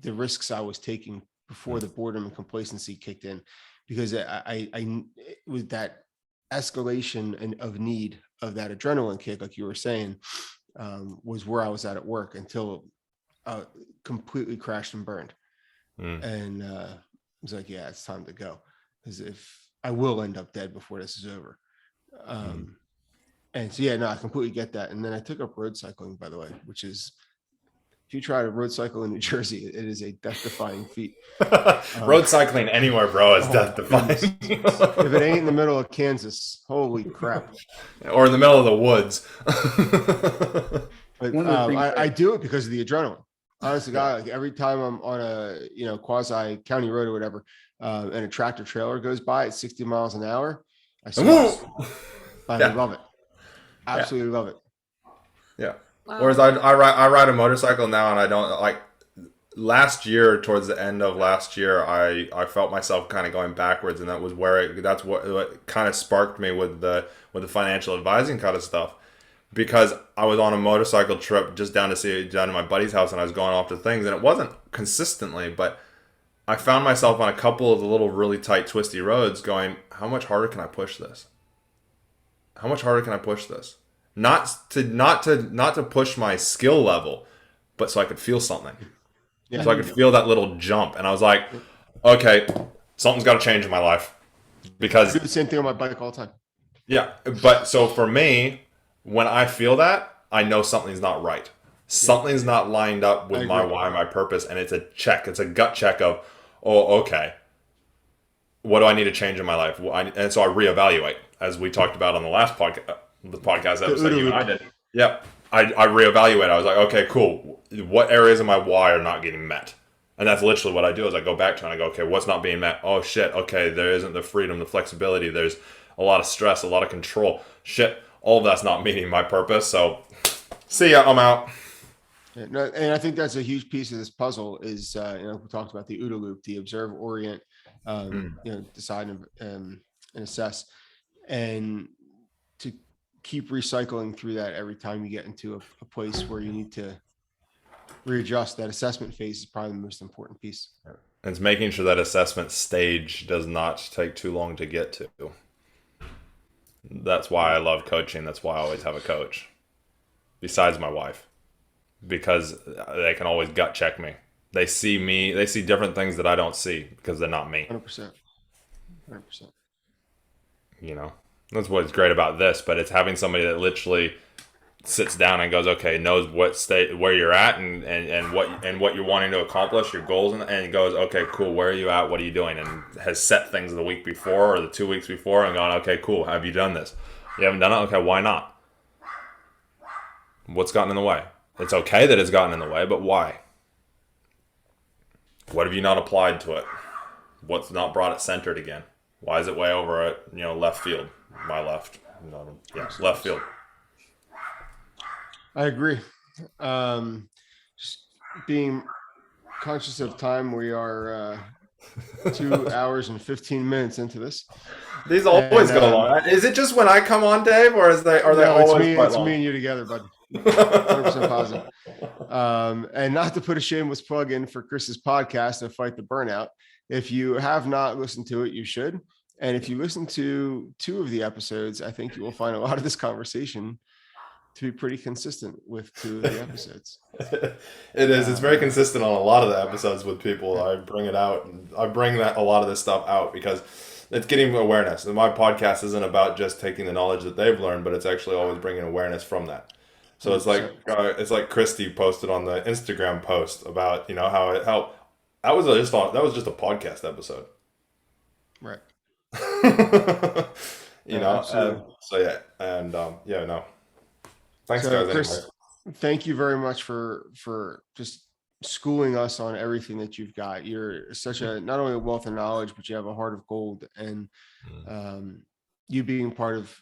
risks I was taking before the boredom and complacency kicked in, because I with that escalation and of need of that adrenaline kick, like you were saying, was where I was at work until completely crashed and burned. And I was like, yeah, it's time to go, because if I will end up dead before this is over. And so, yeah, no, I completely get that. And then I took up road cycling, by the way, which is, if you try to road cycle in New Jersey, it is a death-defying feat. Road cycling anywhere, bro, is death-defying. If it ain't in the middle of Kansas, holy crap. Or in the middle of the woods. But I do it because of the adrenaline. Honestly, God, like every time I'm on a quasi county road or whatever, and a tractor trailer goes by at 60 miles an hour, I love it. Absolutely love it. Yeah. Wow. Whereas I ride a motorcycle now, and I don't like. Last year, towards the end of last year, I felt myself kind of going backwards, and that was that's what kind of sparked me with the financial advising kind of stuff, because I was on a motorcycle trip just down to my buddy's house, and I was going off to things, and it wasn't consistently, but I found myself on a couple of the little really tight, twisty roads going, how much harder can I push this? How much harder can I push this? Not to push my skill level, but so I could feel something. Yeah. So I could feel that little jump. And I was like, okay, something's got to change in my life. Because I do the same thing on my bike all the time. Yeah. But so for me, when I feel that, I know something's not right. Something's not lined up with my why, my purpose. And it's a check. It's a gut check of, oh, okay, what do I need to change in my life? And so I reevaluate, as we talked about on the last podcast episode you and I did. Yep. I reevaluate. I was like, okay, cool. What areas of my why are not getting met? And that's literally what I do, is I go back to it and I go, okay, what's not being met? Oh, shit. Okay, there isn't the freedom, the flexibility. There's a lot of stress, a lot of control. Shit, all of that's not meeting my purpose. So see ya, I'm out. Yeah, no, and I think that's a huge piece of this puzzle is, we talked about the OODA loop, the observe, orient, decide and assess, and to keep recycling through that every time you get into a place where you need to readjust. That assessment phase is probably the most important piece. And it's making sure that assessment stage does not take too long to get to. That's why I love coaching. That's why I always have a coach, besides my wife, because they can always gut check me. They see me. They see different things that I don't see because they're not me. 100%. That's what's great about this, but it's having somebody that literally sits down and goes, okay, knows what state, where you're at, and what you're wanting to accomplish, your goals, and goes, okay, cool, where are you at, what are you doing, and has set things the week before or the 2 weeks before and gone, okay, cool, have you done this? You haven't done it? Okay, why not? What's gotten in the way? It's okay that it's gotten in the way, but why? What have you not applied to it? What's not brought it centered again? Why is it way over at left field? My left, left field. I agree. Just being conscious of time, we are 2 hours and 15 minutes into this. These always go long. Is it just when I come on, Dave, or are they always quite it's long? me and you together, bud. 100% positive. And not to put a shameless plug in for Chris's podcast and Fight the Burnout. If you have not listened to it, you should. And if you listen to 2 of the episodes, I think you will find a lot of this conversation to be pretty consistent with 2 of the episodes. It is. It's very consistent on a lot of the episodes with people. I bring it out. And I bring a lot of this stuff out because it's getting awareness. And my podcast isn't about just taking the knowledge that they've learned, but it's actually always bringing awareness from that. So it's like Christy posted on the Instagram post about how that was just a podcast episode, right? No. Thanks, so, guys. Chris, anyway. Thank you very much for just schooling us on everything that you've got. You're such not only a wealth of knowledge, but you have a heart of gold, and you being part of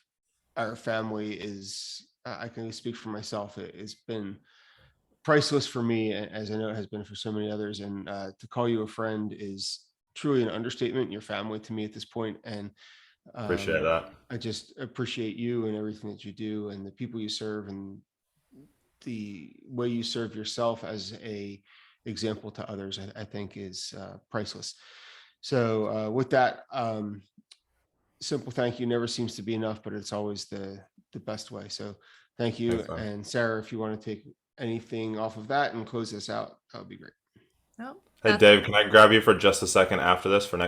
our family is, I can speak for myself, it's been priceless for me, as I know it has been for so many others. And to call you a friend is truly an understatement. Your family to me at this point, and appreciate that. I just appreciate you and everything that you do, and the people you serve, and the way you serve yourself as a example to others. I think is priceless. So with that, simple thank you never seems to be enough, but it's always the best way. So thank you. Thanks, and Sarah, if you want to take anything off of that and close this out, that would be great. Nope. Hey, Dave, can I grab you for just a second after this for next